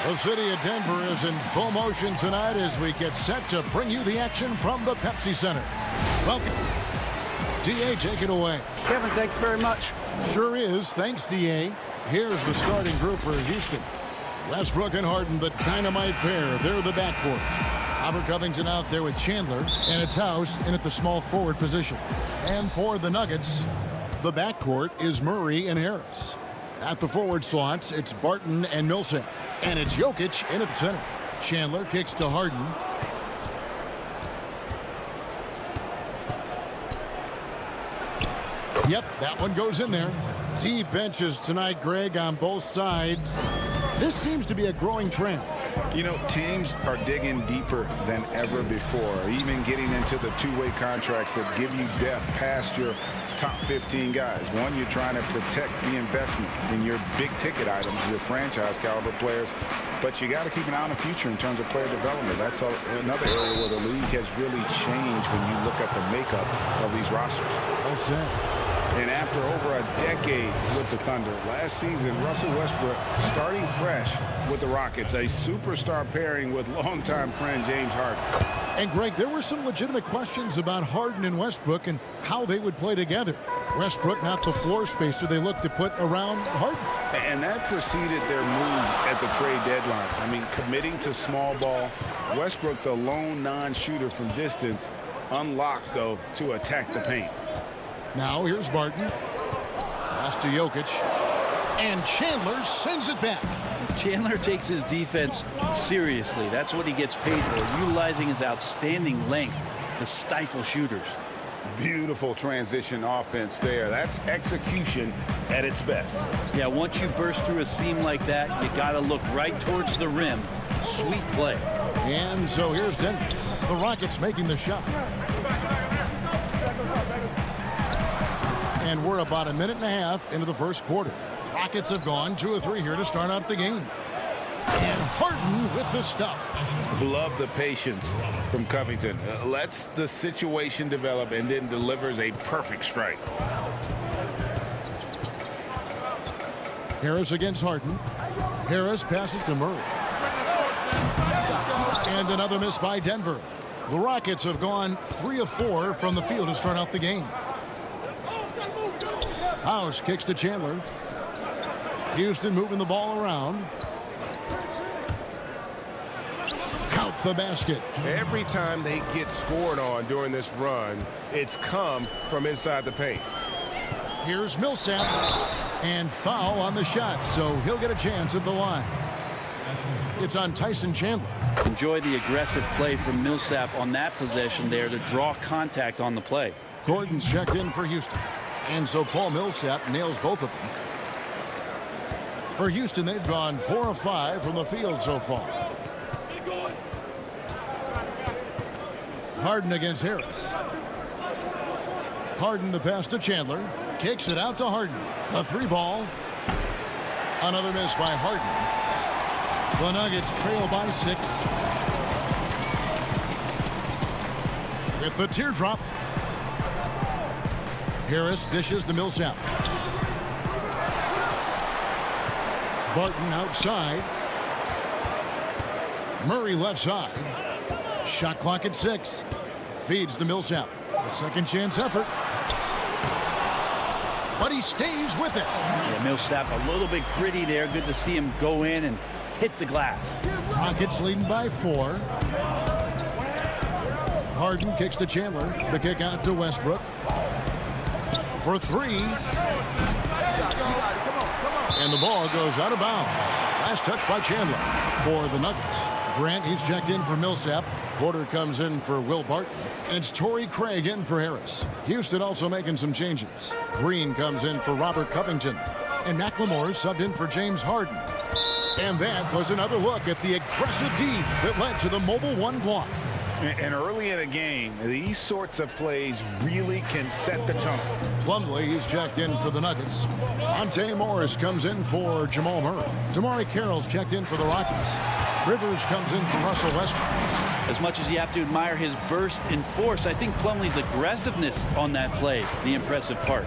The city of Denver is in full motion tonight as we get set to bring you the action from the Pepsi Center. Welcome. D.A., take it away. Kevin, thanks very much. Sure is. Thanks, D.A. Here's the starting group for Houston. Westbrook and Harden, the dynamite pair. They're the backcourt. Robert Covington out there with Chandler, and it's House in at the small forward position. And for the Nuggets, the backcourt is Murray and Harris. At the forward slots, it's Barton and Millsap. And it's Jokic in at the center. Chandler kicks to Harden. Yep, that one goes in there. Deep benches tonight, Greg, on both sides. This seems to be a growing trend. You know, teams are digging deeper than ever before, even getting into the two-way contracts that give you depth past your top 15 guys. One, you're trying to protect the investment in your big-ticket items, your franchise-caliber players, but you got to keep an eye on the future in terms of player development. That's another area where the league has really changed when you look at the makeup of these rosters. Well said. And after over a decade with the Thunder, last season, Russell Westbrook starting fresh with the Rockets, a superstar pairing with longtime friend James Harden. And, Greg, there were some legitimate questions about Harden and Westbrook and how they would play together. Westbrook, not the floor spacer they looked to put around Harden. And that preceded their moves at the trade deadline. I mean, committing to small ball. Westbrook, the lone non-shooter from distance, unlocked, though, to attack the paint. Now here's Barton. Pass to Jokic. And Chandler sends it back. Chandler takes his defense seriously. That's what he gets paid for, utilizing his outstanding length to stifle shooters. Beautiful transition offense there. That's execution at its best. Yeah, once you burst through a seam like that, you got to look right towards the rim. Sweet play. And so here's Denver. The Rockets making the shot. And we're about a minute and a half into the first quarter. Rockets have gone 2 of 3 here to start out the game. And Harden with the stuff. Love the patience from Covington. Lets the situation develop and then delivers a perfect strike. Harris against Harden. Harris passes to Murray. And another miss by Denver. The Rockets have gone 3 of 4 from the field to start out the game. House kicks to Chandler. Houston moving the ball around. Count the basket. Every time they get scored on during this run, it's come from inside the paint. Here's Millsap. And foul on the shot, so he'll get a chance at the line. It's on Tyson Chandler. Enjoy the aggressive play from Millsap on that possession there to draw contact on the play. Gordon's checked in for Houston. And so Paul Millsap nails both of them. For Houston, they've gone 4 of 5 from the field so far. Harden against Harris. Harden the pass to Chandler. Kicks it out to Harden. A 3-ball. Another miss by Harden. The Nuggets trail by 6. With the teardrop. Harris dishes to Millsap. Barton outside. Murray left side. Shot clock at 6. Feeds to Millsap. A second chance effort. But he stays with it. Yeah, Millsap a little bit gritty there. Good to see him go in and hit the glass. Rockets leading by 4. Harden kicks to Chandler. The kick out to Westbrook. For 3. And the ball goes out of bounds. Last touch by Chandler for the Nuggets. Grant, he's checked in for Millsap. Porter comes in for Will Barton. And it's Torrey Craig in for Harris. Houston also making some changes. Green comes in for Robert Covington. And McLemore subbed in for James Harden. And that was another look at the aggressive D that led to the Mobile One block. And early in the game, these sorts of plays really can set the tone. Plumlee, he's checked in for the Nuggets. Monte Morris comes in for Jamal Murray. Damari Carroll's checked in for the Rockets. Rivers comes in for Russell Westbrook. As much as you have to admire his burst and force, I think Plumlee's aggressiveness on that play, the impressive part.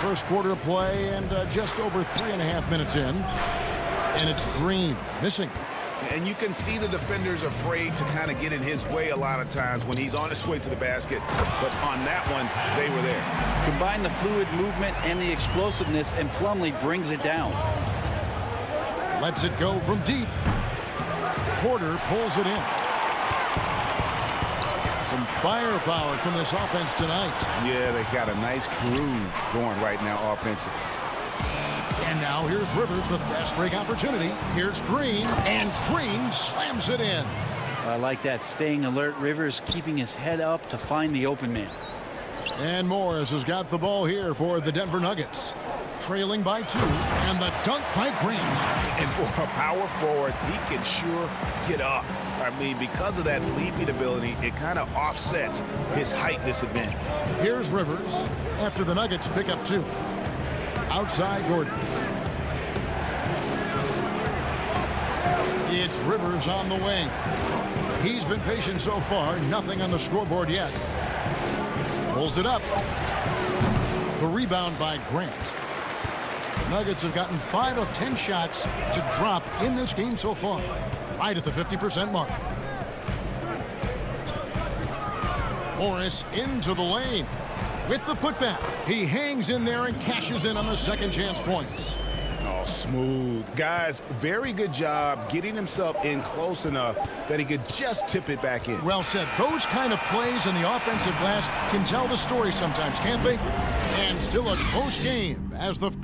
First quarter of play and just over 3.5 minutes in. And it's Green missing. And you can see the defenders afraid to kind of get in his way a lot of times when he's on his way to the basket. But on that one, they were there. Combine the fluid movement and the explosiveness, and Plumlee brings it down. Lets it go from deep. Porter pulls it in. Some firepower from this offense tonight. Yeah, they got a nice groove going right now offensively. And now here's Rivers, the fast break opportunity. Here's Green, and Green slams it in. I like that, staying alert. Rivers keeping his head up to find the open man. And Morris has got the ball here for the Denver Nuggets. Trailing by 2, and the dunk by Grant. And for a power forward, he can sure get up. I mean, because of that leaping ability, it kind of offsets his height disadvantage. Here's Rivers after the Nuggets pick up 2. Outside Gordon. It's Rivers on the wing. He's been patient so far. Nothing on the scoreboard yet. Pulls it up. The rebound by Grant. Nuggets have gotten 5 of 10 shots to drop in this game so far. Right at the 50% mark. Morris into the lane. With the putback, he hangs in there and cashes in on the second chance points. Oh, smooth. Guys, very good job getting himself in close enough that he could just tip it back in. Well said. Those kind of plays in the offensive glass can tell the story sometimes, can't they? And still a close game as the...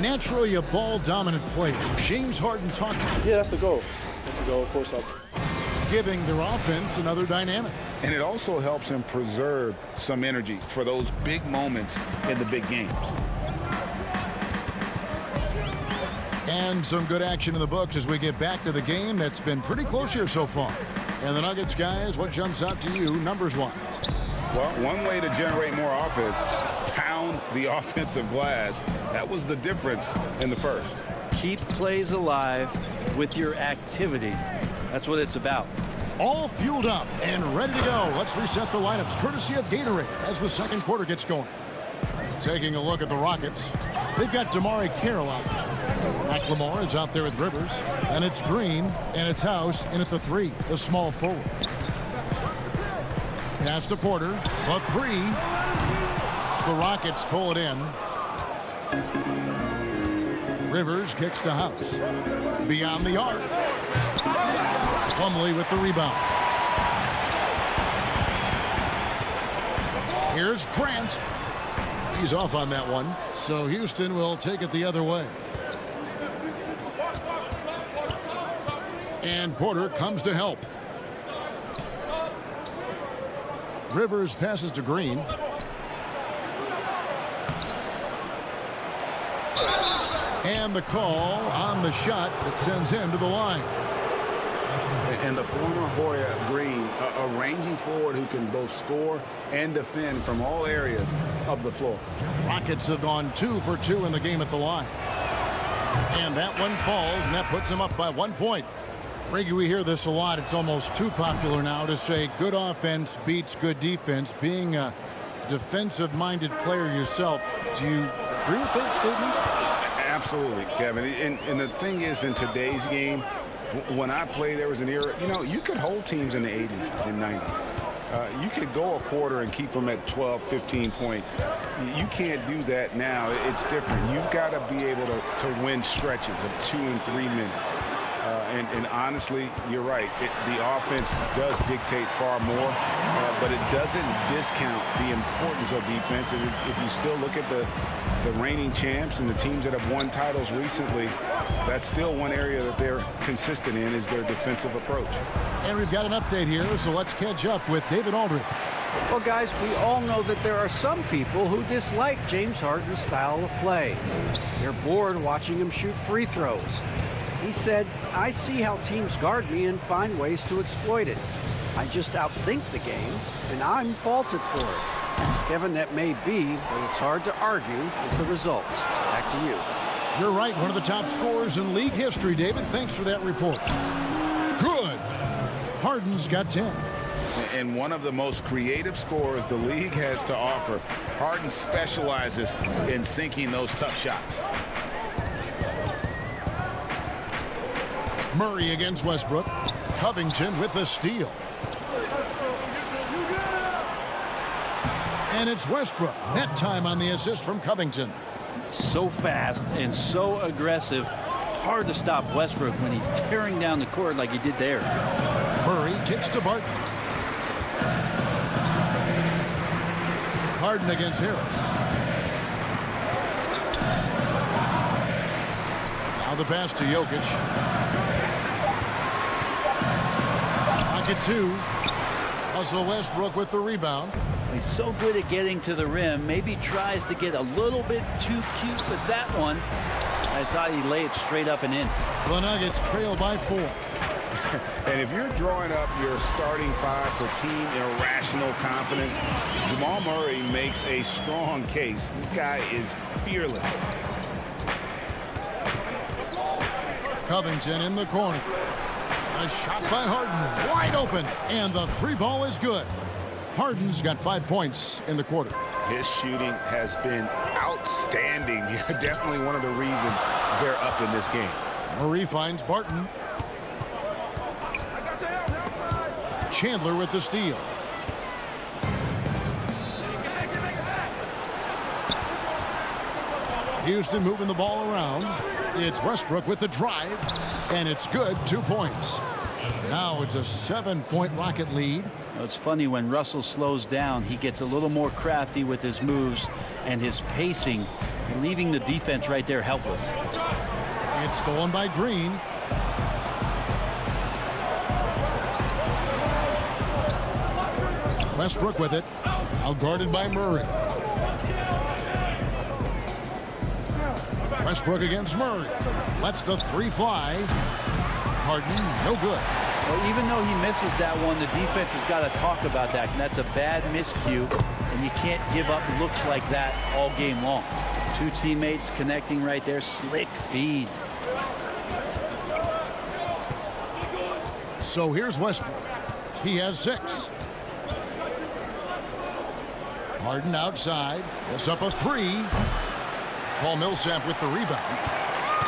Naturally a ball-dominant player. James Harden talking. Yeah, that's the goal. That's the goal, of course. Giving their offense another dynamic. And it also helps him preserve some energy for those big moments in the big games. And some good action in the books as we get back to the game that's been pretty close here so far. And the Nuggets, guys, what jumps out to you numbers-wise? Well, one way to generate more offense, pound the offensive glass. That was the difference in the first. Keep plays alive with your activity. That's what it's about. All fueled up and ready to go. Let's reset the lineups courtesy of Gatorade as the second quarter gets going. Taking a look at the Rockets. They've got Damari Carroll out there. McLemore is out there with Rivers. And it's Green and it's House in at the 3, the small forward. Pass to Porter. The 3. The Rockets pull it in. Rivers kicks to House. Beyond the arc. Plumlee with the rebound. Here's Grant. He's off on that one, so Houston will take it the other way. And Porter comes to help. Rivers passes to Green. And the call on the shot that sends him to the line. And the former Hoya Green, a rangy forward who can both score and defend from all areas of the floor. Rockets have gone 2 for 2 in the game at the line. And that one falls, and that puts him up by 1 point. Reggie, we hear this a lot. It's almost too popular now to say good offense beats good defense. Being a defensive-minded player yourself, do you agree with that statement? Absolutely, Kevin. And the thing is, in today's game, when I played, there was an era, you know, you could hold teams in the 80s and 90s. You could go a quarter and keep them at 12, 15 points. You can't do that now. It's different. You've got to be able to win stretches of 2 and 3 minutes. And honestly, you're right. The offense does dictate far more, but it doesn't discount the importance of defense. And if you still look at the reigning champs and the teams that have won titles recently, that's still one area that they're consistent in is their defensive approach. And we've got an update here, so let's catch up with David Aldridge. Well, guys, we all know that there are some people who dislike James Harden's style of play. They're bored watching him shoot free throws. He said, I see how teams guard me and find ways to exploit it. I just outthink the game, and I'm faulted for it. Kevin, that may be, but it's hard to argue with the results. Back to you. You're right, one of the top scorers in league history, David. Thanks for that report. Good. Harden's got 10. And one of the most creative scorers the league has to offer. Harden specializes in sinking those tough shots. Murray against Westbrook. Covington with the steal. And it's Westbrook. Net time on the assist from Covington. So fast and so aggressive. Hard to stop Westbrook when he's tearing down the court like he did there. Murray kicks to Barton. Harden against Harris. Now the pass to Jokic. Pocket two. Russell Westbrook with the rebound. He's so good at getting to the rim. Maybe tries to get a little bit too cute with that one. I thought he'd lay it straight up and in. The Nuggets trail by 4. And if you're drawing up your starting five for team irrational confidence, Jamal Murray makes a strong case. This guy is fearless. Covington in the corner. A shot by Harden. Wide open. And the three ball is good. Harden's got 5 points in the quarter. His shooting has been outstanding. Definitely one of the reasons they're up in this game. Murray finds Barton. Chandler with the steal. Houston moving the ball around. It's Westbrook with the drive. And it's good. 2 points. Now it's a 7-point Rocket lead. It's funny when Russell slows down, he gets a little more crafty with his moves and his pacing, leaving the defense right there helpless. It's stolen by Green. Westbrook with it. Out guarded by Murray. Westbrook against Murray. Lets the three fly. Harden, no good. Well, even though he misses that one, the defense has got to talk about that. And that's a bad miscue, and you can't give up looks like that all game long. Two teammates connecting right there. Slick feed. So here's Westbrook. He has 6. Harden outside. It's up a 3. Paul Millsap with the rebound.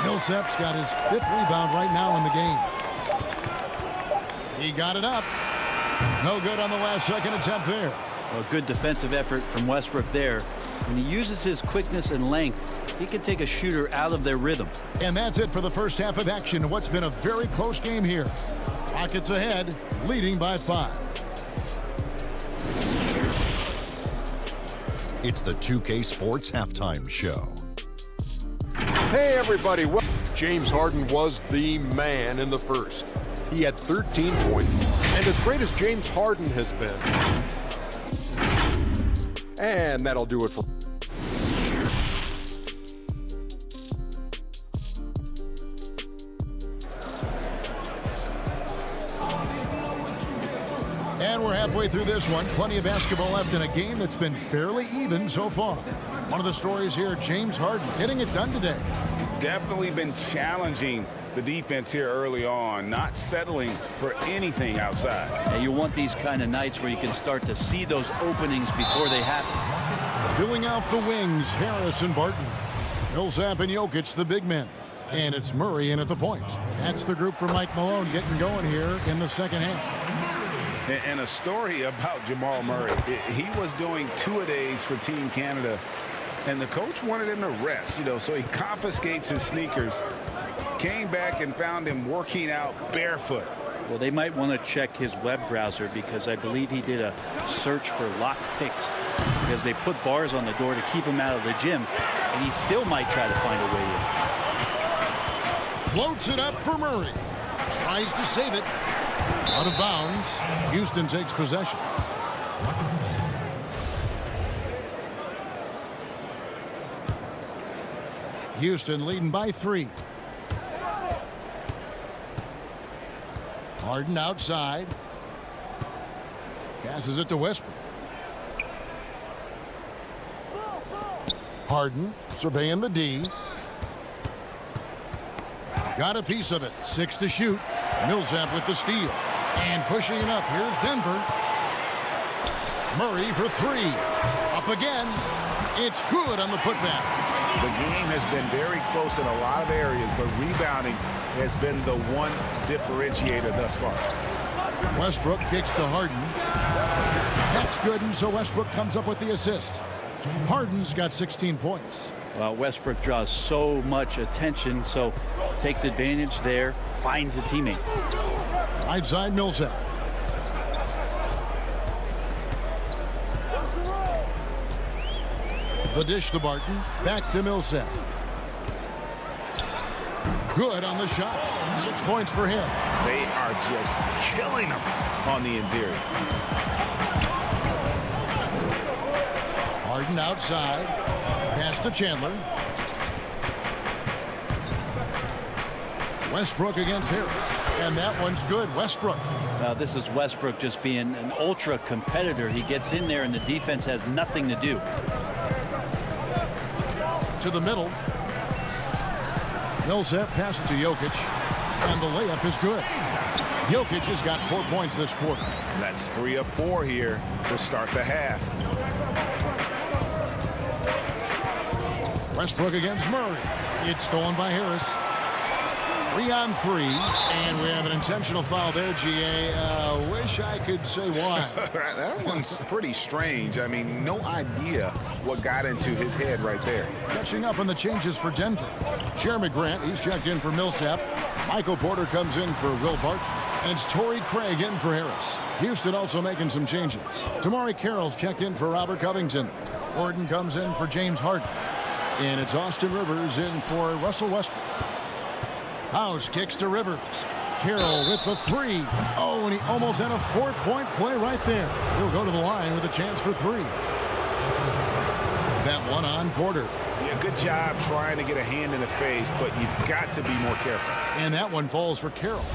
Millsap's got his 5th rebound right now in the game. He got it up. No good on the last second attempt there. A good defensive effort from Westbrook there. When he uses his quickness and length, he can take a shooter out of their rhythm. And that's it for the first half of action in what's been a very close game here. Rockets ahead, leading by 5. It's the 2K Sports Halftime Show. Hey, everybody. James Harden was the man in the first. He had 13 points. And as great as James Harden has been. And that'll do it for... And we're halfway through this one. Plenty of basketball left in a game that's been fairly even so far. One of the stories here, James Harden getting it done today. Definitely been challenging the defense here early on, not settling for anything outside. And you want these kind of nights where you can start to see those openings before they happen. Filling out the wings, Harris and Barton. Millsap and Jokic, the big men. And it's Murray in at the point. That's the group for Mike Malone getting going here in the second half. And a story about Jamal Murray. He was doing 2-a-days for Team Canada, and the coach wanted him to rest, so he confiscates his sneakers, came back and found him working out barefoot. Well, they might want to check his web browser because I believe he did a search for lock picks because they put bars on the door to keep him out of the gym, and he still might try to find a way in. Floats it up for Murray. Tries to save it. Out of bounds. Houston takes possession. Houston leading by 3. Harden outside. Passes it to Westbrook. Harden surveying the D. Got a piece of it. 6 to shoot. Millsap with the steal. And pushing it up. Here's Denver. Murray for three. Up again. It's good on the putback. The game has been very close in a lot of areas, but rebounding has been the one differentiator thus far. Westbrook kicks to Harden. That's good, and so Westbrook comes up with the assist. Harden's got 16 points. Well, Westbrook draws so much attention, so takes advantage there, finds a teammate. Right side, Millsap. The dish to Barton. Back to Millsap. Good on the shot. 6 points for him. They are just killing them on the interior. Harden outside. Pass to Chandler. Westbrook against Harris. And that one's good. Westbrook. This is Westbrook just being an ultra competitor. He gets in there and the defense has nothing to do. To the middle. Millsap passes to Jokic. And the layup is good. Jokic has got 4 points this quarter. That's 3 of 4 here to start the half. Westbrook against Murray. It's stolen by Harris. 3 on 3. And we have an intentional foul there, GA. Wish I could say why. That one's pretty strange. I mean, no idea what got into his head right there. Catching up on the changes for Denver. Jeremy Grant, he's checked in for Millsap. Michael Porter comes in for Will Barton. And it's Torrey Craig in for Harris. Houston also making some changes. Tamari Carroll's checked in for Robert Covington. Gordon comes in for James Harden. And it's Austin Rivers in for Russell Westbrook. House kicks to Rivers. Carroll with the 3. Oh, and he almost had a 4-point play right there. He'll go to the line with a chance for 3. That one on Porter. Yeah, good job trying to get a hand in the face, but you've got to be more careful. And that one falls for Carroll.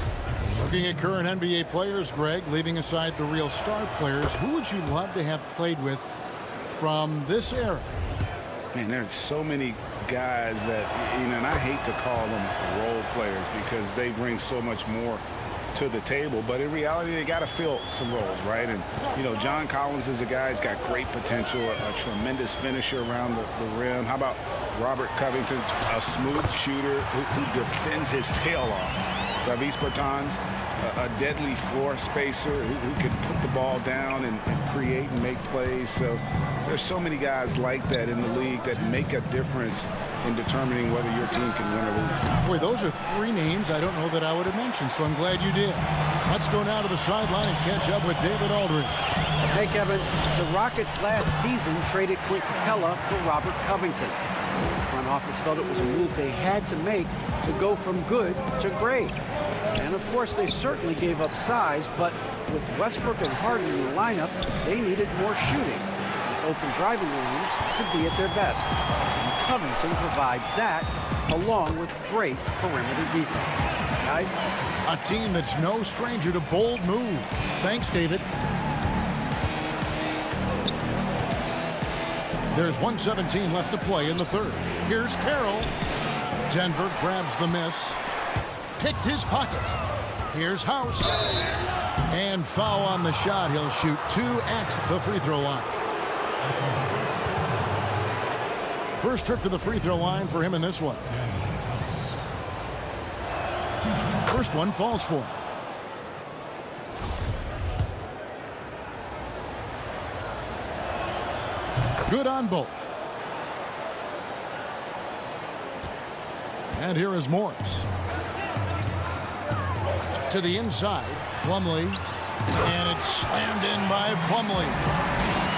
Looking at current NBA players, Greg, leaving aside the real star players, who would you love to have played with from this era? Man, there's so many guys that, and I hate to call them role players because they bring so much more to the table, but in reality, they got to fill some roles, right? And, John Collins is a guy who's got great potential, a tremendous finisher around the rim. How about Robert Covington, a smooth shooter who defends his tail off? Davis Bertans, a deadly floor spacer who can put the ball down and create and make plays. So there's so many guys like that in the league that make a difference in determining whether your team can win or lose. Boy, those are 3 names I don't know that I would have mentioned, so I'm glad you did. Let's go now to the sideline and catch up with David Aldridge. Hey, Kevin, the Rockets last season traded Clint Capella for Robert Covington. The front office felt it was a move they had to make to go from good to great. And, of course, they certainly gave up size, but with Westbrook and Harden in the lineup, they needed more shooting, with open driving lanes to be at their best. And Covington provides that, along with great perimeter defense. Guys? A team that's no stranger to bold moves. Thanks, David. There's 1:17 left to play in the third. Here's Carroll. Denver grabs the miss. Picked his pocket. Here's House. And foul on the shot. He'll shoot 2 at the free throw line. First trip to the free throw line for him in this one. First one falls for him. Good on both. And here is Morris. To the inside, Plumlee. And it's slammed in by Plumlee.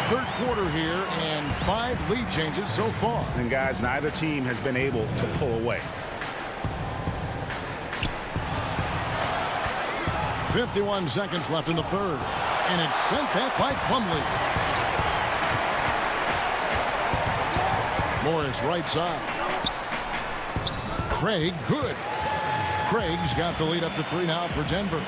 Third quarter here and 5 lead changes so far. And guys, neither team has been able to pull away. 51 seconds left in the third. And it's sent back by Plumlee. Morris right side. Craig, good. Craig's got the lead up to 3 now for Denver.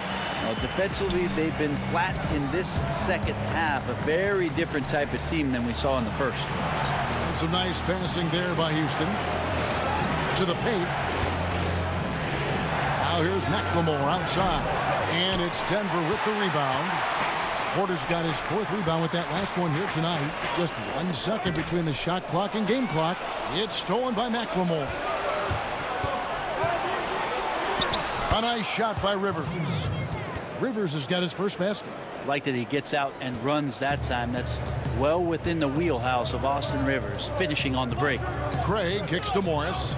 Well, defensively, they've been flat in this second half. A very different type of team than we saw in the first. And some nice passing there by Houston. To the paint. Now here's McLemore outside. And it's Denver with the rebound. Porter's got his 4th rebound with that last one here tonight. Just 1 second between the shot clock and game clock. It's stolen by McLemore. A nice shot by Rivers. Rivers has got his first basket. Like that he gets out and runs that time. That's well within the wheelhouse of Austin Rivers, finishing on the break. Craig kicks to Morris.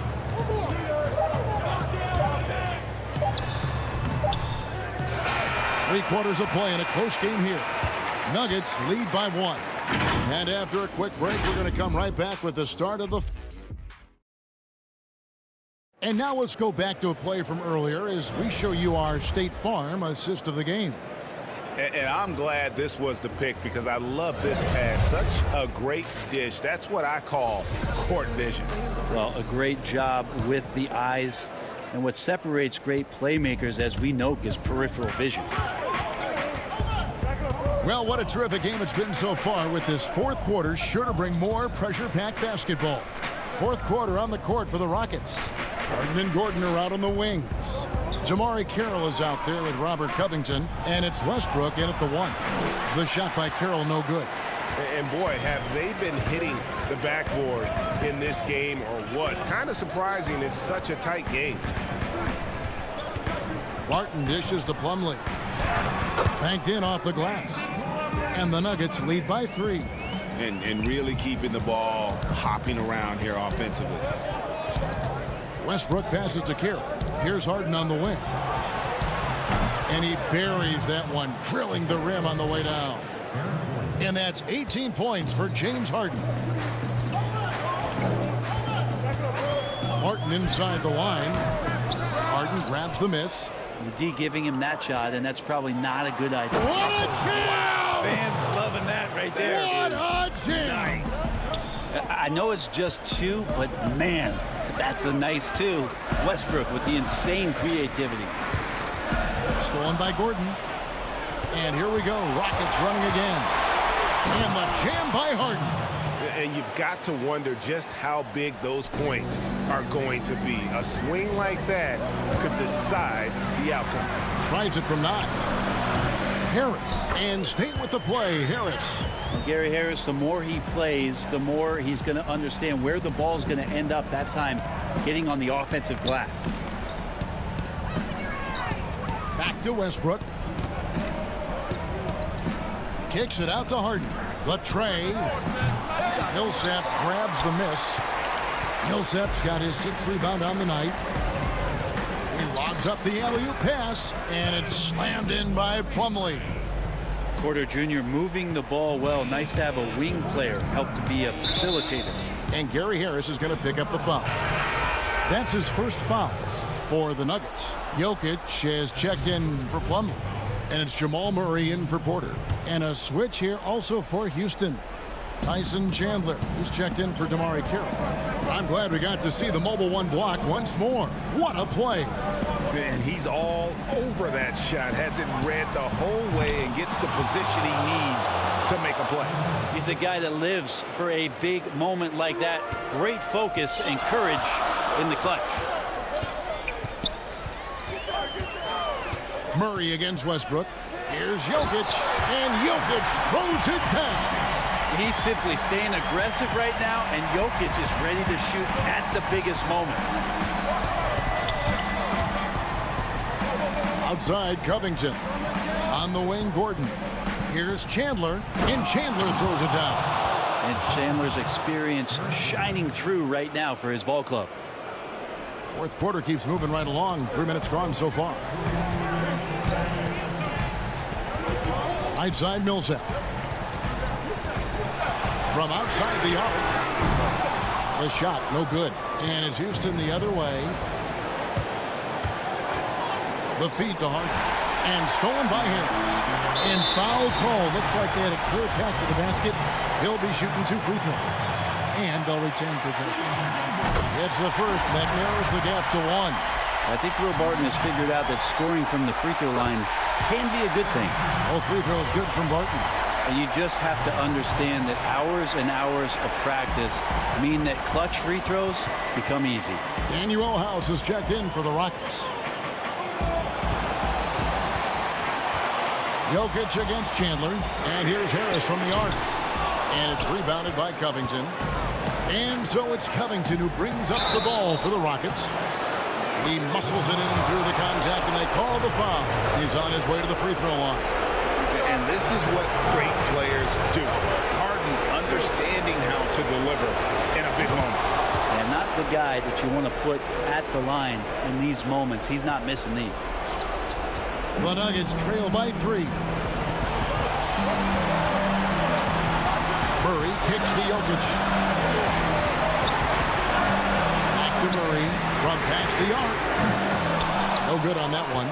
Three-quarters of play in a close game here. Nuggets lead by 1. And after a quick break, we're going to come right back with the start of the... And now let's go back to a play from earlier as we show you our State Farm assist of the game. And I'm glad this was the pick because I love this pass. Such a great dish. That's what I call court vision. Well, a great job with the eyes. And what separates great playmakers, as we know, is peripheral vision. Well, what a terrific game it's been so far with this 4th quarter. Sure to bring more pressure-packed basketball. 4th quarter on the court for the Rockets. Harden and Gordon are out on the wings. Jamari Carroll is out there with Robert Covington, and it's Westbrook in at the 1. The shot by Carroll, no good. And boy, have they been hitting the backboard in this game or what? Kind of surprising it's such a tight game. Barton dishes to Plumlee. Banked in off the glass. And the Nuggets lead by 3. And really keeping the ball hopping around here offensively. Westbrook passes to Carroll. Here's Harden on the wing. And he buries that one, drilling the rim on the way down. And that's 18 points for James Harden. Martin inside the line. Harden grabs the miss. The D giving him that shot, and that's probably not a good idea. What a jam! Wow, fans loving that right there. What a jam! Nice. I know it's just 2, but man, that's a nice 2. Westbrook with the insane creativity. Stolen by Gordon. And here we go. Rockets running again. And the jam by Harden. And you've got to wonder just how big those points are going to be. A swing like that could decide the outcome. Tries it from 9. Harris. And stay with the play, Harris. Gary Harris, the more he plays, the more he's going to understand where the ball is going to end up that time, getting on the offensive glass. Back to Westbrook. Kicks it out to Harden. The tray. Millsap grabs the miss. Millsap's got his 6th rebound on the night. He lobs up the alley-oop pass, and it's slammed in by Plumlee. Porter Jr. moving the ball well. Nice to have a wing player help to be a facilitator. And Gary Harris is going to pick up the foul. That's his first foul for the Nuggets. Jokic has checked in for Plumlee. And it's Jamal Murray in for Porter. And a switch here also for Houston. Tyson Chandler, who's checked in for Damari Carroll. I'm glad we got to see the mobile 1 block once more. What a play. And he's all over that shot. Has it read the whole way and gets the position he needs to make a play. He's a guy that lives for a big moment like that. Great focus and courage in the clutch. Murray against Westbrook. Here's Jokic, and Jokic throws it down. He's simply staying aggressive right now, and Jokic is ready to shoot at the biggest moments. Outside Covington. On the wing, Gordon. Here's Chandler, and Chandler throws it down. And Chandler's experience shining through right now for his ball club. 4th quarter keeps moving right along. 3 minutes gone so far. Outside Millsap. From outside the arc. The shot, no good. And it's Houston the other way. The feed to Harden. And stolen by Harris. And foul call. Looks like they had a clear path to the basket. He'll be shooting 2 free throws. And they'll retain possession. It's the first that narrows the gap to 1. I think Will Barton has figured out that scoring from the free throw line can be a good thing. All free throws good from Barton. And you just have to understand that hours and hours of practice mean that clutch free throws become easy. Daniel House is checked in for the Rockets. Jokic against Chandler. And here's Harris from the arc. And it's rebounded by Covington. And so it's Covington who brings up the ball for the Rockets. He muscles it in through the contact, and they call the foul. He's on his way to the free throw line. And this is what great players do. Harden understanding how to deliver in a big moment. And not the guy that you want to put at the line in these moments. He's not missing these. The Nuggets trail by 3. Murray kicks to Jokic. Back to Murray from past the arc. No good on that one.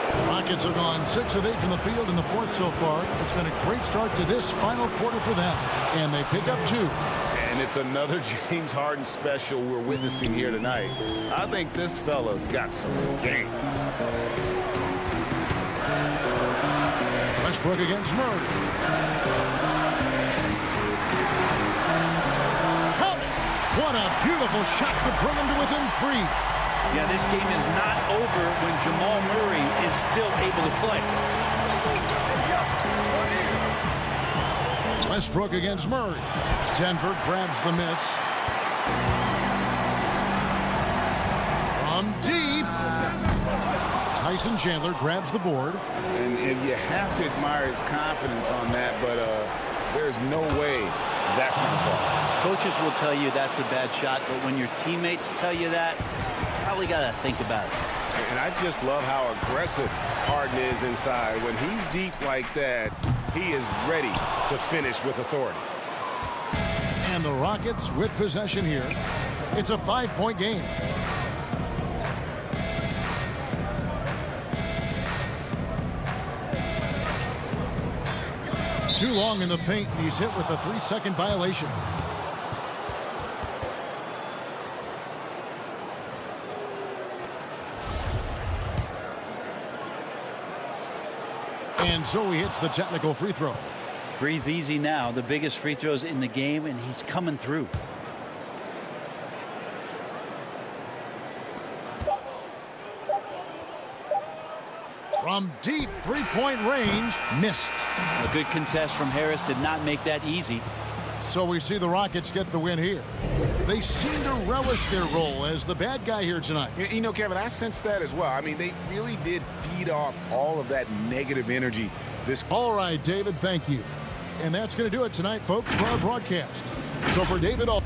The Rockets have gone 6 of 8 from the field in the fourth so far. It's been a great start to this final quarter for them. And they pick up 2. And it's another James Harden special we're witnessing here tonight. I think this fella's got some game. Westbrook against Murray. Count it! What a beautiful shot to bring him to within 3. Yeah, this game is not over when Jamal Murray is still able to play. Westbrook against Murray. Denver grabs the miss. From deep. Tyson Chandler grabs the board. And you have to admire his confidence on that, but there's no way that's going to fall. Coaches will tell you that's a bad shot, but when your teammates tell you that, you probably got to think about it. And I just love how aggressive Harden is inside. When he's deep like that, he is ready to finish with authority. And the Rockets with possession here. It's a 5-point game. Too long in the paint, and he's hit with a 3-second violation. And so he hits the technical free throw. Breathe easy now. The biggest free throws in the game, and he's coming through. From deep 3-point range, missed. A good contest from Harris did not make that easy. So we see the Rockets get the win here. They seem to relish their role as the bad guy here tonight. You know, Kevin, I sense that as well. I mean, they really did feed off all of that negative energy. All right, David, thank you. And that's going to do it tonight, folks, for our broadcast. So for David All.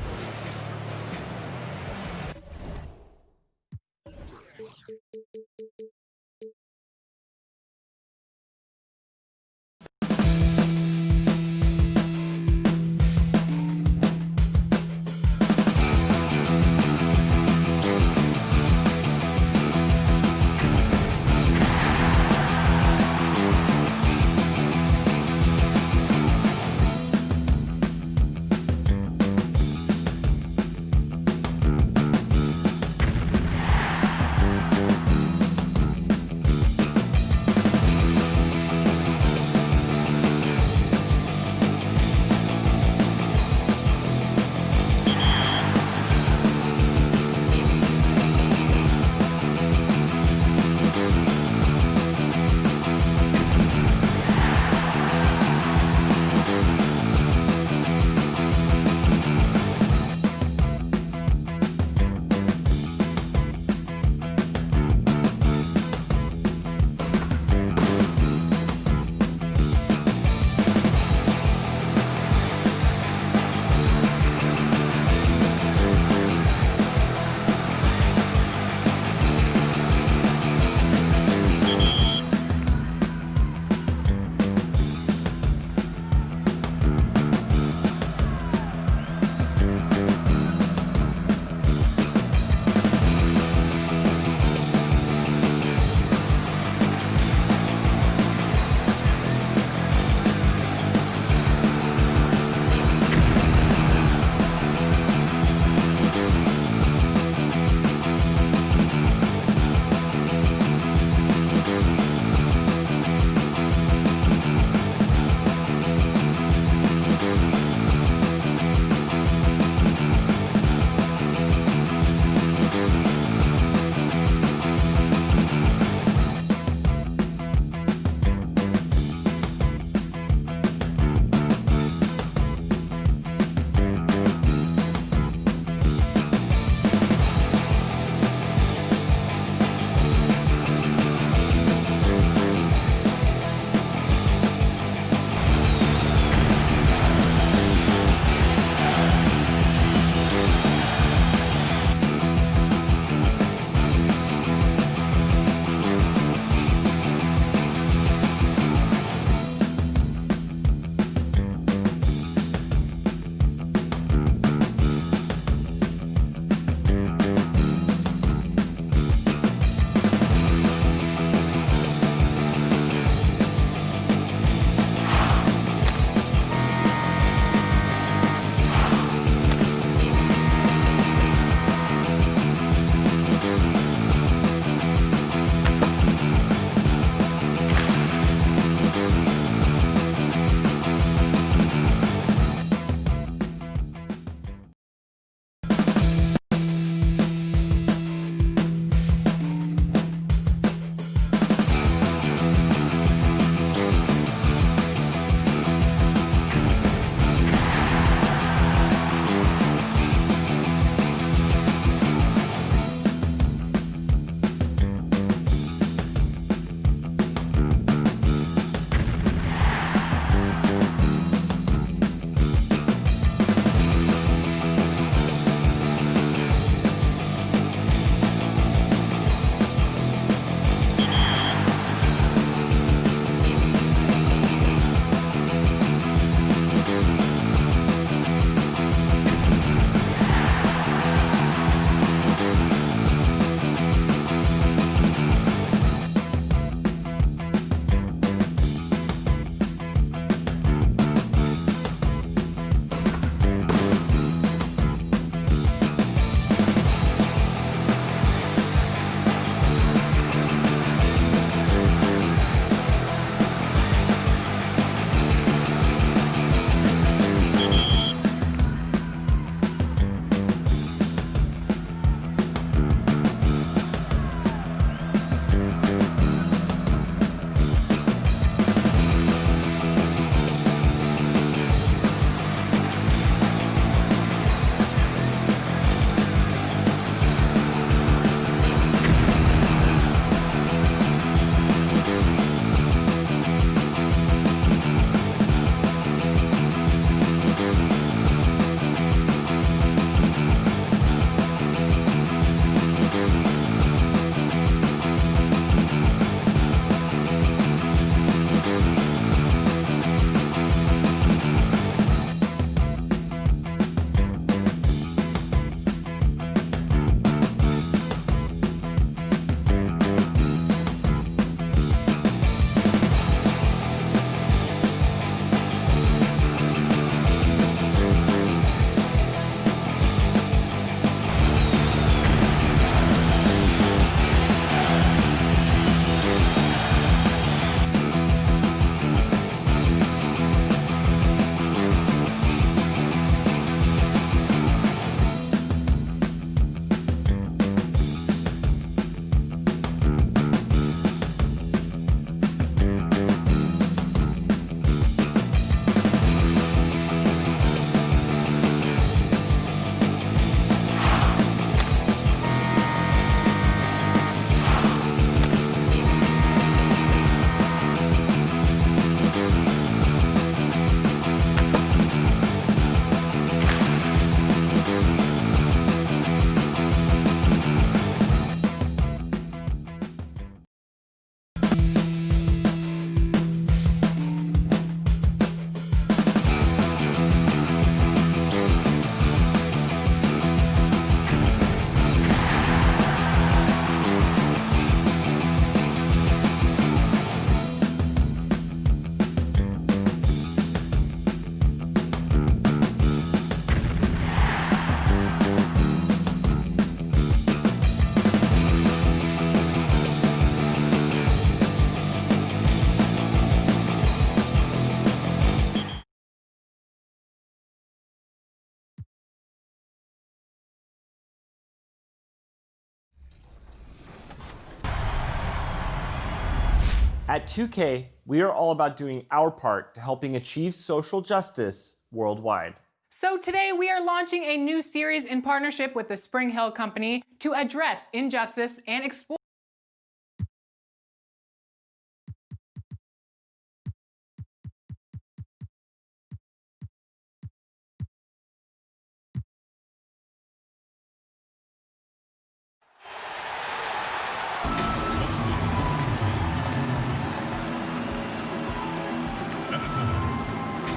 At 2K, we are all about doing our part to helping achieve social justice worldwide. So today we are launching a new series in partnership with the Spring Hill Company to address injustice and explore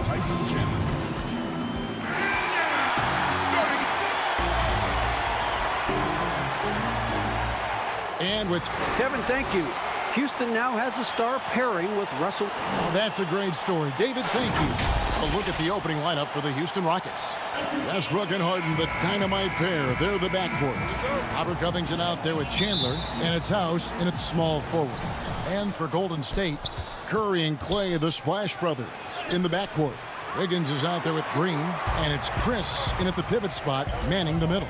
Tyson Chandler. And with Kevin, thank you. Houston now has a star pairing with Russell. Oh, that's a great story. David, thank you. A look at the opening lineup for the Houston Rockets. Westbrook and Harden, the dynamite pair. They're the backcourt. Robert Covington out there with Chandler, and it's House in its small forward. And for Golden State, Curry and Clay, the Splash Brothers, in the backcourt. Wiggins is out there with Green, and it's Chris in at the pivot spot, manning the middle.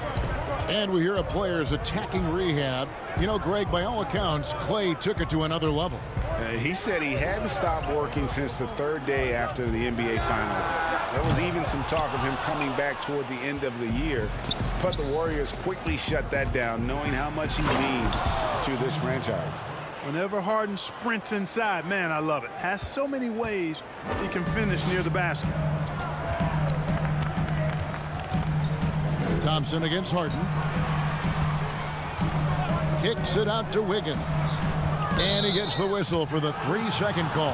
And we hear of players attacking rehab. You know, Greg, by all accounts, Clay took it to another level. He said he hadn't stopped working since the third day after the NBA Finals. There was even some talk of him coming back toward the end of the year, but the Warriors quickly shut that down, knowing how much he means to this franchise. Whenever Harden sprints inside, man, I love it. Has so many ways he can finish near the basket. Thompson against Harden. Kicks it out to Wiggins. And he gets the whistle for the 3-second call.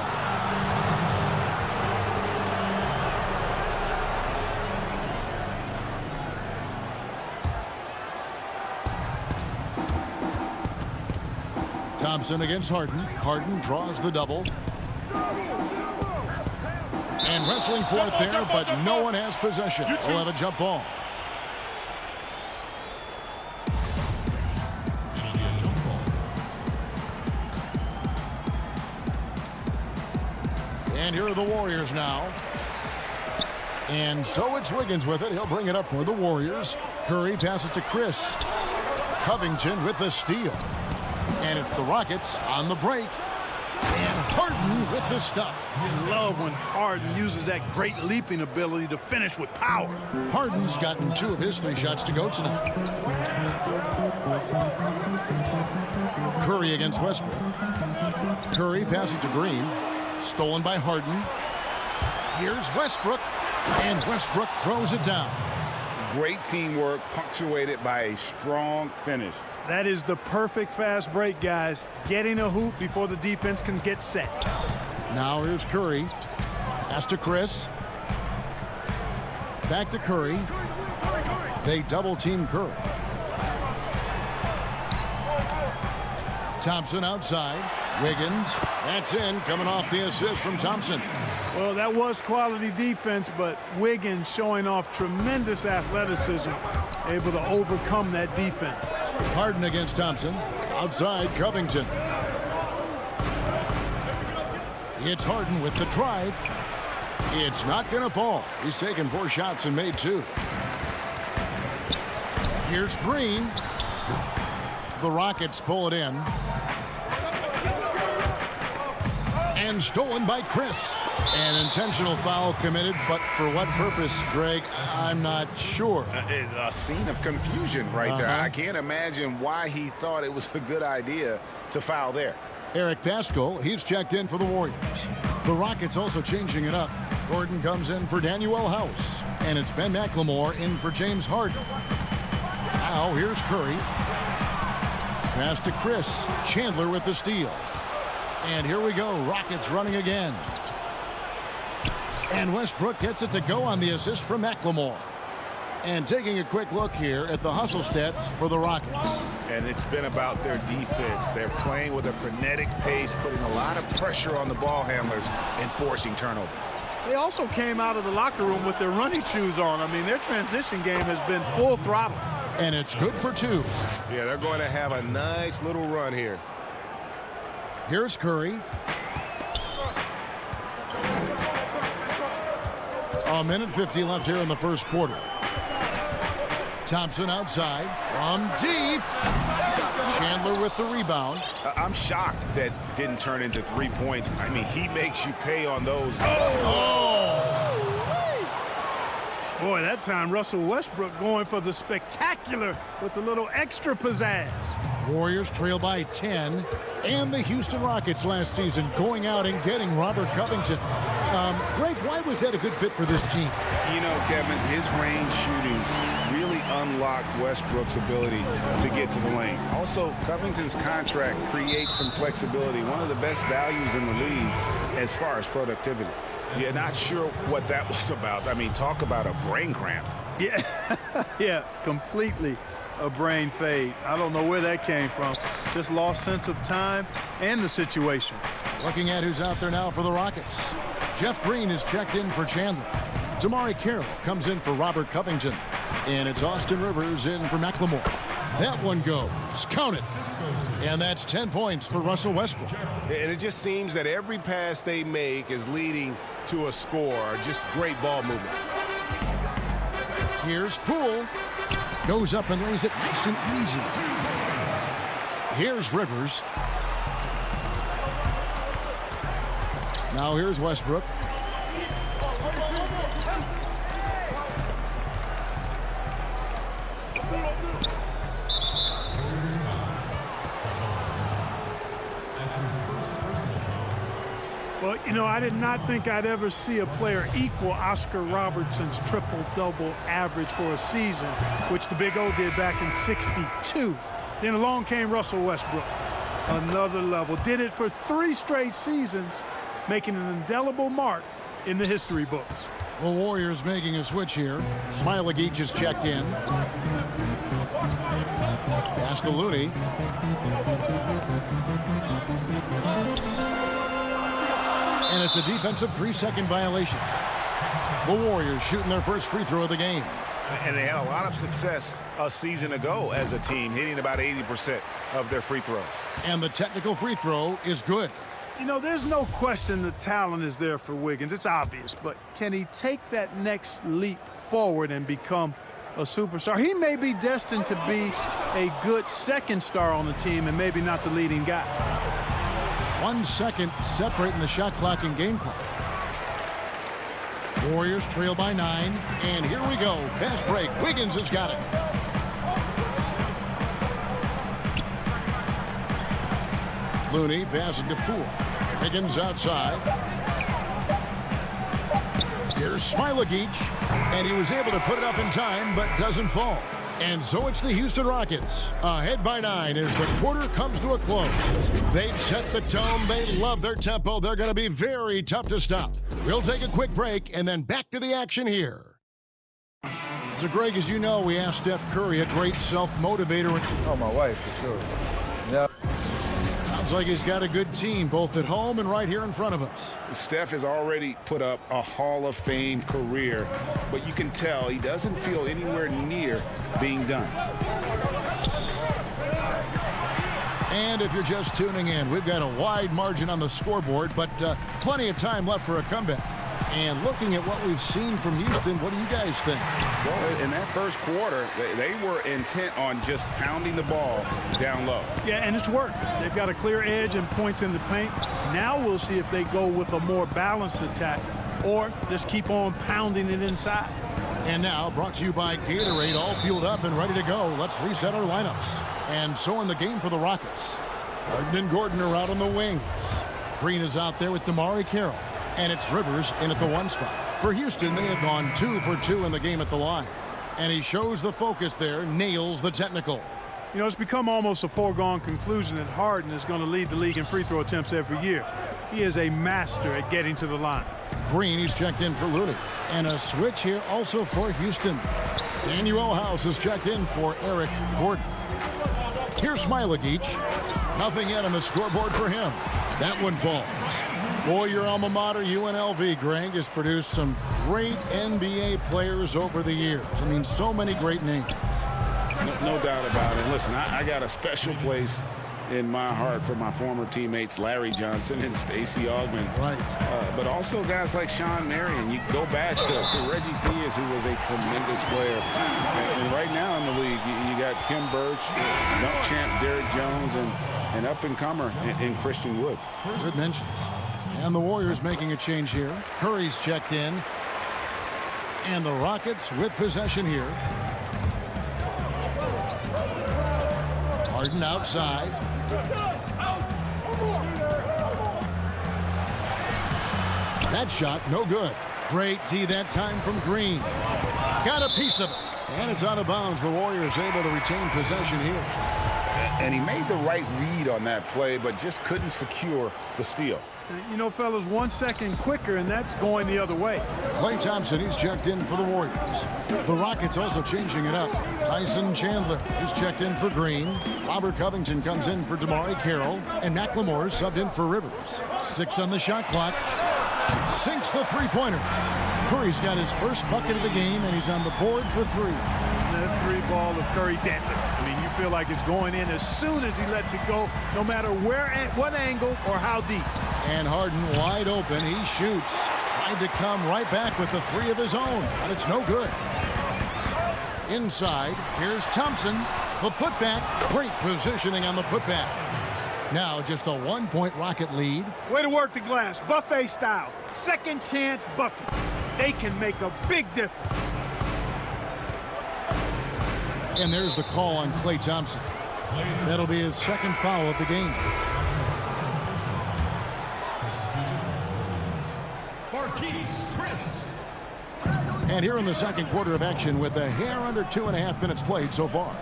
Thompson against Harden. Harden draws the double. And wrestling for it there, but no one has possession. We'll have a jump ball. And here are the Warriors now. And so it's Wiggins with it. He'll bring it up for the Warriors. Curry passes it to Chris. Covington with the steal. And it's the Rockets on the break. And Harden with the stuff. I love when Harden uses that great leaping ability to finish with power. Harden's gotten 2 of his 3 shots to go tonight. Curry against Westbrook. Curry passes to Green. Stolen by Harden. Here's Westbrook. And Westbrook throws it down. Great teamwork, punctuated by a strong finish. That is the perfect fast break, guys. Getting a hoop before the defense can get set. Now here's Curry. Pass to Chris. Back to Curry. They double-team Curry. Thompson outside. Wiggins. That's in, coming off the assist from Thompson. Well, that was quality defense, but Wiggins showing off tremendous athleticism, able to overcome that defense. Harden against Thompson. Outside, Covington. It's Harden with the drive. It's not going to fall. He's taken 4 shots and made 2. Here's Green. The Rockets pull it in. And stolen by Chris. An intentional foul committed, but for what purpose, Greg, I'm not sure. A scene of confusion right there. I can't imagine why he thought it was a good idea to foul there. Eric Pascal, he's checked in for the Warriors. The Rockets also changing it up. Gordon comes in for Daniel House. And it's Ben McLemore in for James Harden. Now here's Curry. Pass to Chris. Chandler with the steal. And here we go. Rockets running again. And Westbrook gets it to go on the assist from McLemore. And taking a quick look here at the hustle stats for the Rockets. And it's been about their defense. They're playing with a frenetic pace, putting a lot of pressure on the ball handlers and forcing turnovers. They also came out of the locker room with their running shoes on. I mean, their transition game has been full throttle. And it's good for 2. Yeah, they're going to have a nice little run here. Here's Curry. A minute 50 left here in the first quarter. Thompson outside from deep. Chandler with the rebound. I'm shocked that didn't turn into 3 points. I mean, he makes you pay on those. Boy, that time Russell Westbrook going for the spectacular with a little extra pizzazz. Warriors trail by 10. And the Houston Rockets last season going out and getting Robert Covington. Greg, why was that a good fit for this team? You know, Kevin, his range shooting really unlocked Westbrook's ability to get to the lane. Also, Covington's contract creates some flexibility. One of the best values in the league as far as productivity. Yeah, not sure what that was about. I mean, talk about a brain cramp. Yeah, yeah, completely a brain fade. I don't know where that came from. Just lost sense of time and the situation. Looking at who's out there now for the Rockets. Jeff Green is checked in for Chandler. Damari Carroll comes in for Robert Covington. And it's Austin Rivers in for McLemore. That one goes. Count it. And that's 10 points for Russell Westbrook. And it just seems that every pass they make is leading to a score. Just great ball movement. Here's Poole. Goes up and lays it nice and easy. Here's Rivers. Now here's Westbrook. Well, you know, I did not think I'd ever see a player equal Oscar Robertson's triple-double average for a season, which the Big O did back in '62. Then along came Russell Westbrook. Another level. Did it for 3 straight seasons, making an indelible mark in the history books. The Warriors making a switch here. Smailagic is checked in. Pass to Looney. And it's a defensive 3-second violation. The Warriors shooting their first free throw of the game. And they had a lot of success a season ago as a team, hitting about 80% of their free throws. And the technical free throw is good. You know, there's no question the talent is there for Wiggins. It's obvious. But can he take that next leap forward and become a superstar? He may be destined to be a good second star on the team and maybe not the leading guy. 1 second separating the shot clock and game clock. Warriors trail by 9. And here we go. Fast break. Wiggins has got it. Looney passes to Poole. Wiggins outside. Here's Smailagic. And he was able to put it up in time, but doesn't fall. And so it's the Houston Rockets, ahead by 9 as the quarter comes to a close. They've set the tone. They love their tempo. They're going to be very tough to stop. We'll take a quick break and then back to the action here. So, Greg, as you know, we asked Steph Curry, a great self-motivator. Oh, my wife, for sure. Yeah. Sounds like he's got a good team, both at home and right here in front of us. Steph has already put up a Hall of Fame career, but you can tell he doesn't feel anywhere near being done. And if you're just tuning in, we've got a wide margin on the scoreboard, but plenty of time left for a comeback. And looking at what we've seen from Houston, what do you guys think? Well, in that first quarter, they were intent on just pounding the ball down low. Yeah, and it's worked. They've got a clear edge and points in the paint. Now we'll see if they go with a more balanced attack or just keep on pounding it inside. And now, brought to you by Gatorade, all fueled up and ready to go. Let's reset our lineups. And so in the game for the Rockets, Harden and Gordon are out on the wings. Green is out there with Damari Carroll. And it's Rivers in at the 1 spot. For Houston, they have gone 2 for 2 in the game at the line. And he shows the focus there, nails the technical. You know, it's become almost a foregone conclusion that Harden is going to lead the league in free throw attempts every year. He is a master at getting to the line. Green, he's checked in for Looney. And a switch here also for Houston. Daniel House is checked in for Eric Gordon. Here's Smailagic. Nothing yet on the scoreboard for him. That one falls. Boy, your alma mater, UNLV, Greg, has produced some great NBA players over the years. I mean, so many great names. No doubt about it. Listen, I got a special place in my heart for my former teammates Larry Johnson and Stacey Augmon. Right. But also guys like Sean Marion. You go back to Reggie Theus, who was a tremendous player. And right now in the league, you got Kim Birch, dunk champ Derrick Jones, and up-and-comer in Christian Wood. Good mentions. And the Warriors making a change here. Curry's checked in. And the Rockets with possession here. Harden outside. That shot, no good. Great D that time from Green. Got a piece of it. And it's out of bounds. The Warriors able to retain possession here. And he made the right read on that play, but just couldn't secure the steal. You know, fellas, 1 second quicker, and that's going the other way. Klay Thompson, he's checked in for the Warriors. The Rockets also changing it up. Tyson Chandler is checked in for Green. Robert Covington comes in for DeMarre Carroll. And McLemore is subbed in for Rivers. 6 on the shot clock. Sinks the three-pointer. Curry's got his first bucket of the game, and he's on the board for 3. That three ball of Curry deadly. I mean, you feel like it's going in as soon as he lets it go, no matter where, at what angle, or how deep. And Harden wide open. He shoots. Tried to come right back with the 3 of his own, but it's no good. Inside, here's Thompson. The putback. Great positioning on the putback. Now just a 1-point Rocket lead. Way to work the glass, buffet style. Second chance bucket. They can make a big difference. And there's the call on Klay Thompson. That'll be his second foul of the game. And here in the second quarter of action with a hair under 2.5 minutes played so far.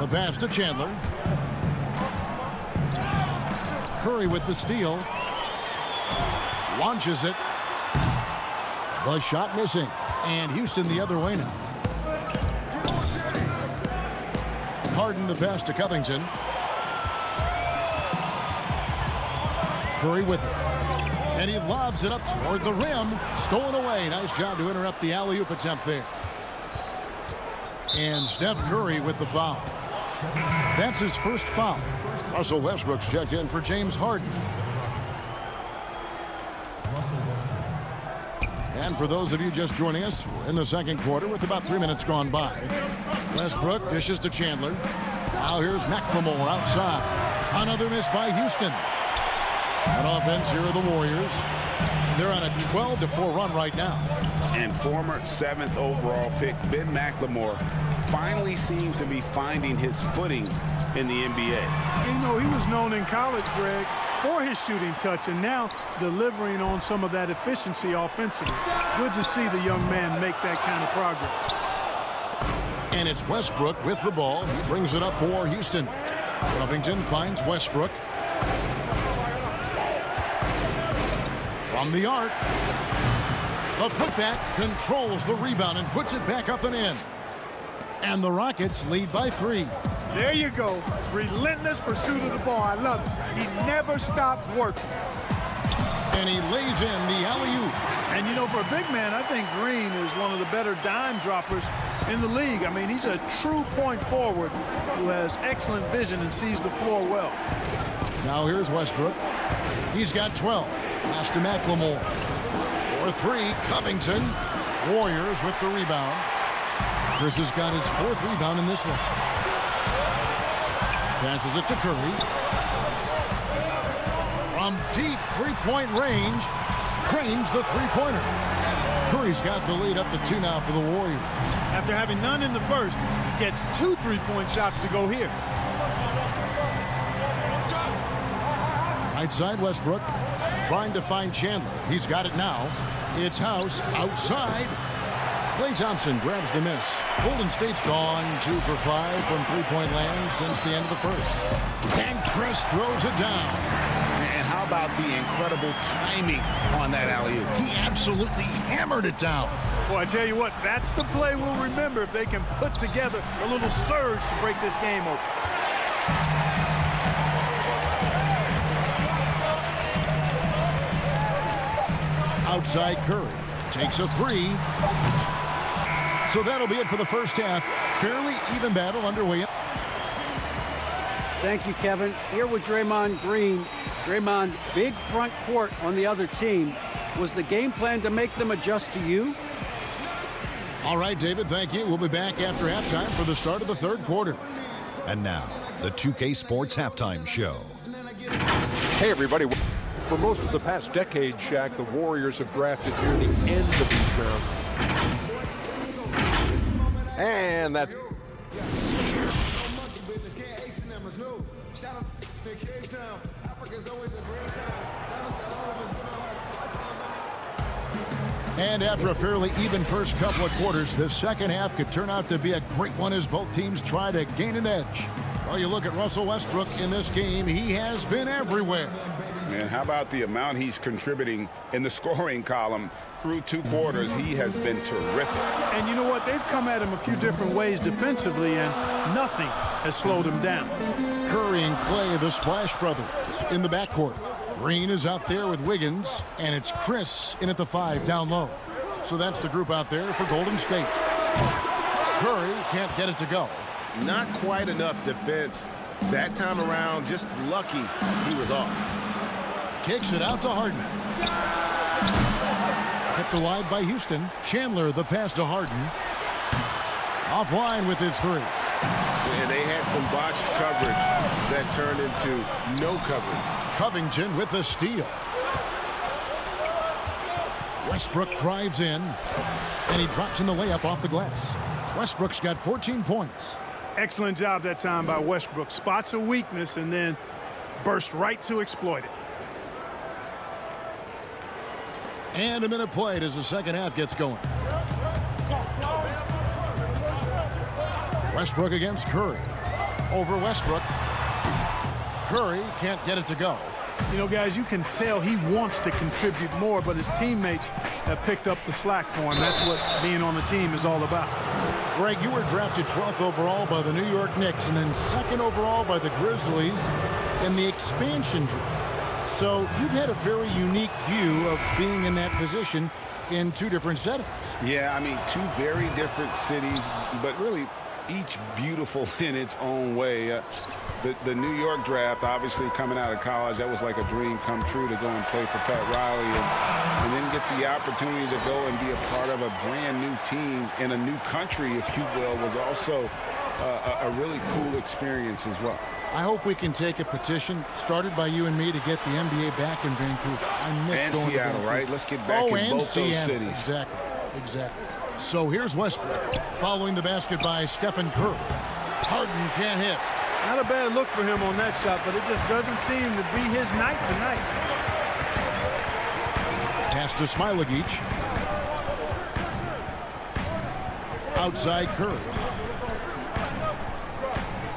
The pass to Chandler. Curry with the steal. Launches it. The shot missing. And Houston the other way now. Harden the pass to Covington. Curry with it. And he lobs it up toward the rim. Stolen away. Nice job to interrupt the alley-oop attempt there. And Steph Curry with the foul. That's his first foul. Russell Westbrook's checked in for James Harden. And for those of you just joining us, we're in the second quarter with about 3 minutes gone by. Westbrook dishes to Chandler. Now here's McLemore outside. Another miss by Houston. On offense, here are the Warriors. They're on a 12-4 run right now. And former 7th overall pick Ben McLemore finally seems to be finding his footing in the NBA. You know, he was known in college, Greg, for his shooting touch, and now delivering on some of that efficiency offensively. Good to see the young man make that kind of progress. And it's Westbrook with the ball. He brings it up for Houston. Covington finds Westbrook. From the arc. The putback controls the rebound and puts it back up and in. And the Rockets lead by 3. There you go. Relentless pursuit of the ball. I love it. He never stopped working. And he lays in the alley-oop. And, you know, for a big man, I think Green is one of the better dime droppers in the league. I mean, he's a true point forward who has excellent vision and sees the floor well. Now here's Westbrook. He's got 12. Pass to McLemore. For 3, Covington. Warriors with the rebound. Chris has got his 4th rebound in this one. Passes it to Curry. From deep three-point range, cranes the three-pointer. Curry's got the lead up to 2 now for the Warriors. After having none in the first, he gets 2 3-point shots to go here. Right side Westbrook trying to find Chandler. He's got it now. It's House outside. Klay Thompson grabs the miss. Golden State's gone 2 for 5 from three-point land since the end of the first. And Chris throws it down. And how about the incredible timing on that alley-oop? He absolutely hammered it down. Well, I tell you what, that's the play we'll remember if they can put together a little surge to break this game open. Outside Curry takes a 3. So that'll be it for the first half. Fairly even battle underway. Thank you, Kevin. Here with Draymond Green. Draymond, big front court on the other team. Was the game plan to make them adjust to you? All right, David, thank you. We'll be back after halftime for the start of the third quarter. And now, the 2K Sports Halftime Show. Hey, everybody. For most of the past decade, Shaq, the Warriors have drafted near the end of these rounds. And that... And after a fairly even first couple of quarters, the second half could turn out to be a great one as both teams try to gain an edge. Well, you look at Russell Westbrook in this game, he has been everywhere. Man, how about the amount he's contributing in the scoring column through 2 quarters? He has been terrific. And you know what? They've come at him a few different ways defensively, and nothing has slowed him down. Curry and Clay, the Splash Brothers, in the backcourt. Green is out there with Wiggins, and it's Chris in at the 5 down low. So that's the group out there for Golden State. Curry can't get it to go. Not quite enough defense that time around. Just lucky he was off. Kicks it out to Harden. Kept alive by Houston. Chandler, the pass to Harden. Offline with his 3. And they had some botched coverage that turned into no coverage. Covington with the steal. Westbrook drives in, and he drops in the layup off the glass. Westbrook's got 14 points. Excellent job that time by Westbrook. Spots a weakness and then burst right to exploit it. And a minute played as the second half gets going. Westbrook against Curry. Over Westbrook. Curry can't get it to go. You know, guys, you can tell he wants to contribute more, but his teammates have picked up the slack for him. That's what being on the team is all about. Greg, you were drafted 12th overall by the New York Knicks and then 2nd overall by the Grizzlies in the expansion draft. So you've had a very unique view of being in that position in 2 different settings. Yeah, I mean, 2 very different cities, but really each beautiful in its own way. The New York draft, obviously coming out of college, that was like a dream come true to go and play for Pat Riley and then get the opportunity to go and be a part of a brand new team in a new country, if you will, was also a really cool experience as well. I hope we can take a petition started by you and me to get the NBA back in Vancouver. I miss and going Seattle, to Vancouver. right? Let's get back in both Seattle. those cities. Exactly. So here's Westbrook following the basket by Stephen Curry. Harden can't hit. Not a bad look for him on that shot, but it just doesn't seem to be his night tonight. Pass to Smilagic. Outside Curry.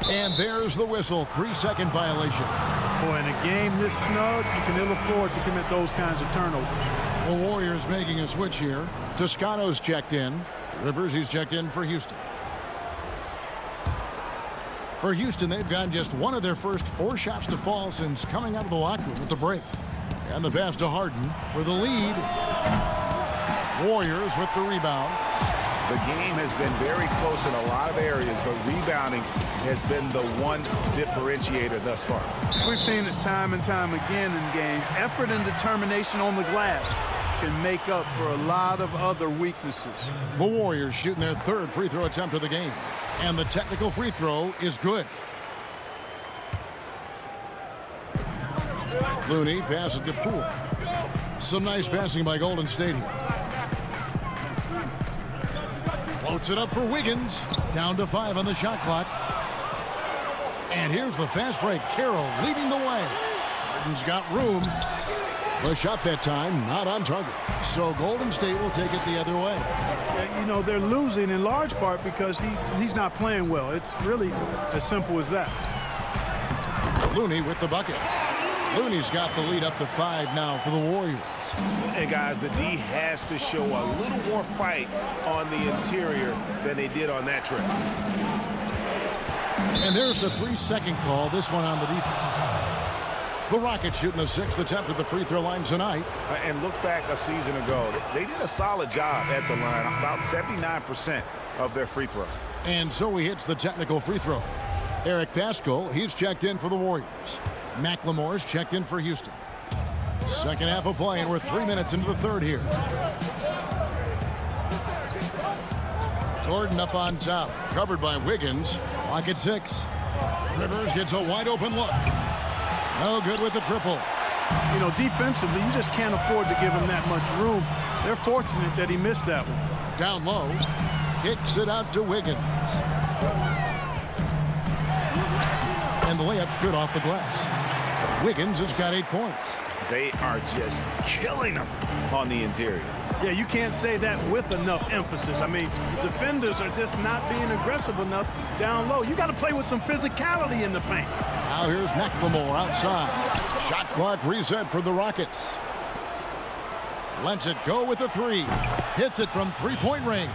And there's the whistle. 3-second violation. Boy, in a game this snug, you can ill afford to commit those kinds of turnovers. The Warriors making a switch here. Toscano's checked in. Rivers, he's checked in for Houston. For Houston, they've gotten just one of their first 4 shots to fall since coming out of the locker room at the break. And the pass to Harden for the lead. Warriors with the rebound. The game has been very close in a lot of areas, but rebounding has been the one differentiator thus far. We've seen it time and time again in games. Effort and determination on the glass can make up for a lot of other weaknesses. The Warriors shooting their 3rd free throw attempt of the game. And the technical free throw is good. Looney passes to Poole. Some nice passing by Golden State here. Floats it up for Wiggins. Down to 5 on the shot clock. And here's the fast break. Carroll leading the way. Harden's got room. The shot that time not on target. So Golden State will take it the other way. You know, they're losing in large part because he's not playing well. It's really as simple as that. Looney with the bucket. Looney's got the lead up to 5 now for the Warriors. And guys, the D has to show a little more fight on the interior than they did on that trip. And there's the 3-second call, this one on the defense. The Rockets shooting the 6th attempt at the free throw line tonight. And look back a season ago. They did a solid job at the line, about 79% of their free throw. And so he hits the technical free throw. Eric Pascal, he's checked in for the Warriors. McLemore's checked in for Houston. Second half of play, and we're 3 minutes into the third here. Gordon up on top, covered by Wiggins. Clock at 6. Rivers gets a wide open look. No good with the triple. You know, defensively, you just can't afford to give him that much room. They're fortunate that he missed that one. Down low, kicks it out to Wiggins. And the layup's good off the glass. Wiggins has got 8 points. They are just killing him on the interior. Yeah, you can't say that with enough emphasis. I mean, the defenders are just not being aggressive enough down low. You got to play with some physicality in the paint. Now here's McLemore outside. Shot clock reset for the Rockets. Lets it go with a 3. Hits it from three-point range.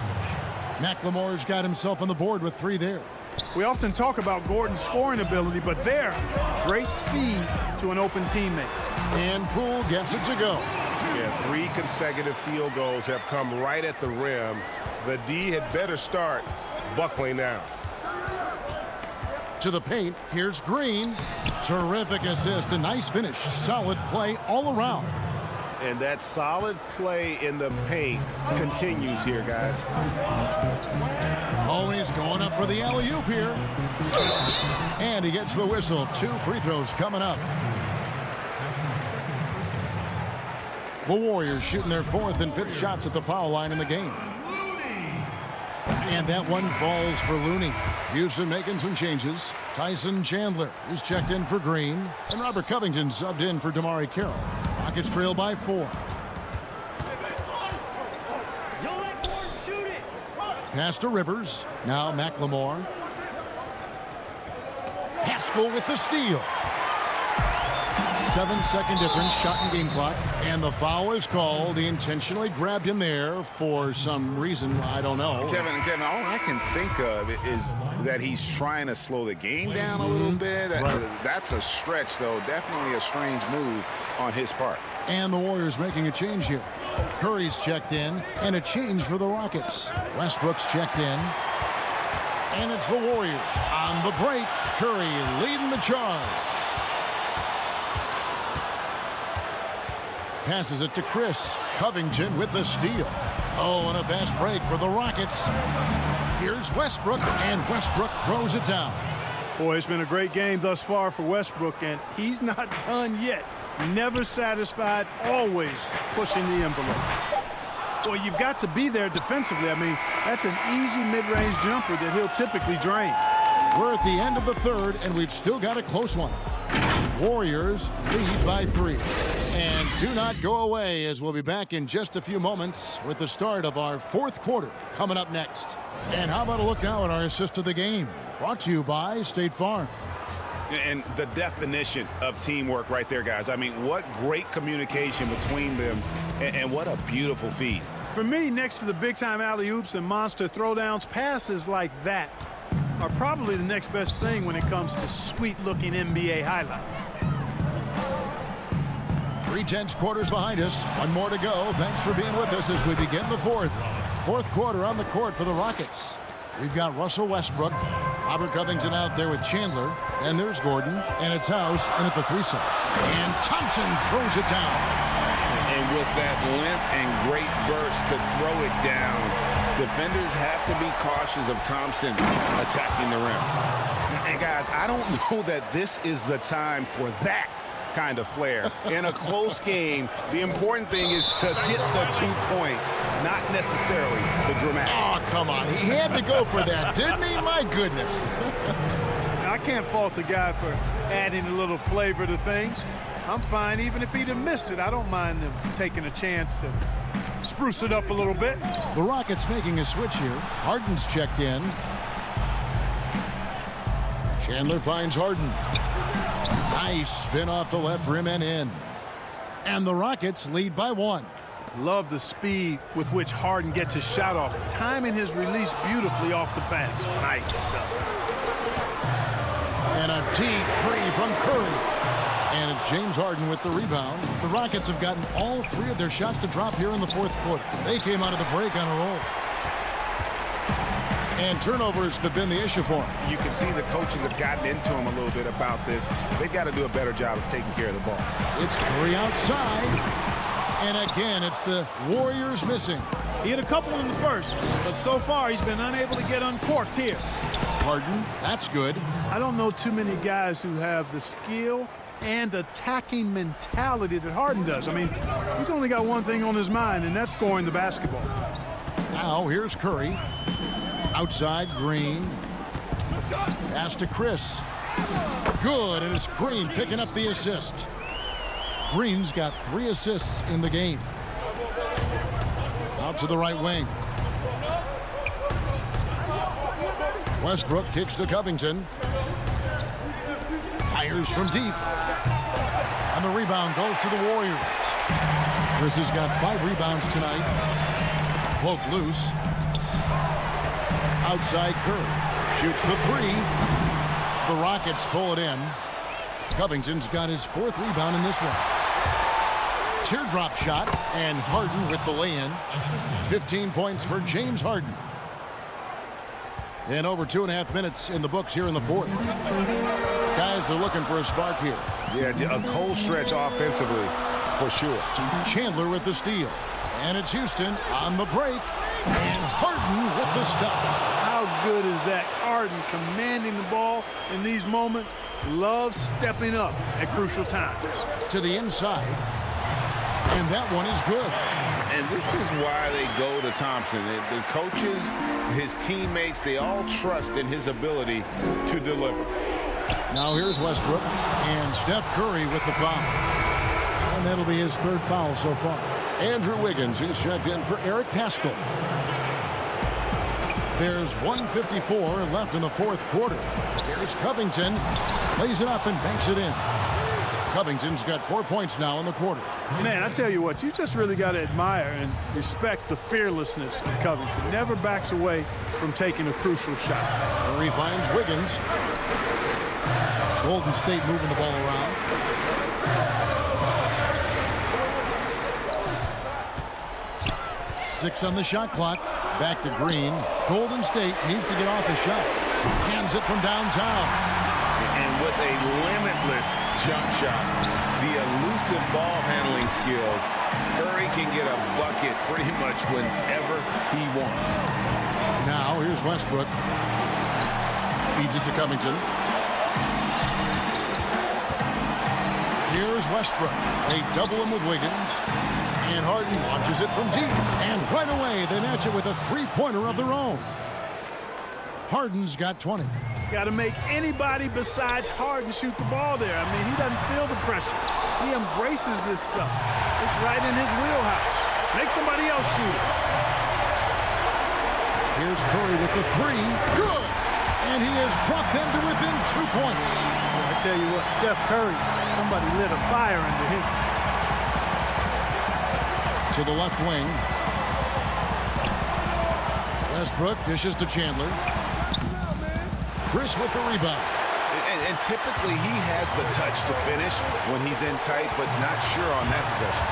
McLemore's got himself on the board with 3 there. We often talk about Gordon's scoring ability, but there, great feed to an open teammate. And Poole gets it to go. Yeah, 3 consecutive field goals have come right at the rim. The D had better start buckling down. To the paint, here's Green. Terrific assist, a nice finish. Solid play all around. And that solid play in the paint continues here, guys. Oh, he's going up for the alley-oop here. And he gets the whistle. 2 free throws coming up. The Warriors shooting their 4th and 5th shots at the foul line in the game. And that one falls for Looney. Houston making some changes. Tyson Chandler is checked in for Green. And Robert Covington subbed in for Damari Carroll. Rockets trail by 4. Pass to Rivers. Now McLemore. Pascal with the steal. 7-second difference, shot and game clock. And the foul is called. He intentionally grabbed him there for some reason. I don't know. Kevin, all I can think of is that he's trying to slow the game down a little bit. Right. That's a stretch, though. Definitely a strange move on his part. And the Warriors making a change here. Curry's checked in, and a change for the Rockets. Westbrook's checked in. And it's the Warriors on the break. Curry leading the charge. Passes it to Chris. Covington with the steal. Oh, and a fast break for the Rockets. Here's Westbrook, and Westbrook throws it down. Boy, it's been a great game thus far for Westbrook, and he's not done yet. Never satisfied, always pushing the envelope. Boy, you've got to be there defensively. I mean, that's an easy mid-range jumper that he'll typically drain. We're at the end of the third, and we've still got a close one. Warriors lead by 3. And do not go away, as we'll be back in just a few moments with the start of our 4th quarter coming up next. And how about a look now at our assist of the game? Brought to you by State Farm. And the definition of teamwork right there, guys. I mean, what great communication between them, and what a beautiful feed. For me, next to the big-time alley-oops and monster throwdowns, passes like that are probably the next best thing when it comes to sweet-looking NBA highlights. 3/10 quarters behind us. One more to go. Thanks for being with us as we begin the 4th. 4th quarter on the court for the Rockets. We've got Russell Westbrook, Robert Covington out there with Chandler, and there's Gordon, and it's House in at the 3 side. And Thompson throws it down. And with that length and great burst to throw it down, defenders have to be cautious of Thompson attacking the rim. And guys, I don't know that this is the time for that kind of flair. In a close game, the important thing is to get the 2 points, not necessarily the dramatics. Oh, come on. He had to go for that, didn't he? My goodness. Now, I can't fault the guy for adding a little flavor to things. I'm fine even if he'd have missed it. I don't mind them taking a chance to spruce it up a little bit. The Rockets making a switch here. Harden's checked in. Chandler finds Harden. Nice spin off the left rim and in. And the Rockets lead by 1. Love the speed with which Harden gets his shot off, timing his release beautifully off the pass. Nice stuff. And a deep 3 from Curry. And it's James Harden with the rebound. The Rockets have gotten all 3 of their shots to drop here in the 4th quarter. They came out of the break on a roll. And turnovers have been the issue for him. You can see the coaches have gotten into him a little bit about this. They've got to do a better job of taking care of the ball. It's Curry outside. And again, it's the Warriors missing. He hit a couple in the first, but so far he's been unable to get uncorked here. Harden, that's good. I don't know too many guys who have the skill and attacking mentality that Harden does. I mean, he's only got one thing on his mind, and that's scoring the basketball. Now here's Curry. Outside Green. Pass to Chris. Good, and it's Green picking up the assist. Green's got 3 assists in the game. Out to the right wing. Westbrook kicks to Covington. Fires from deep. And the rebound goes to the Warriors. Chris has got 5 rebounds tonight. Poke loose. Outside Curry. Shoots the 3. The Rockets pull it in. Covington's got his 4th rebound in this one. Teardrop shot, and Harden with the lay-in. 15 points for James Harden. And over 2.5 minutes in the books here in the 4th. Guys are looking for a spark here. Yeah, a cold stretch offensively, for sure. Chandler with the steal. And it's Houston on the break. And Harden with the stuff. How good is that? Harden commanding the ball in these moments. Loves stepping up at crucial times. To the inside. And that one is good. And this is why they go to Thompson. The coaches, his teammates, they all trust in his ability to deliver. Now here's Westbrook. And Steph Curry with the foul. And that'll be his 3rd foul so far. Andrew Wiggins is checked in for Eric Paschal. There's 1:54 left in the 4th quarter. Here's Covington. Lays it up and banks it in. Covington's got 4 points now in the quarter. Man, I tell you what, you just really got to admire and respect the fearlessness of Covington. Never backs away from taking a crucial shot. Curry finds Wiggins. Golden State moving the ball around. Six on the shot clock. Back to Green. Golden State needs to get off a shot. Hands it from downtown. And with a limitless jump shot, the elusive ball handling skills, Curry can get a bucket pretty much whenever he wants. Now here's Westbrook. Feeds it to Covington. Here's Westbrook. They double him with Wiggins. And Harden launches it from deep. And right away, they match it with a 3-pointer of their own. Harden's got 20. Got to make anybody besides Harden shoot the ball there. I mean, he doesn't feel the pressure. He embraces this stuff. It's right in his wheelhouse. Make somebody else shoot it. Here's Curry with the 3. Good! And he has brought them to within 2 points. I tell you what, Steph Curry, somebody lit a fire under him. To the left wing. Westbrook dishes to Chandler. Chris with the rebound. And typically he has the touch to finish when he's in tight, but not sure on that possession.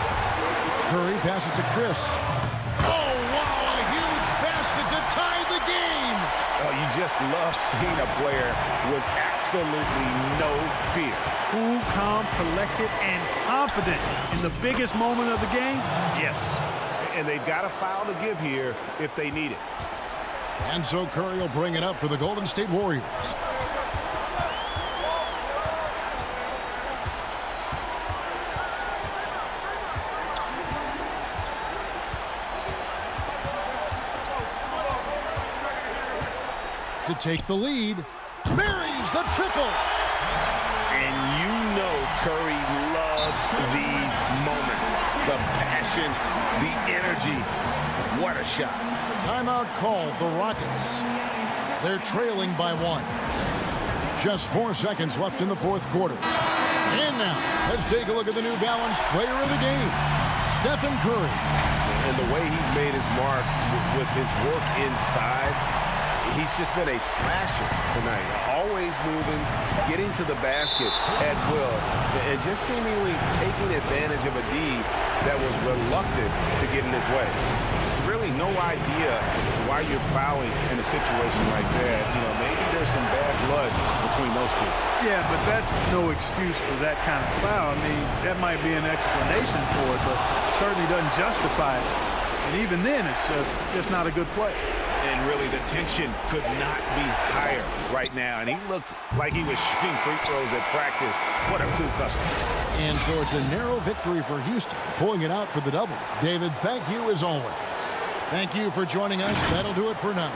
Curry passes to Chris. Oh, wow, a huge basket to tie the game. Oh, you just love seeing a player with absolutely no fear. Cool, calm, collected, and confident in the biggest moment of the game. Yes. And they've got a foul to give here if they need it. And so Curry will bring it up for the Golden State Warriors. To take the lead, buries the triple. And you know Curry loves these moments. The passion, the energy. What a shot. Timeout called the Rockets. They're trailing by 1. Just 4 seconds left in the 4th quarter. And now, let's take a look at the New Balance player of the game, Stephen Curry. And the way he's made his mark with his work inside, he's just been a slasher tonight. Always moving, getting to the basket at will, and just seemingly taking advantage of a D that was reluctant to get in his way. Really really no idea why you're fouling in a situation like that. You know, maybe there's some bad blood between those two. Yeah, but that's no excuse for that kind of foul. I mean, that might be an explanation for it, but certainly doesn't justify it. And even then, it's just not a good play. And really, the tension could not be higher right now. And he looked like he was shooting free throws at practice. What a cool customer. And so it's a narrow victory for Houston, pulling it out for the double. David, thank you as always. Thank you for joining us. That'll do it for now.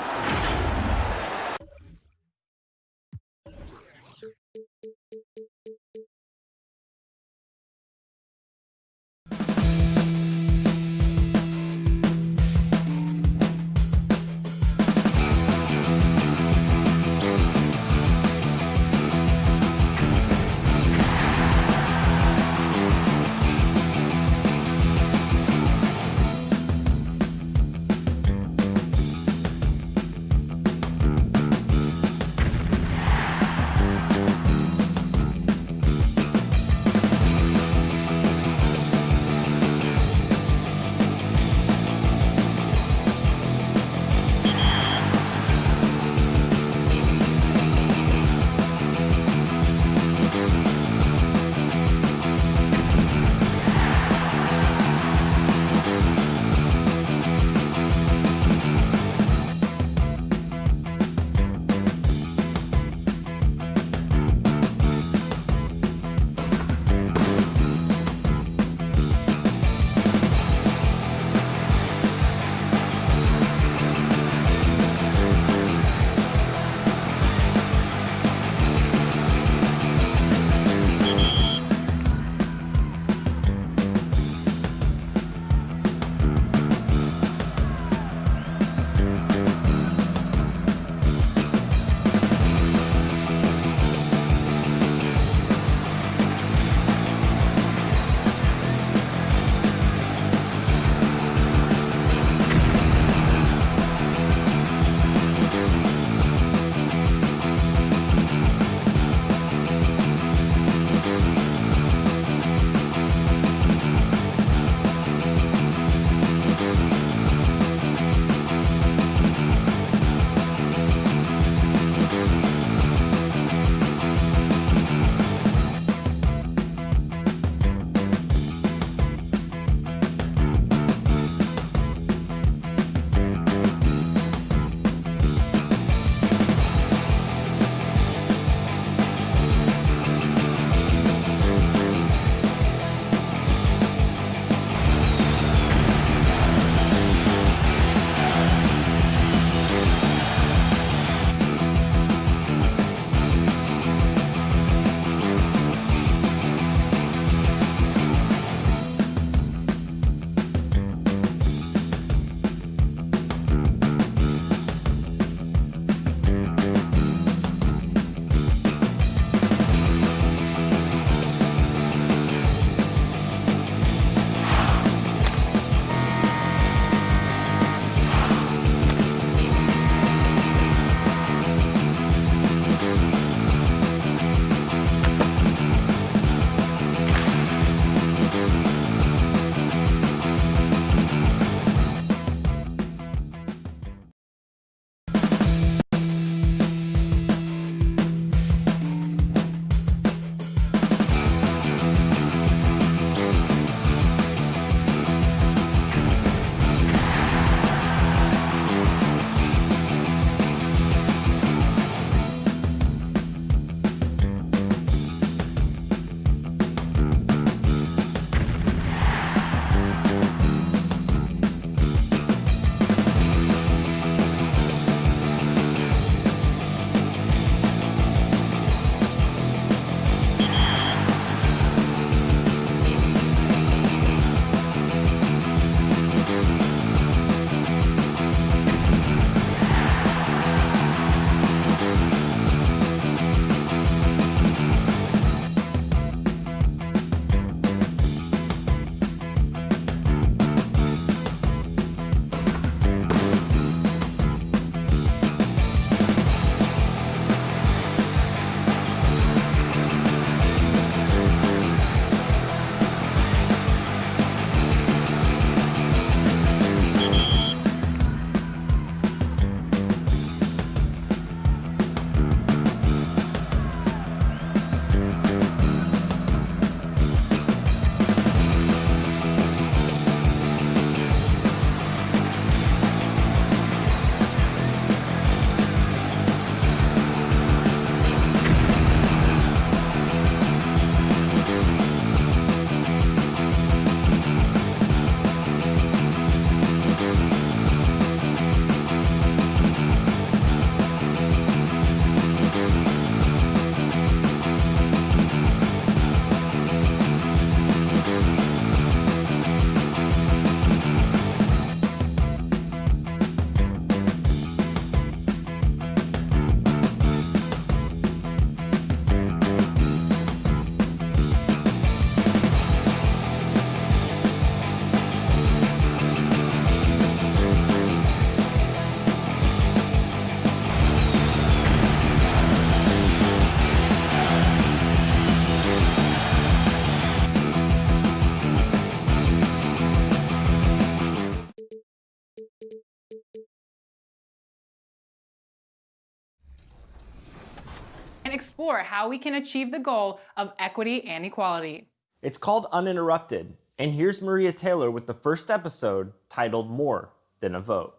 explore how we can achieve the goal of equity and equality. It's called Uninterrupted, and here's Maria Taylor with the first episode titled More Than a Vote.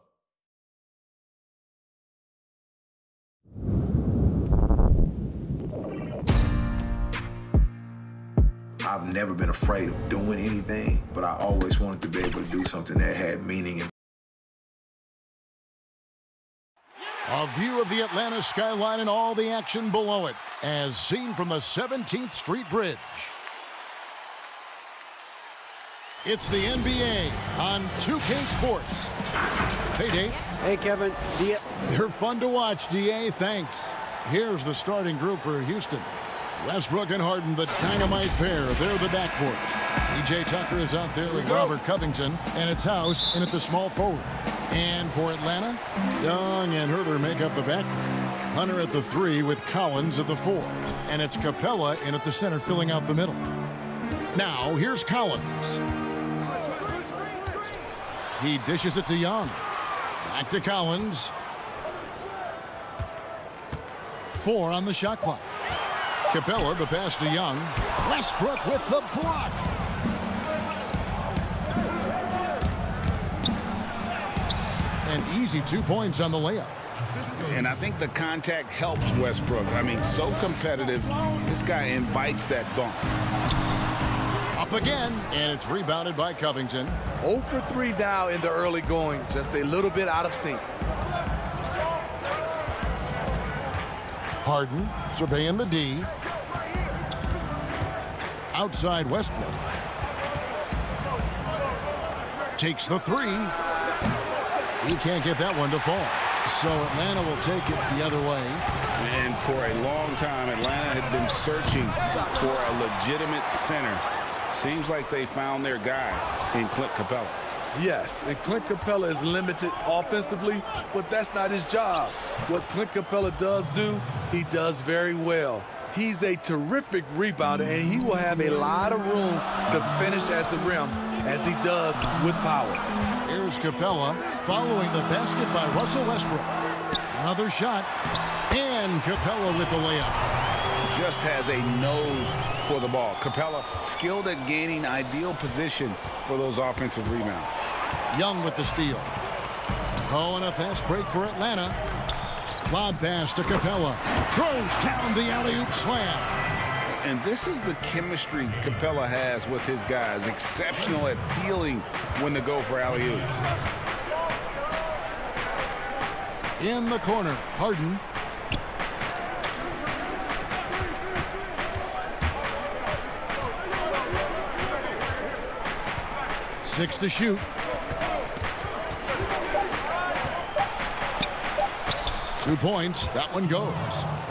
I've never been afraid of doing anything, but I always wanted to be able to do something that had meaning. A view of the Atlanta skyline and all the action below it, as seen from the 17th Street Bridge. It's the NBA on 2K Sports. Hey, Dave. Hey, Kevin. They're fun to watch, DA. Thanks. Here's the starting group for Houston. Westbrook and Harden, the dynamite pair. They're the backcourt. PJ Tucker is out there with Robert Covington, and it's House in at the small forward. And for Atlanta, Young and Herter make up the backcourt. Hunter at the 3 with Collins at the 4. And it's Capella in at the center filling out the middle. Now, here's Collins. He dishes it to Young. Back to Collins. 4 on the shot clock. Capella, the pass to Young. Westbrook with the block. An easy 2 points on the layup. And I think the contact helps Westbrook. I mean, so competitive. This guy invites that bump. Up again, and it's rebounded by Covington. 0 for 3 now in the early going. Just a little bit out of sync. Harden surveying the D. Outside Westbrook. Takes the 3. He can't get that one to fall. So Atlanta will take it the other way. And for a long time, Atlanta had been searching for a legitimate center. Seems like they found their guy in Clint Capella. Yes, and Clint Capella is limited offensively, but that's not his job. What Clint Capella does do, he does very well. He's a terrific rebounder, and he will have a lot of room to finish at the rim, as he does with power. Here's Capella following the basket by Russell Westbrook. Another shot, and Capella with the layup. Just has a nose for the ball. Capella skilled at gaining ideal position for those offensive rebounds. Young with the steal. Oh, and a fast break for Atlanta. Lob pass to Capella. Throws down the alley-oop slam. And this is the chemistry Capella has with his guys. Exceptional at feeling when to go for alley-oops. In the corner, Harden. Six to shoot. Two points. That one goes.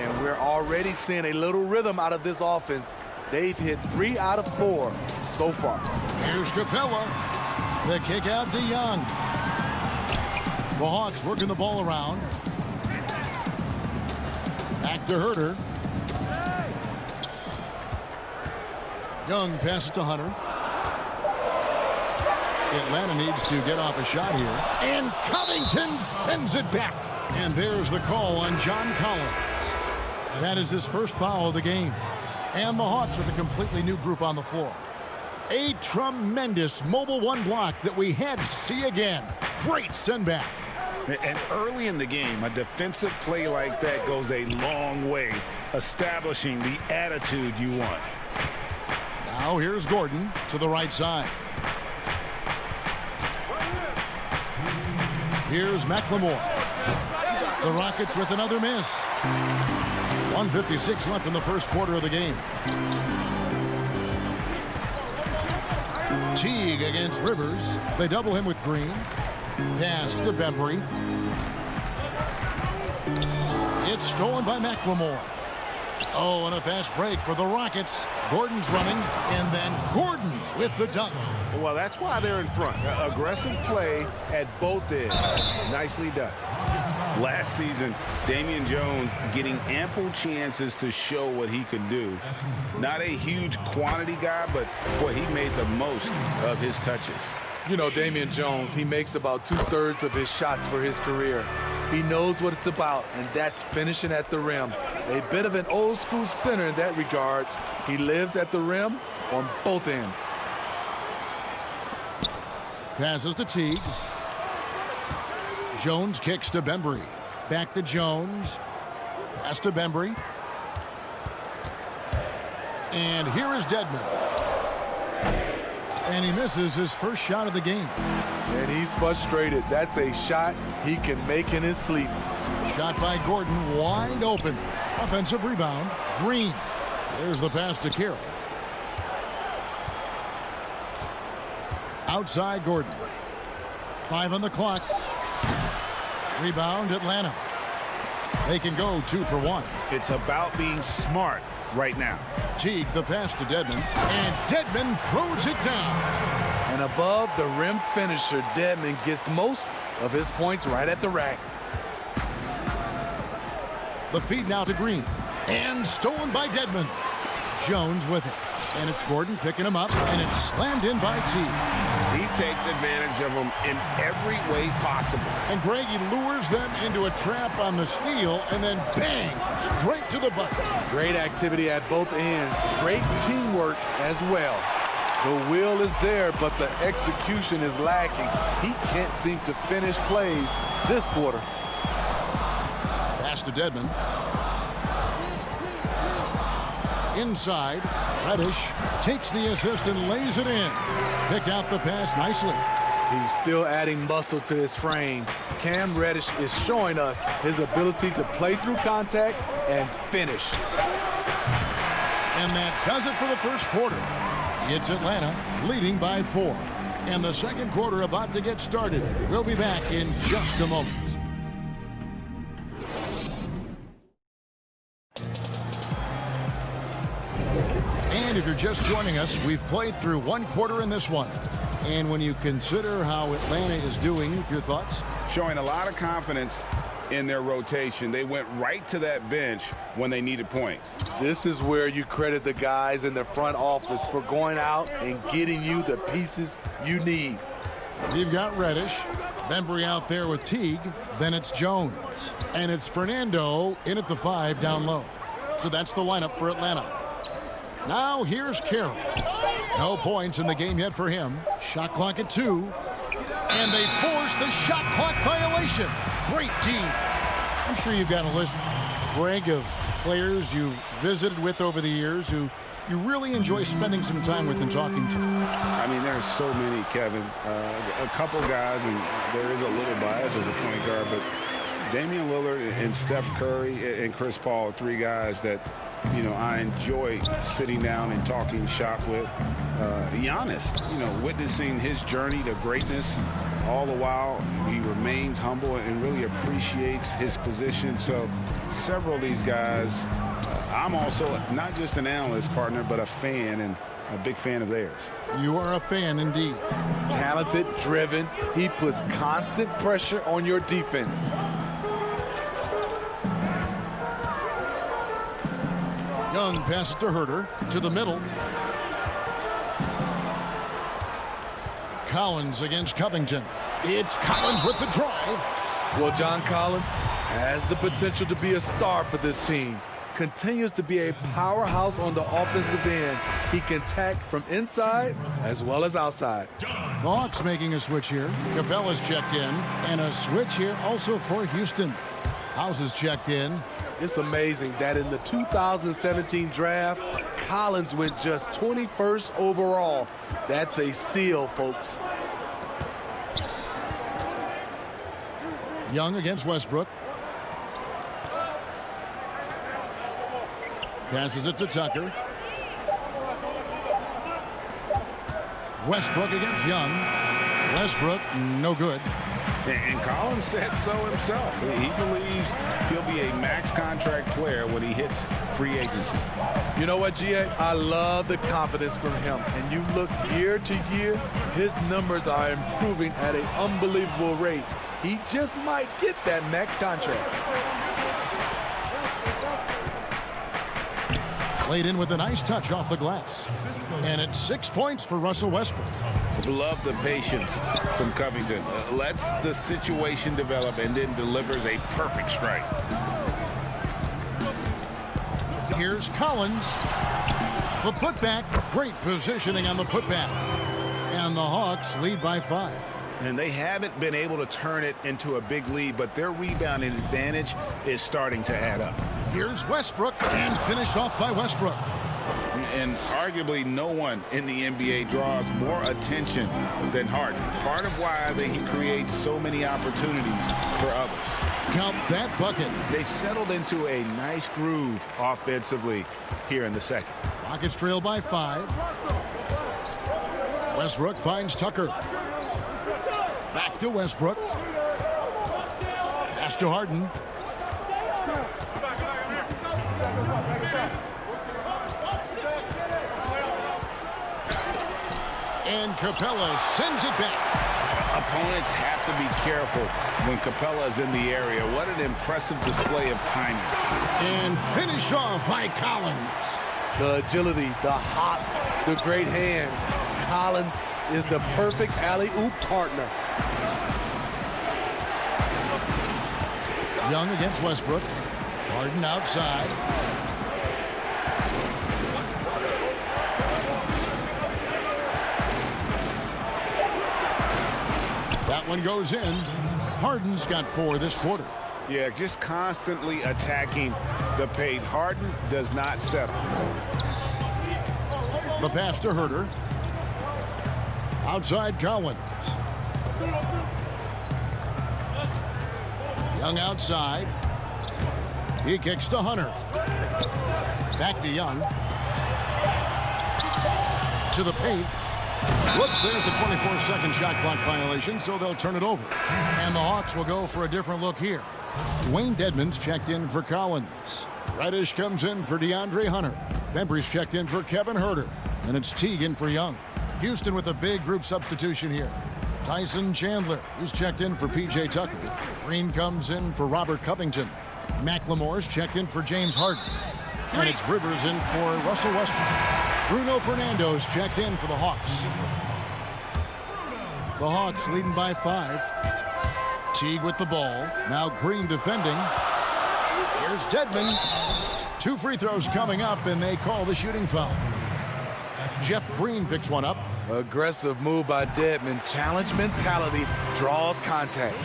And we're already seeing a little rhythm out of this offense. They've hit 3 out of 4 so far. Here's Capella. The kick out to Young. The Hawks working the ball around. Back to Herter. Young passes to Hunter. Atlanta needs to get off a shot here. And Covington sends it back. And there's the call on John Collins. That is his first foul of the game. And the Hawks with a completely new group on the floor. A tremendous mobile one block that we had to see again. Great send back. And early in the game, a defensive play like that goes a long way, establishing the attitude you want. Now here's Gordon to the right side. Here's McLemore. The Rockets with another miss. 1:56 left in the first quarter of the game. Teague against Rivers. They double him with Green. Pass to Bembry. It's stolen by McLemore. Oh, and a fast break for the Rockets. Gordon's running, and then Gordon with the dunk. Well, that's why they're in front. Aggressive play at both ends. Nicely done. Last season, Damian Jones getting ample chances to show what he can do. Not a huge quantity guy, but boy, he made the most of his touches. You know, Damian Jones, he makes about 2/3 of his shots for his career. He knows what it's about, and that's finishing at the rim. A bit of an old school center in that regard. He lives at the rim on both ends. Passes to Teague. Jones kicks to Bembry. Back to Jones. Pass to Bembry. And here is Dedmon. And he misses his first shot of the game. And he's frustrated. That's a shot he can make in his sleep. Shot by Gordon, wide open. Offensive rebound, Green. There's the pass to Carroll. Outside Gordon. 5 on the clock. Rebound Atlanta. They can go 2 for 1. It's about being smart right now. Teague the pass to Dedmon, and Dedmon throws it down. And above the rim finisher, Dedmon gets most of his points right at the rack. The feed now to Green, and stolen by Dedmon. Jones with it, and it's Gordon picking him up, and it's slammed in by Teague. He takes advantage of them in every way possible. And Greg, he lures them into a trap on the steal, and then bang, straight to the bucket. Great activity at both ends. Great teamwork as well. The will is there, but the execution is lacking. He can't seem to finish plays this quarter. Pass to Dedmon. Inside, Reddish takes the assist and lays it in. Picked out the pass nicely. He's still adding muscle to his frame. Cam Reddish is showing us his ability to play through contact and finish. And that does it for the first quarter. It's Atlanta leading by 4. And the second quarter about to get started. We'll be back in just a moment. And if you're just joining us, we've played through one quarter in this one. And when you consider how Atlanta is doing, your thoughts? Showing a lot of confidence in their rotation. They went right to that bench when they needed points. This is where you credit the guys in the front office for going out and getting you the pieces you need. You've got Reddish, Bembry out there with Teague, then it's Jones. And it's Fernando in at the 5 down low. So that's the lineup for Atlanta. Now here's Carroll. No points in the game yet for him. Shot clock at 2. And they force the shot clock violation. Great team. I'm sure you've got a list, Greg, of players you've visited with over the years who you really enjoy spending some time with and talking to. I mean, there's so many, Kevin. A couple guys, and there is a little bias as a point guard, but Damian Lillard and Steph Curry and Chris Paul are 3 guys that, you know, I enjoy sitting down and talking shop with. Giannis, witnessing his journey to greatness, all the while he remains humble and really appreciates his position. So several of these guys, I'm also not just an analyst partner, but a fan and a big fan of theirs. You are a fan indeed. Talented, driven. He puts constant pressure on your defense. Young passes to Herter, to the middle. Collins against Covington. It's Collins with the drive. Well, John Collins has the potential to be a star for this team. Continues to be a powerhouse on the offensive end. He can attack from inside as well as outside. The Hawks making a switch here. Capella's checked in. And a switch here also for Houston. House is checked in. It's amazing that in the 2017 draft, Collins went just 21st overall. That's a steal, folks. Young against Westbrook. Passes it to Tucker. Westbrook against Young. Westbrook, no good. And Collins said so himself. He believes he'll be a max contract player when he hits free agency. You know what, G.A.? I love the confidence from him. And you look year to year, his numbers are improving at an unbelievable rate. He just might get that max contract. Laid in with a nice touch off the glass. And it's 6 points for Russell Westbrook. Love the patience from Covington. Lets the situation develop and then delivers a perfect strike. Here's Collins. The putback. Great positioning on the putback. And the Hawks lead by 5. And they haven't been able to turn it into a big lead, but their rebounding advantage is starting to add up. Here's Westbrook, and finished off by Westbrook. And arguably no one in the NBA draws more attention than Harden. Part of why he creates so many opportunities for others. Count that bucket. They've settled into a nice groove offensively here in the second. Rockets trail by 5. Westbrook finds Tucker. Back to Westbrook. Pass to Harden. And Capella sends it back. Opponents have to be careful when Capella is in the area. What an impressive display of timing. And finished off by Collins. The agility, the hops, the great hands. Collins is the perfect alley-oop partner. Young against Westbrook. Harden outside. That one goes in. Harden's got 4 this quarter. Yeah, just constantly attacking the paint. Harden does not settle. The pass to Herter. Outside Collins. Young outside. He kicks to Hunter. Back to Young. To the paint. Whoops, there's the 24-second shot clock violation, so they'll turn it over. And the Hawks will go for a different look here. Dwayne Dedmon's checked in for Collins. Reddish comes in for DeAndre Hunter. Bembry's checked in for Kevin Herter. And it's Teague in for Young. Houston with a big group substitution here. Tyson Chandler, he's checked in for P.J. Tucker. Green comes in for Robert Covington. McLemore's checked in for James Harden. And it's Rivers in for Russell Westbrook. Bruno Fernando's checked in for the Hawks. The Hawks leading by 5. Teague with the ball. Now Green defending. Here's Dedmon. 2 free throws coming up, and they call the shooting foul. Jeff Green picks one up. Aggressive move by Dedmon. Challenge mentality, draws contact.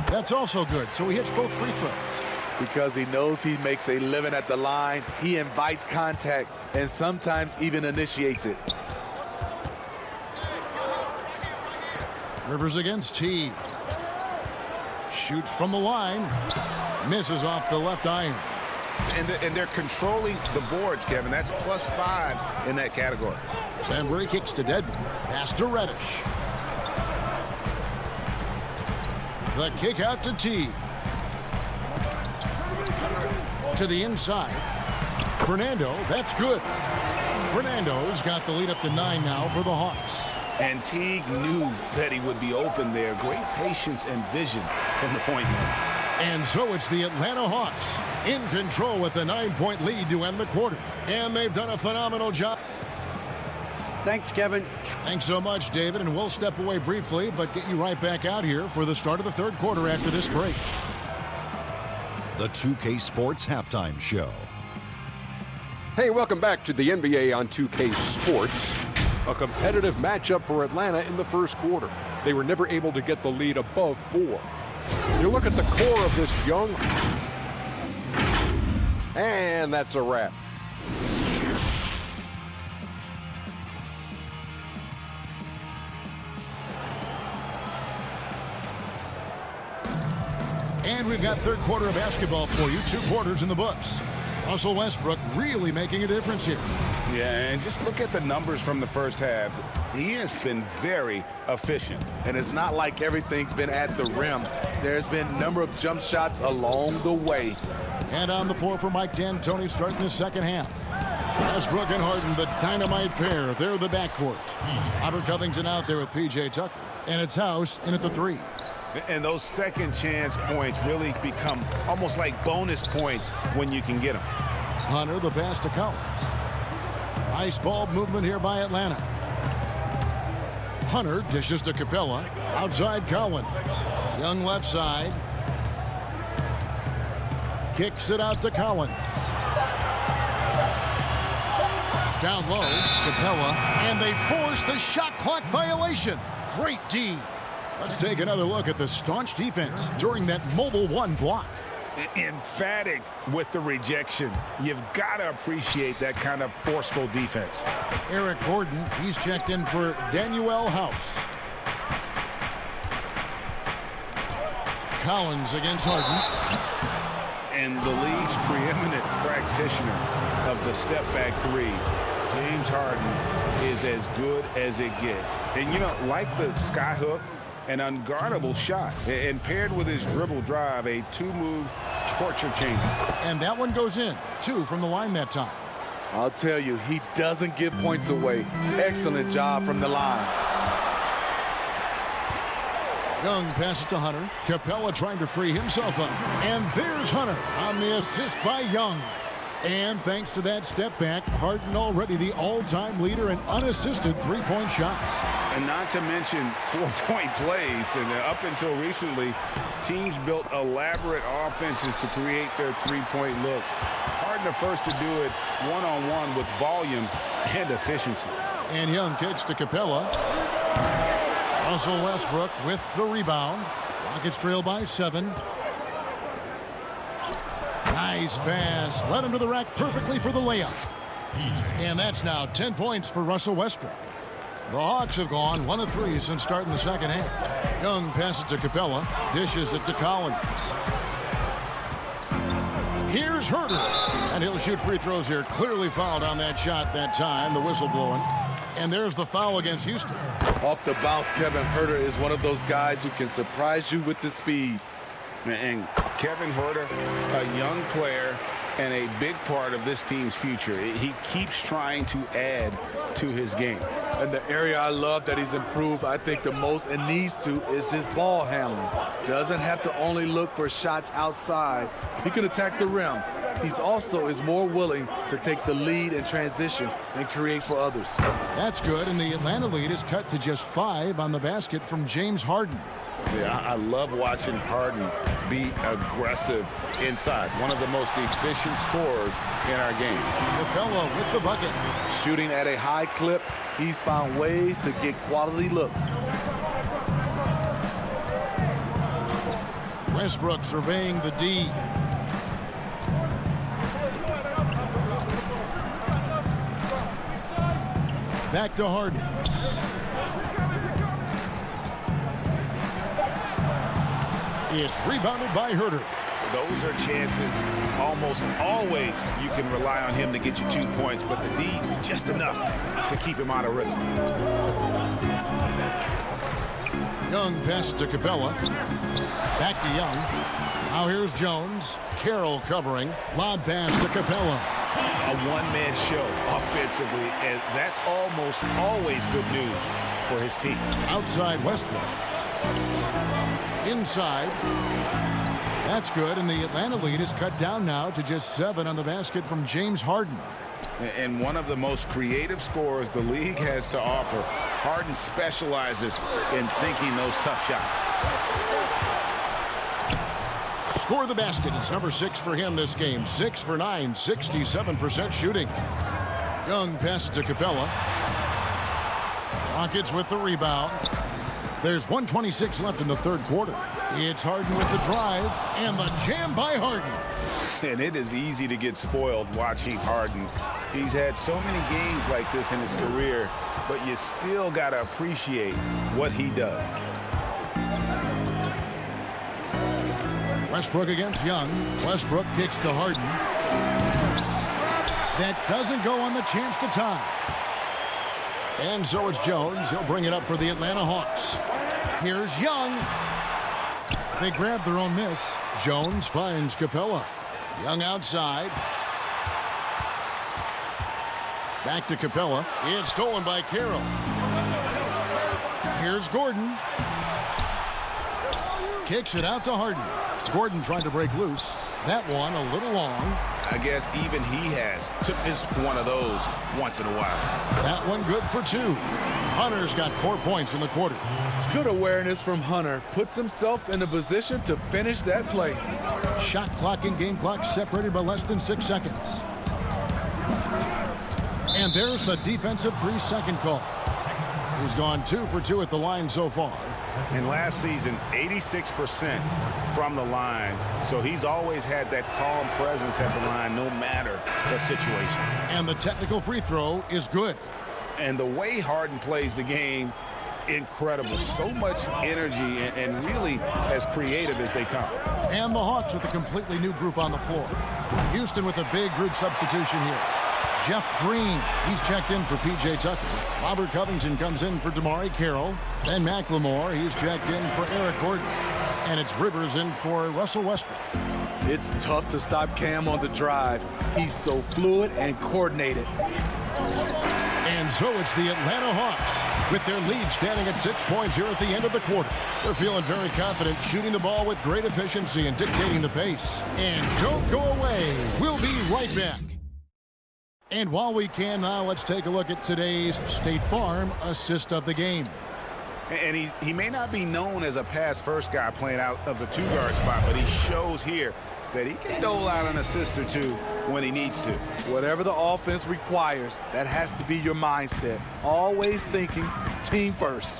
That's also good, so he hits both free throws. Because he knows he makes a living at the line, he invites contact and sometimes even initiates it. Rivers against Teague. Shoots from the line. Misses off the left iron. And they're controlling the boards, Kevin. That's +5 in that category. Bembry kicks to Dedmon. Pass to Reddish. The kick out to Teague. To the inside. Fernando, that's good. Fernando's got the lead up to 9 now for the Hawks. And Teague knew that he would be open there. Great patience and vision from the point man. And so it's the Atlanta Hawks in control with a 9-point lead to end the quarter. And they've done a phenomenal job. Thanks, Kevin. Thanks so much, David. And we'll step away briefly, but get you right back out here for the start of the third quarter after this break. The 2K Sports Halftime Show. Hey, welcome back to the NBA on 2K Sports. A competitive matchup for Atlanta in the first quarter. They were never able to get the lead above 4. You look at the core of this young... And that's a wrap. And we've got third quarter of basketball for you. 2 quarters in the books. Russell Westbrook really making a difference here. Yeah, and just look at the numbers from the first half. He has been very efficient. And it's not like everything's been at the rim. There's been a number of jump shots along the way. And on the floor for Mike D'Antoni starting the second half. Westbrook and Harden, the dynamite pair. They're the backcourt. Robert Covington out there with P.J. Tucker. And it's House in at the 3. And those second chance points really become almost like bonus points when you can get them. Hunter, the pass to Collins. Nice ball movement here by Atlanta. Hunter dishes to Capella. Outside Collins. Young left side. Kicks it out to Collins. Down low, Capella, and they force the shot clock violation. Great D. Let's take another look at the staunch defense during that mobile one block. Emphatic with the rejection. You've got to appreciate that kind of forceful defense. Eric Gordon, he's checked in for Daniel House. Collins against Harden. And the league's preeminent practitioner of the step-back three, James Harden, is as good as it gets. And, you know, like the skyhook, an unguardable shot. And paired with his dribble drive, a two-move torture chamber. And that one goes in. 2 from the line that time. I'll tell you, he doesn't give points away. Excellent job from the line. Young passes to Hunter. Capella trying to free himself up. And there's Hunter on the assist by Young. And thanks to that step back, Harden already the all-time leader in unassisted three-point shots. And not to mention 4-point plays. And up until recently, teams built elaborate offenses to create their three-point looks. Harden the first to do it one-on-one with volume and efficiency. And Young kicks to Capella. Russell Westbrook with the rebound. Rockets trail by 7. Nice pass. Led him to the rack perfectly for the layup. And that's now 10 points for Russell Westbrook. The Hawks have gone 1 of 3 since starting the second half. Young passes to Capella. Dishes it to Collins. Here's Herter. And he'll shoot free throws here. Clearly fouled on that shot that time. The whistle blowing. And there's the foul against Houston. Off the bounce, Kevin Herter is one of those guys who can surprise you with the speed. And Kevin Herter, a young player and a big part of this team's future. He keeps trying to add to his game. And the area I love that he's improved, I think the most and needs to, is his ball handling. Doesn't have to only look for shots outside. He can attack the rim. He's also is more willing to take the lead in transition and create for others. That's good, and the Atlanta lead is cut to just 5 on the basket from James Harden. Yeah, I love watching Harden be aggressive inside. One of the most efficient scorers in our game. Capella with the bucket. Shooting at a high clip, he's found ways to get quality looks. Westbrook surveying the D. Back to Harden. It's rebounded by Herter. Those are chances almost always you can rely on him to get you 2 points, but the D just enough to keep him out of rhythm. Young passes to Capella. Back to Young. Now here's Jones. Carroll covering. Lob pass to Capella. A one-man show offensively, and that's almost always good news for his team. Outside Westbrook. Inside. That's good, and the Atlanta lead is cut down now to just 7 on the basket from James Harden. And one of the most creative scorers the league has to offer. Harden specializes in sinking those tough shots. Score the basket. It's number 6 for him this game. 6 for 9, 67% shooting. Young passes to Capella. Rockets with the rebound. There's 1:26 left in the third quarter. It's Harden with the drive and the jam by Harden. And it is easy to get spoiled watching Harden. He's had so many games like this in his career, but you still got to appreciate what he does. Westbrook against Young. Westbrook kicks to Harden. That doesn't go on the chance to tie. And so it's Jones. He'll bring it up for the Atlanta Hawks. Here's Young. They grab their own miss. Jones finds Capella. Young outside. Back to Capella. It's stolen by Carroll. Here's Gordon. Kicks it out to Harden. Gordon trying to break loose. That one a little long. I guess even he has to miss one of those once in a while. That one good for 2. Hunter's got 4 points in the quarter. Good awareness from Hunter. Puts himself in a position to finish that play. Shot clock and game clock separated by less than 6 seconds. And there's the defensive 3-second call. He's gone 2 for 2 at the line so far. And last season, 86% from the line. So he's always had that calm presence at the line no matter the situation. And the technical free throw is good. And the way Harden plays the game, incredible. So much energy and really as creative as they come. And the Hawks with a completely new group on the floor. Houston with a big group substitution here. Jeff Green, he's checked in for P.J. Tucker. Robert Covington comes in for Damari Carroll. Ben McLemore, he's checked in for Eric Gordon. And it's Rivers in for Russell Westbrook. It's tough to stop Cam on the drive. He's so fluid and coordinated. And so it's the Atlanta Hawks with their lead standing at 6 points here at the end of the quarter. They're feeling very confident, shooting the ball with great efficiency and dictating the pace. And don't go away. We'll be right back. And while we can now, let's take a look at today's State Farm assist of the game. And he may not be known as a pass-first guy playing out of the 2-guard spot, but he shows here that he can dole out an assist or two when he needs to. Whatever the offense requires, that has to be your mindset. Always thinking team first.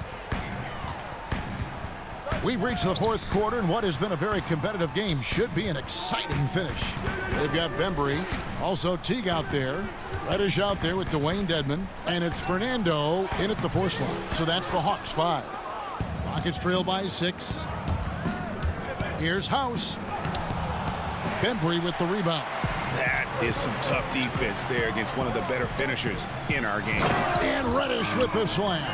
We've reached the 4th quarter, and what has been a very competitive game should be an exciting finish. They've got Bembry, also Teague out there, Reddish out there with Dwayne Dedmon, and it's Fernando in at the force line. So that's the Hawks 5. Rockets trail by 6. Here's House. Bembry with the rebound. That is some tough defense there against one of the better finishers in our game. And Reddish with the slam.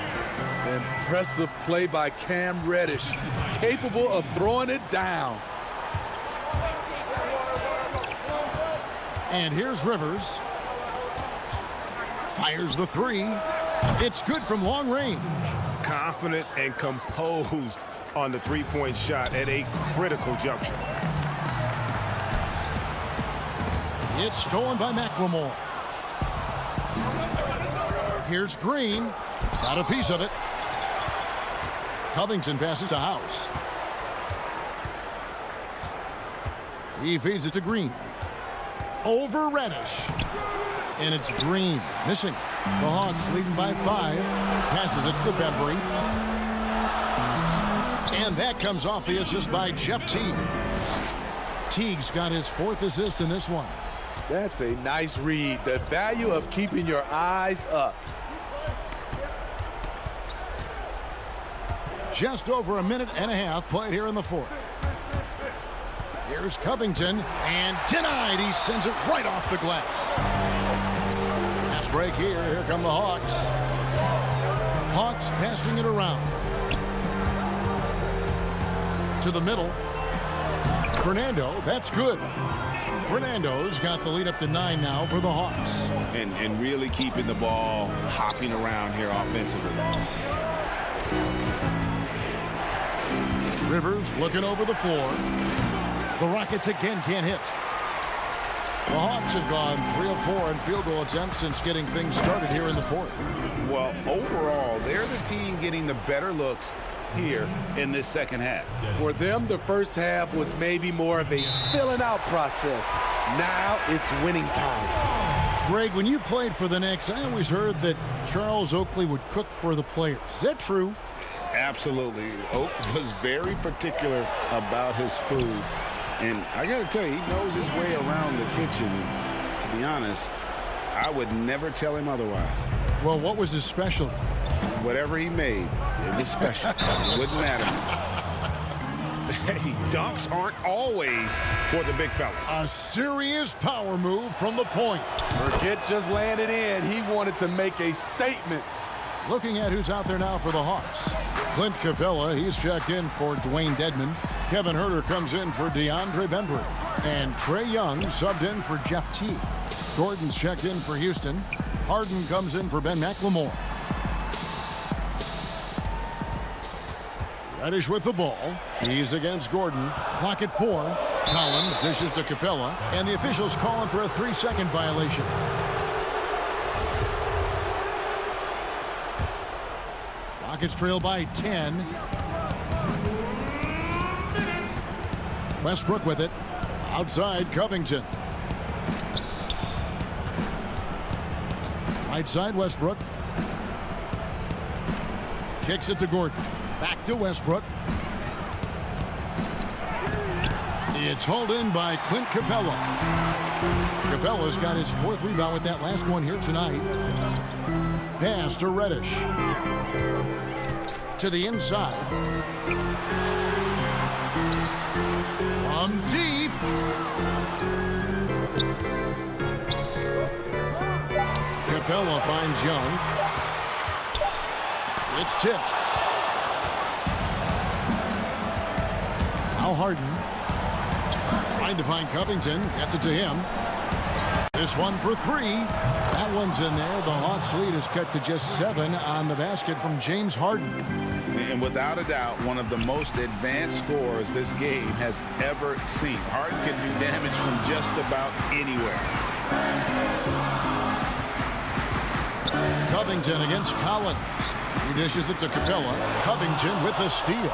Impressive play by Cam Reddish, capable of throwing it down. And here's Rivers. Fires the 3. It's good from long range. Confident and composed on the three-point shot at a critical juncture. It's stolen by McLemore. Here's Green. Got a piece of it. Covington passes to House. He feeds it to Green. Over Reddish. And it's Green missing. The Hawks leading by 5. Passes it to Bembry. And that comes off the assist by Jeff Teague. Teague's got his 4th assist in this one. That's a nice read. The value of keeping your eyes up. Just over a minute and a half played here in the 4th. Here's Covington, and denied. He sends it right off the glass. Pass break here. Here come the Hawks. Hawks passing it around. To the middle. Fernando, that's good. Fernando's got the lead up to 9 now for the Hawks. And really keeping the ball hopping around here offensively. Rivers looking over the floor. The Rockets again can't hit. The Hawks have gone 3 of 4 in field goal attempts since getting things started here in the 4th. Well, overall, they're the team getting the better looks here in this second half. For them, the first half was maybe more of a filling out process. Now it's winning time. Greg, when you played for the Knicks, I always heard that Charles Oakley would cook for the players. Is that true? Absolutely. Oak was very particular about his food. And I got to tell you, he knows his way around the kitchen. And to be honest, I would never tell him otherwise. Well, what was his specialty? Whatever he made, it was special. It wouldn't matter. Hey, dunks aren't always for the big fellas. A serious power move from the point. Burkett just landed in. He wanted to make a statement. Looking at who's out there now for the Hawks. Clint Capella, he's checked in for Dwayne Dedmon. Kevin Huerter comes in for DeAndre Bembry. And Trae Young subbed in for Jeff Teague. Gordon's checked in for Houston. Harden comes in for Ben McLemore. Reddish with the ball. He's against Gordon. Clock at 4. Collins dishes to Capella. And the officials calling for a 3-second violation. Rockets trail by 10. Westbrook with it. Outside, Covington. Right side, Westbrook. Kicks it to Gordon. Back to Westbrook. It's hauled in by Clint Capella. Capella's got his 4th rebound with that last one here tonight. Pass to Reddish. To the inside. From deep. Capella finds Young. It's tipped. Now Harden. Trying to find Covington. Gets it to him. This one for 3. That one's in there. The Hawks lead is cut to just 7 on the basket from James Harden. And without a doubt, one of the most advanced scorers this game has ever seen. Harden can do damage from just about anywhere. Covington against Collins. He dishes it to Capella. Covington with the steal.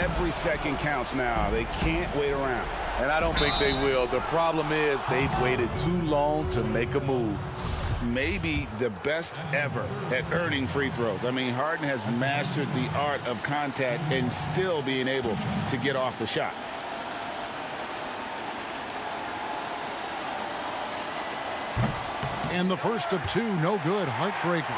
Every second counts now. They can't wait around. And I don't think they will. The problem is they've waited too long to make a move. Maybe the best ever at earning free throws. I mean, Harden has mastered the art of contact and still being able to get off the shot. And the first of 2, no good. Heartbreaker.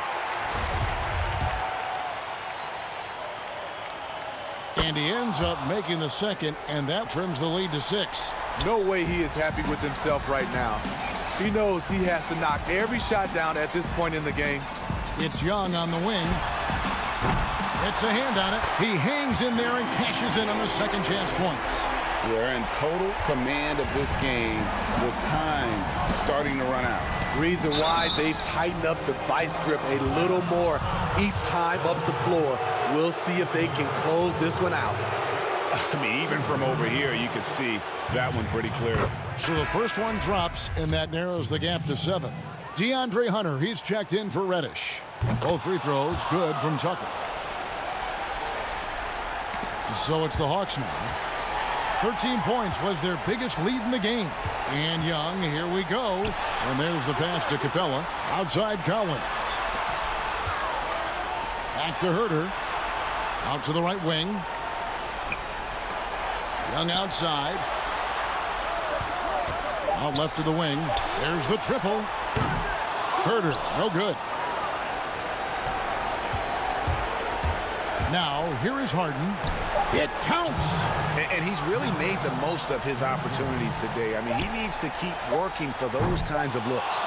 And he ends up making the second, and that trims the lead to 6. No way he is happy with himself right now. He knows he has to knock every shot down at this point in the game. It's Young on the wing. It's a hand on it. He hangs in there and cashes in on the second chance points. They're in total command of this game with time starting to run out. Reason why they've tightened up the vice grip a little more each time up the floor. We'll see if they can close this one out. I mean, even from over here, you can see that one pretty clear. So the first one drops, and that narrows the gap to 7. DeAndre Hunter, he's checked in for Reddish. Both free throws good from Tucker. So it's the Hawks now. 13 points was their biggest lead in the game. And Young, here we go. And there's the pass to Capella. Outside Collins. Back to Herter. Out to the right wing. Young outside. Out left to the wing. There's the triple. Herter, no good. Now, here is Harden. It counts. And he's really made the most of his opportunities today. I mean, he needs to keep working for those kinds of looks.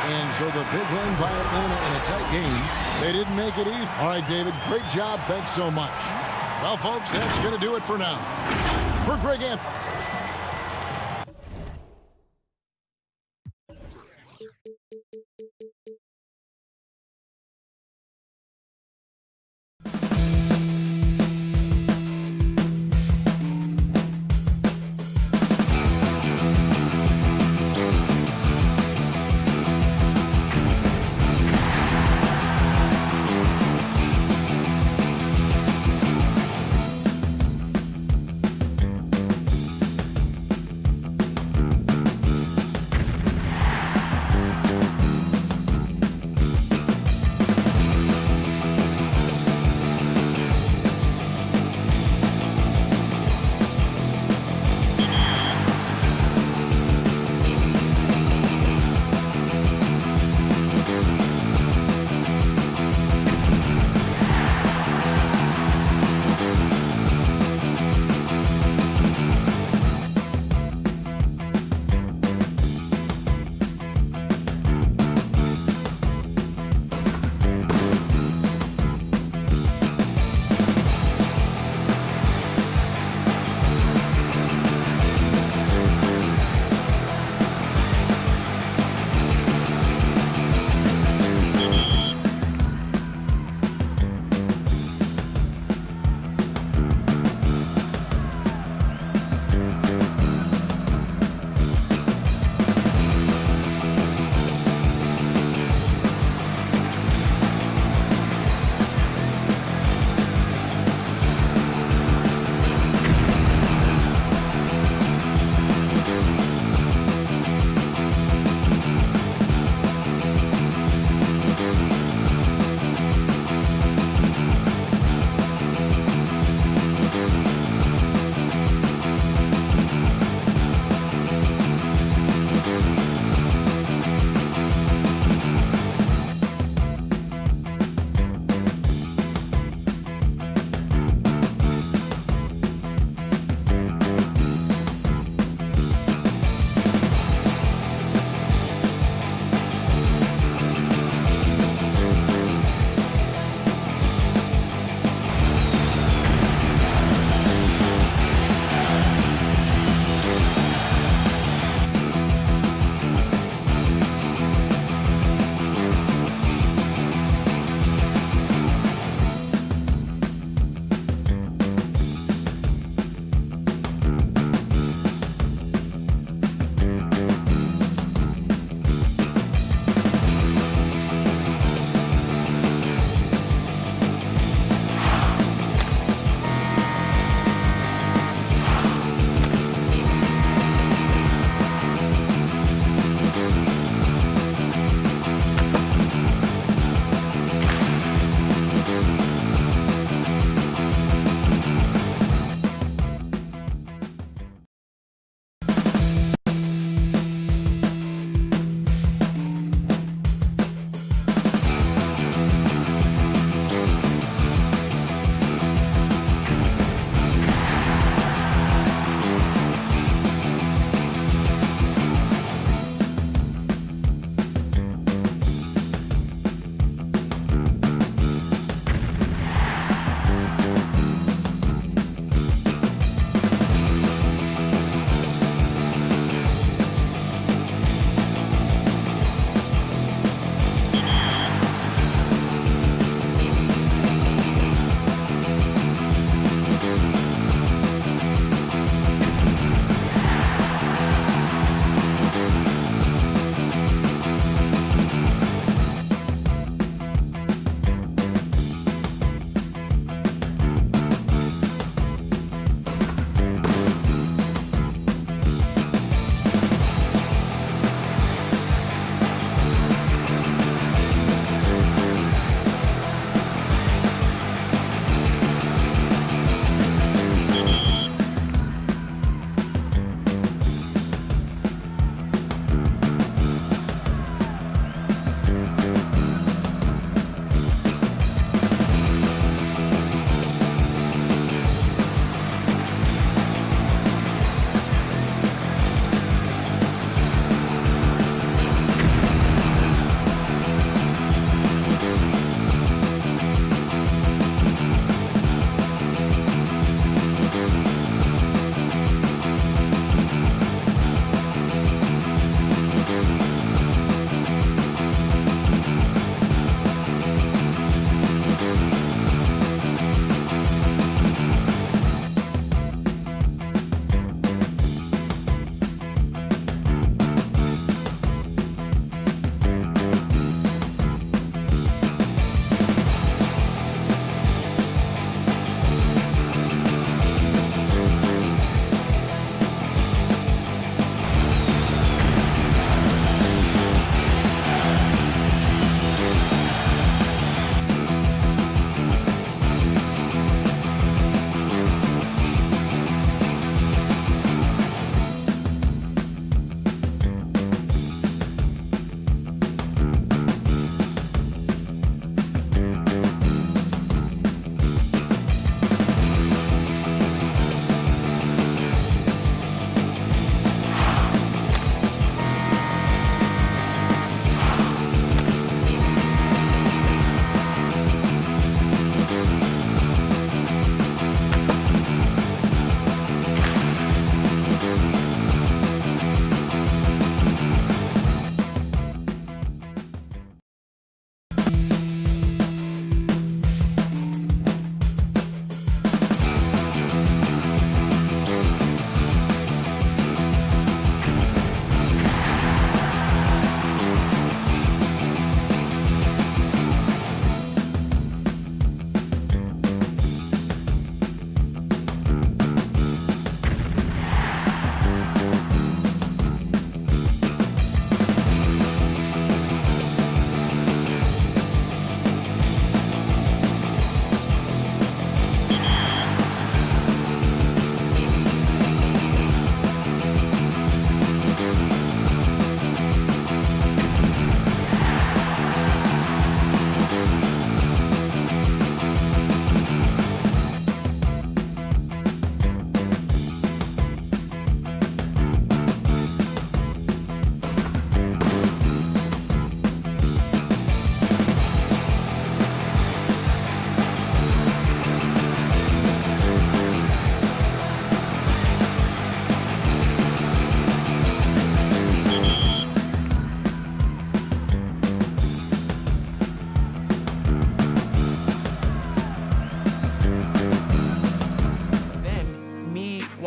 And so the big win by Atlanta in a tight game. They didn't make it easy. All right, David, great job. Thanks so much. Well, folks, that's going to do it for now. For Greg Anthony.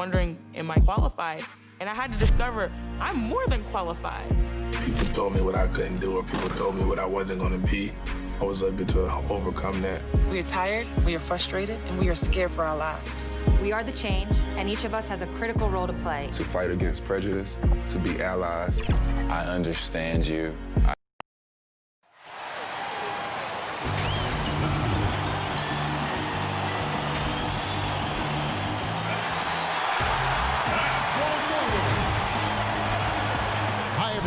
wondering, am I qualified? And I had to discover I'm more than qualified. People told me what I couldn't do, or people told me what I wasn't going to be. I was able to overcome that. We are tired, we are frustrated, and we are scared for our lives. We are the change, and each of us has a critical role to play. To fight against prejudice, to be allies. I understand you.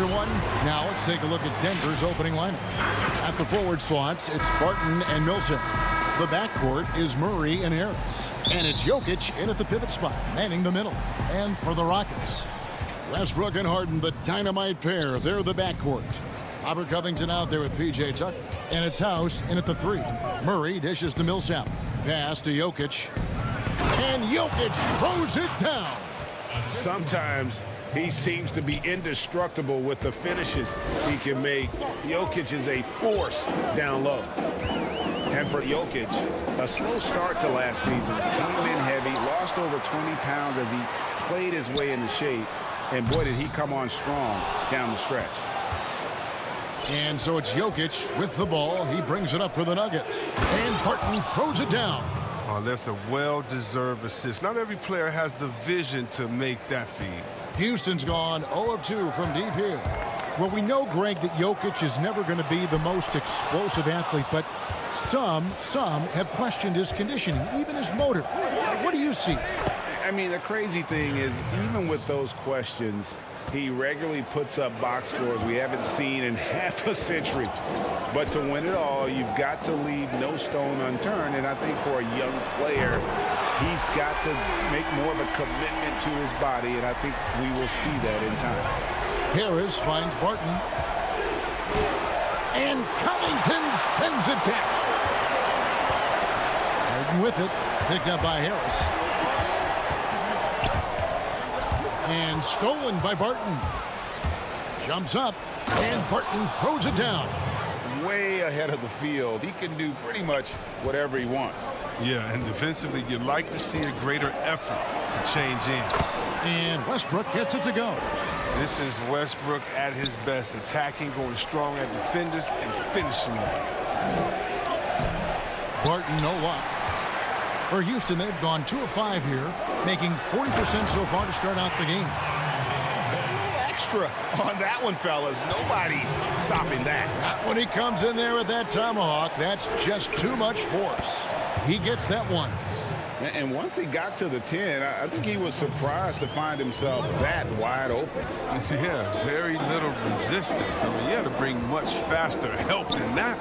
Everyone. Now let's take a look at Denver's opening lineup. At the forward slots, it's Barton and Millsap. The backcourt is Murray and Harris. And it's Jokic in at the pivot spot, manning the middle. And for the Rockets, Westbrook and Harden, the dynamite pair. They're the backcourt. Robert Covington out there with P.J. Tucker. And it's House in at the 3. Murray dishes to Millsap. Pass to Jokic. And Jokic throws it down. Sometimes he seems to be indestructible with the finishes he can make. Jokic is a force down low. And for Jokic, a slow start to last season. Came in heavy, lost over 20 pounds as he played his way into shape. And boy, did he come on strong down the stretch. And so it's Jokic with the ball. He brings it up for the Nuggets. And Barton throws it down. Oh, that's a well-deserved assist. Not every player has the vision to make that feed. Houston's gone 0 of 2 from deep here. Well, we know, Greg, that Jokic is never going to be the most explosive athlete, but some have questioned his conditioning, even his motor. What do you see? I mean, the crazy thing is, even with those questions, he regularly puts up box scores we haven't seen in half a century. But to win it all, you've got to leave no stone unturned. And I think for a young player, he's got to make more of a commitment to his body, and I think we will see that in time. Harris finds Barton. And Covington sends it back. Harden with it, picked up by Harris. And stolen by Barton. Jumps up, and Barton throws it down. Way ahead of the field. He can do pretty much whatever he wants. Yeah, and defensively, you'd like to see a greater effort to change ends. And Westbrook gets it to go. This is Westbrook at his best, attacking, going strong at defenders, and finishing them. Barton, no luck. For Houston, they've gone 2 of 5 here, making 40% so far to start out the game. Extra on that one, fellas. Nobody's stopping that. Not when he comes in there with that tomahawk. That's just too much force. He gets that one. And once he got to the 10, I think he was surprised to find himself that wide open. Yeah, very little resistance. I mean, you had to bring much faster help than that.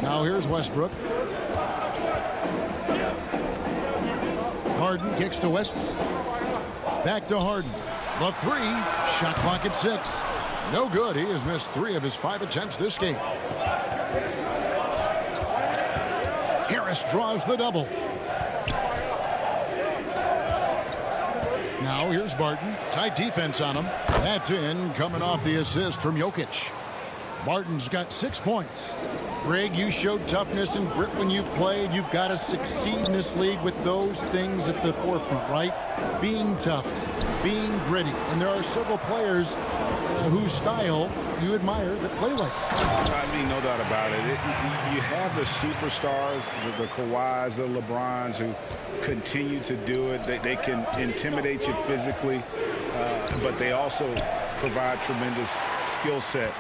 Now here's Westbrook. Harden kicks to Westbrook. Back to Harden. The 3, shot clock at 6. No good. He has missed 3 of his 5 attempts this game. Harris draws the double. Now here's Barton. Tight defense on him. That's in, coming off the assist from Jokic. Barton's got 6 points. Greg, you showed toughness and grit when you played. You've got to succeed in this league with those things at the forefront, right? Being tough, being gritty. And there are several players whose style you admire that play like that. I mean, no doubt about it. You have the superstars, the Kawhis, the LeBrons, who continue to do it. They can intimidate you physically, but they also provide tremendous skill set.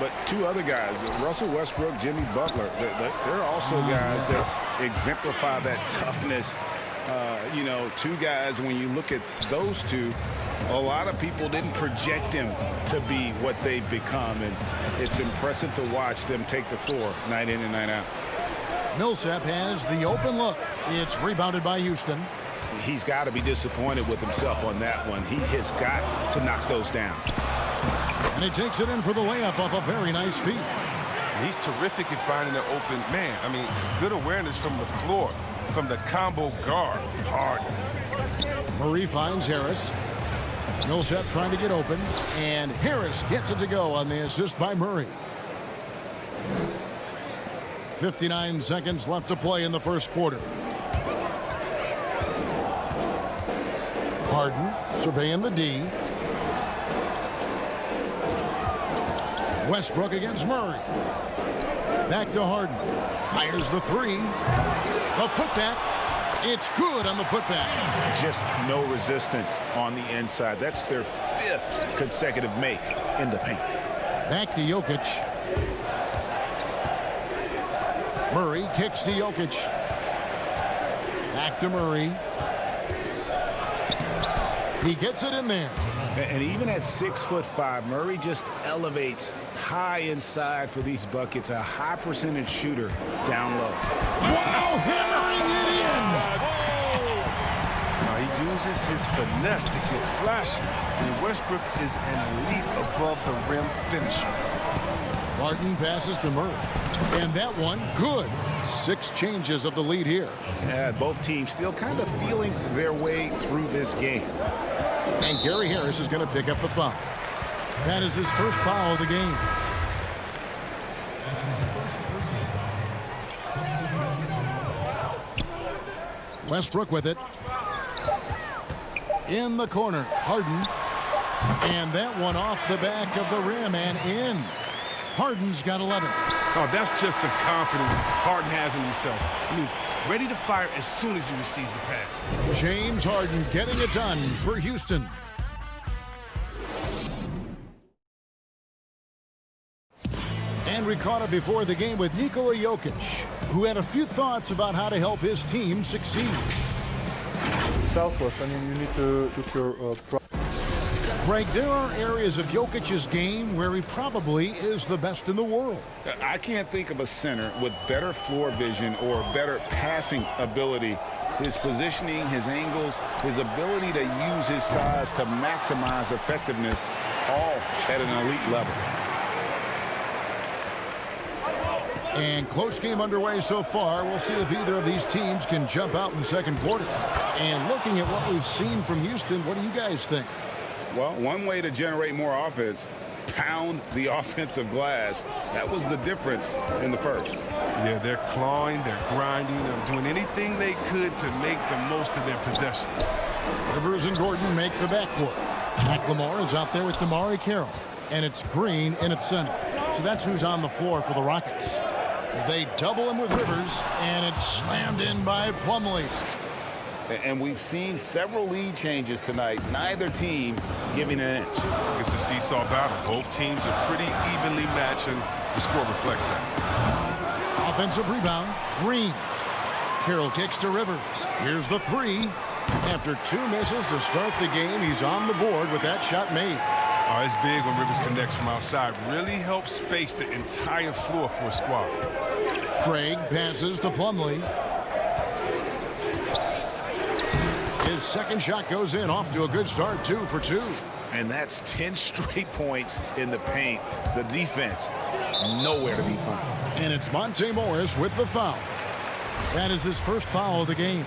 But 2 other guys, Russell Westbrook, Jimmy Butler, they're also guys that exemplify that toughness. 2 guys, when you look at those 2, a lot of people didn't project them to be what they've become, and it's impressive to watch them take the floor night in and night out. Millsap has the open look. It's rebounded by Houston. He's got to be disappointed with himself on that one. He has got to knock those down. And he takes it in for the layup off a very nice feed. He's terrific at finding an open man. I mean, good awareness from the floor, from the combo guard. Hard. Murray finds Harris. Millsap trying to get open, and Harris gets it to go on the assist by Murray. 59 seconds left to play in the first quarter. Harden surveying the D. Westbrook against Murray. Back to Harden. Fires the three. A putback. It's good on the putback. Just no resistance on the inside. That's their 5th consecutive make in the paint. Back to Jokic. Murray kicks to Jokic. Back to Murray. He gets it in there. And even at 6'5", Murray just elevates high inside for these buckets. A high percentage shooter down low. Wow, hammering it in. He uses his finesse to get flashy. And Westbrook is an elite above the rim finisher. Harden passes to Murray. And that one, good. 6 changes of the lead here. Yeah, both teams still kind of feeling their way through this game. And Gary Harris is going to pick up the foul. That is his first foul of the game. Westbrook with it. In the corner, Harden. And that one off the back of the rim and in. Harden's got 11. Oh, that's just the confidence Harden has in himself. I mean, ready to fire as soon as he receives the pass. James Harden getting it done for Houston. And we caught up before the game with Nikola Jokic, who had a few thoughts about how to help his team succeed. Selfless. I mean, you need to took your Greg, there are areas of Jokic's game where he probably is the best in the world. I can't think of a center with better floor vision or better passing ability. His positioning, his angles, his ability to use his size to maximize effectiveness, all at an elite level. And close game underway so far. We'll see if either of these teams can jump out in the second quarter. And looking at what we've seen from Houston, what do you guys think? Well, one way to generate more offense, pound the offensive glass. That was the difference in the first. Yeah, they're clawing, they're grinding, they're doing anything they could to make the most of their possessions. Rivers and Gordon make the backcourt. McLemore is out there with Damari Carroll. And it's Green in its center. So that's who's on the floor for the Rockets. They double him with Rivers, and it's slammed in by Plumlee. And we've seen several lead changes tonight. Neither team giving an inch. It's a seesaw battle. Both teams are pretty evenly matched, and the score reflects that. Offensive rebound, Green. Carroll kicks to Rivers. Here's the three. After 2 misses to start the game, he's on the board with that shot made. Oh, it's big when Rivers connects from outside. Really helps space the entire floor for a squad. Craig passes to Plumlee. His second shot goes in, off to a good start, 2 for 2. And that's 10 straight points in the paint. The defense, nowhere to be found. And it's Monte Morris with the foul. That is his first foul of the game.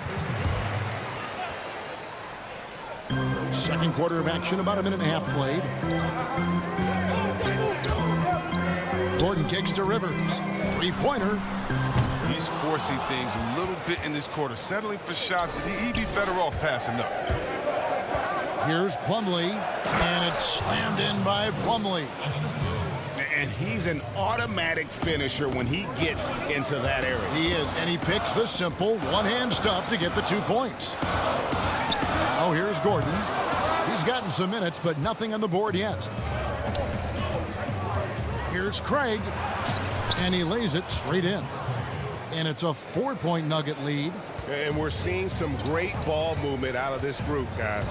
Second quarter of action, about a minute and a half played. Gordon kicks to Rivers. Three-pointer. He's forcing things a little bit in this quarter, settling for shots that he'd be better off passing up. Here's Plumlee, and it's slammed in by Plumlee. And he's an automatic finisher when he gets into that area. He is, and he picks the simple one-hand stuff to get the 2 points. Now here's Gordon. He's gotten some minutes, but nothing on the board yet. Here's Craig, and he lays it straight in. And it's a 4-point Nugget lead. And we're seeing some great ball movement out of this group, guys.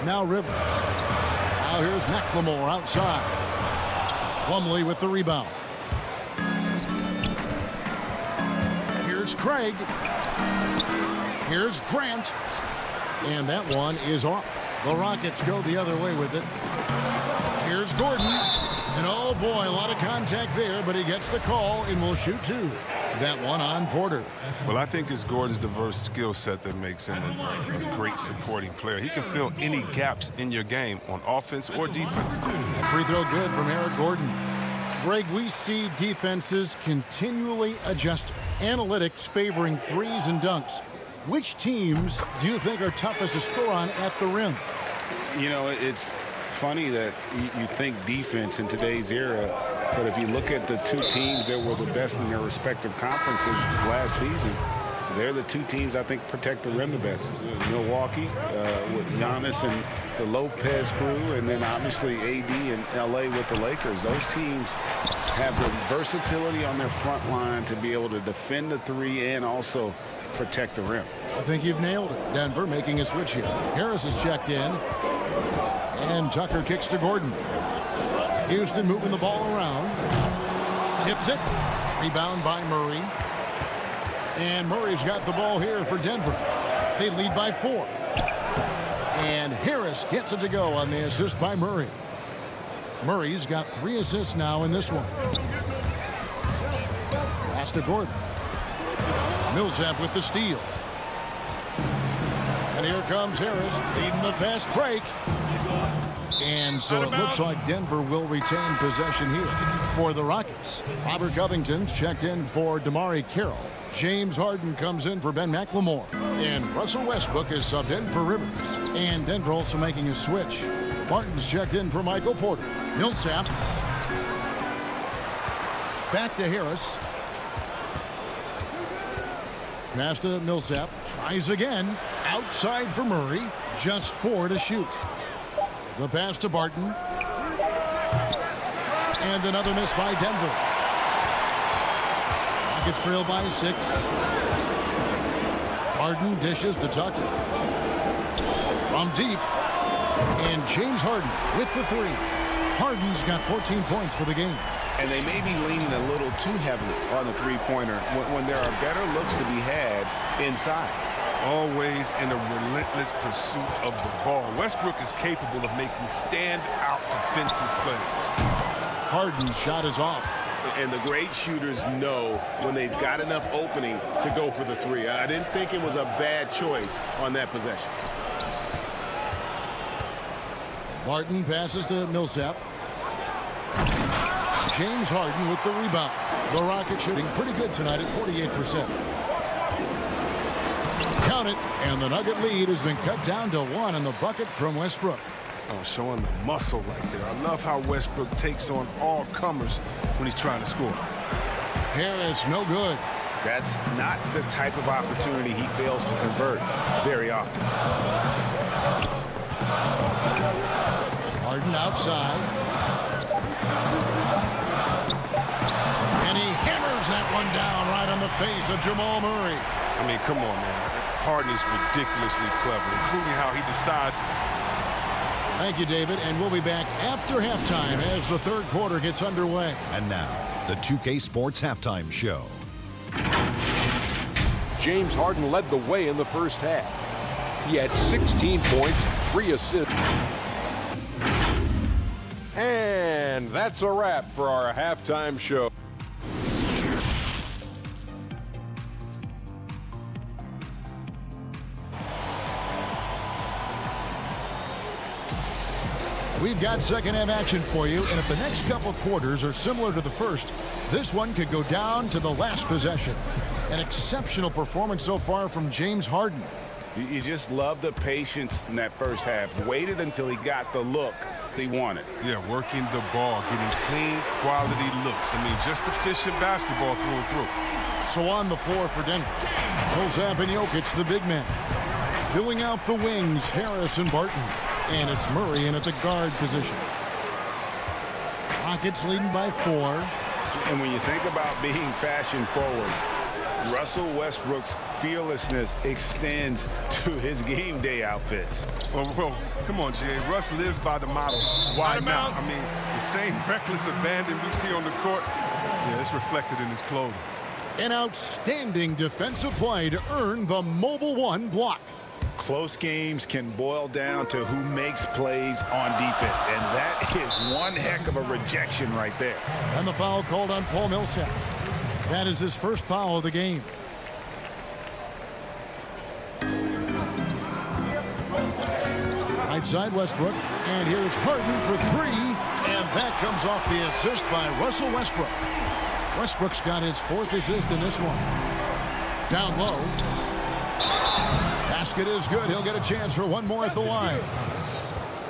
Now Rivers. Now here's McLemore outside. Plumlee with the rebound. Here's Craig. Here's Grant. And that one is off. The Rockets go the other way with it. Here's Gordon. And oh boy, a lot of contact there, but he gets the call and will shoot 2. That one on Porter. Well, I think it's Gordon's diverse skill set that makes him a great supporting player. He can fill any gaps in your game on offense or defense. A free throw good from Eric Gordon. Greg, we see defenses continually adjusting. Analytics favoring threes and dunks. Which teams do you think are toughest to score on at the rim? You know, it's funny that you think defense in today's era, but if you look at the two teams that were the best in their respective conferences last season, they're the two teams I think protect the rim the best. Milwaukee with Giannis and the Lopez crew, and then obviously AD and LA with the Lakers. Those teams have the versatility on their front line to be able to defend the three and also protect the rim. I think you've nailed it. Denver making a switch here. Harris is checked in. And Tucker kicks to Gordon. Houston moving the ball around. Tips it. Rebound by Murray. And Murray's got the ball here for Denver. They lead by 4. And Harris gets it to go on the assist by Murray. Murray's got 3 assists now in this one. Pass to Gordon. Millsap with the steal. And here comes Harris leading the fast break. And so it looks like Denver will retain possession here for the Rockets. Robert Covington's checked in for DeMarre Carroll. James Harden comes in for Ben McLemore. And Russell Westbrook is subbed in for Rivers. And Denver also making a switch. Martin's checked in for Michael Porter. Millsap. Back to Harris. Pass to Millsap. Tries again. Outside for Murray. Just 4 to shoot. The pass to Barton. And another miss by Denver. Rockets trail by 6. Harden dishes to Tucker. From deep. And James Harden with the 3. Harden's got 14 points for the game. And they may be leaning a little too heavily on the three-pointer when there are better looks to be had inside. Always in a relentless pursuit of the ball. Westbrook is capable of making stand-out defensive plays. Harden's shot is off. And the great shooters know when they've got enough opening to go for the 3. I didn't think it was a bad choice on that possession. Barton passes to Millsap. James Harden with the rebound. The Rockets shooting pretty good tonight at 48%. Count it, and the Nugget lead has been cut down to 1 in the bucket from Westbrook. Oh, showing the muscle right there. I love how Westbrook takes on all comers when he's trying to score. Harris, no good. That's not the type of opportunity he fails to convert very often. Harden outside. And he hammers that one down right on the face of Jamal Murray. I mean, come on, man. Harden is ridiculously clever, including how he decides. Thank you, David, and we'll be back after halftime as the third quarter gets underway. And now, the 2K Sports Halftime Show. James Harden led the way in the first half. He had 16 points, 3 assists. And that's a wrap for our halftime show. We've got second half action for you, and if the next couple quarters are similar to the first, this one could go down to the last possession. An exceptional performance so far from James Harden. You just love the patience in that first half. Waited until he got the look he wanted. Yeah, working the ball, getting clean, quality looks. I mean, just efficient basketball through and through. So on the floor for Denver. Millsap and Jokic, the big men. Filling out the wings, Harris and Barton. And it's Murray in at the guard position. Rockets leading by 4. And when you think about being fashion forward, Russell Westbrook's fearlessness extends to his game day outfits. Well, come on, Jay. Russ lives by the motto. Why not? I mean, the same reckless abandon we see on the court, yeah, it's reflected in his clothing. An outstanding defensive play to earn the Mobile One block. Close games can boil down to who makes plays on defense, and that is one heck of a rejection right there. And the foul called on Paul Millsap. That is his first foul of the game. Right side Westbrook, and here's Harden for 3, and that comes off the assist by Russell Westbrook. Westbrook's got his 4th assist in this one. Down low. Basket is good. He'll get a chance for one more at the line.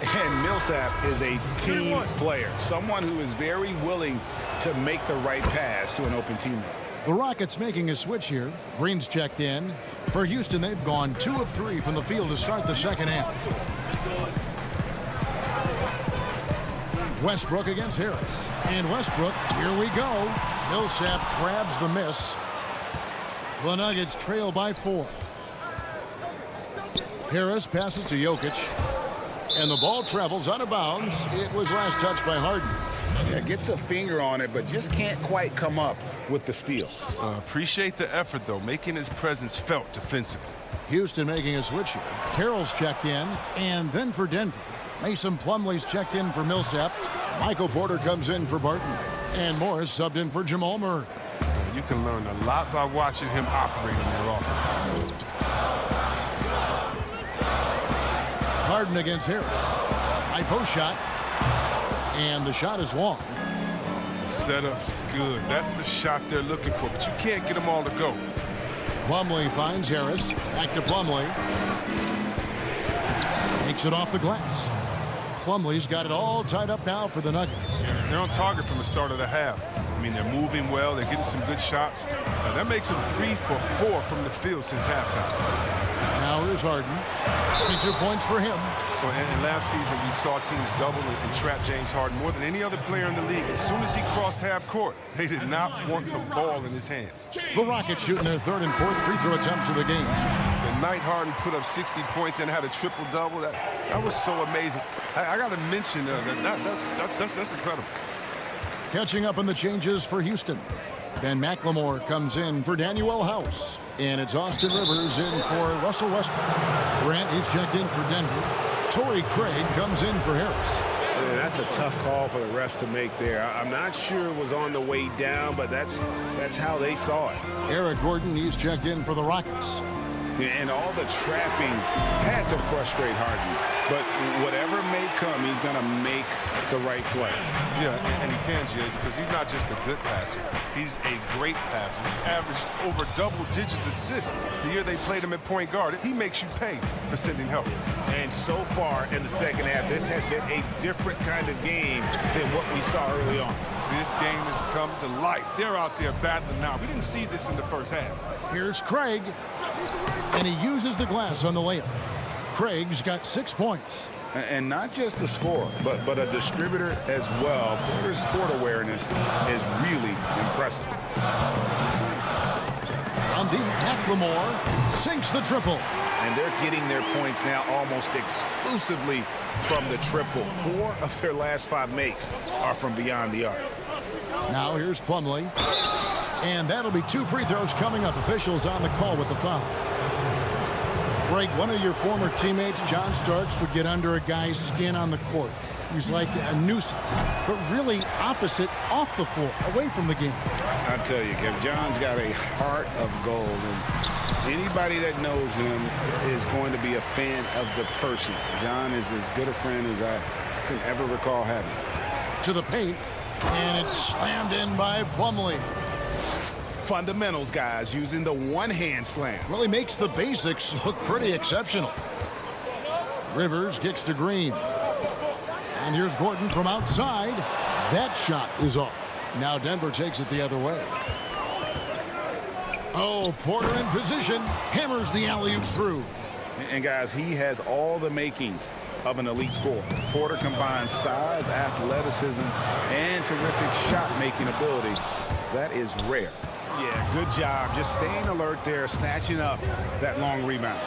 And Millsap is a team player, someone who is very willing to make the right pass to an open teammate. The Rockets making a switch here. Green's checked in. For Houston, they've gone 2 of 3 from the field to start the second half. Westbrook against Harris. And Westbrook, here we go. Millsap grabs the miss. The Nuggets trail by 4. Harris passes to Jokic. And the ball travels out of bounds. It was last touched by Harden. Yeah, gets a finger on it, but just can't quite come up with the steal. Appreciate the effort, though, making his presence felt defensively. Houston making a switch here. Harrell's checked in, and then for Denver. Mason Plumlee's checked in for Millsap. Michael Porter comes in for Barton. And Morris subbed in for Jamal Murray. You can learn a lot by watching him operate in their offense. Harden against Harris. High post shot. And the shot is long. The setup's good. That's the shot they're looking for, but you can't get them all to go. Plumlee finds Harris. Back to Plumlee. Takes it off the glass. Plumlee's got it all tied up now for the Nuggets. They're on target from the start of the half. I mean, they're moving well. They're getting some good shots. That makes them 3 for 4 from the field since halftime. Now here's Harden. 22 points for him. Well, and last season, we saw teams double and trap James Harden more than any other player in the league. As soon as he crossed half court, they did not want the ball in his hands. The Rockets shooting their 3rd and 4th free throw attempts of the game. The night Harden put up 60 points and had a triple-double, that was so amazing. I got to mention that's incredible. Catching up on the changes for Houston. Ben McLemore comes in for Daniel House. And it's Austin Rivers in for Russell Westbrook. Grant is checked in for Denver. Torrey Craig comes in for Harris. Yeah, that's a tough call for the refs to make there. I'm not sure it was on the way down, but that's how they saw it. Eric Gordon, he's checked in for the Rockets. And all the trapping had to frustrate Harden. But whatever may come, he's going to make the right play. Yeah, and he can, Jay, because he's not just a good passer. He's a great passer. He averaged over double digits assists the year they played him at point guard. He makes you pay for sending help. And so far in the second half, this has been a different kind of game than what we saw early on. This game has come to life. They're out there battling now. We didn't see this in the first half. Here's Craig. And he uses the glass on the layup. Craig's got 6 points. And not just a scorer, but a distributor as well. Porter's court awareness is really impressive. On deep, McLemore sinks the triple. And they're getting their points now almost exclusively from the triple. 4 of their last 5 makes are from beyond the arc. Now here's Plumlee. And that'll be 2 free throws coming up. Officials on the call with the foul. Greg, one of your former teammates, John Starks, would get under a guy's skin on the court. He's like a nuisance, but really opposite off the floor, away from the game. I tell you, Kev, John's got a heart of gold, and anybody that knows him is going to be a fan of the person. John is as good a friend as I can ever recall having. To the paint, and it's slammed in by Plumlee. Fundamentals, guys, using the one-hand slam. Really makes the basics look pretty exceptional. Rivers kicks to Green. And here's Gordon from outside. That shot is off. Now Denver takes it the other way. Oh, Porter in position. Hammers the alley-oop through. And guys, he has all the makings of an elite scorer. Porter combines size, athleticism, and terrific shot-making ability. That is rare. Yeah, good job. Just staying alert there, snatching up that long rebound.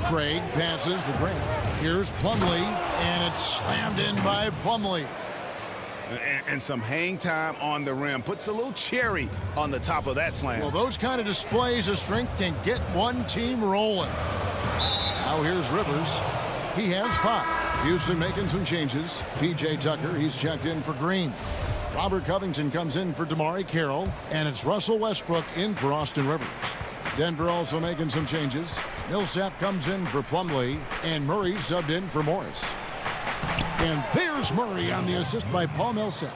Craig passes to Grant. Here's Plumlee, and it's slammed in by Plumlee. And some hang time on the rim. Puts a little cherry on the top of that slam. Well, those kind of displays of strength can get one team rolling. Now here's Rivers. He has 5. Houston making some changes. P.J. Tucker, he's checked in for Green. Robert Covington comes in for Damari Carroll, and it's Russell Westbrook in for Austin Rivers. Denver also making some changes. Millsap comes in for Plumlee, and Murray subbed in for Morris. And there's Murray on the assist by Paul Millsap.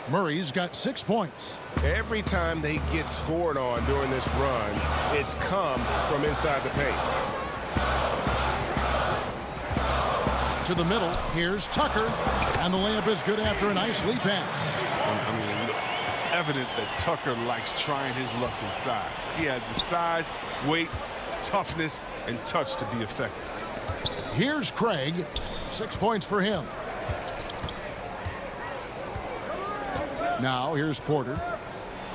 Murray's got 6 points. Every time they get scored on during this run, it's come from inside the paint. To the middle, here's Tucker, and the layup is good after a nice lead pass. I mean, it's evident that Tucker likes trying his luck inside. He has the size, weight, toughness, and touch to be effective. Here's Craig, 6 points for him. Now here's Porter.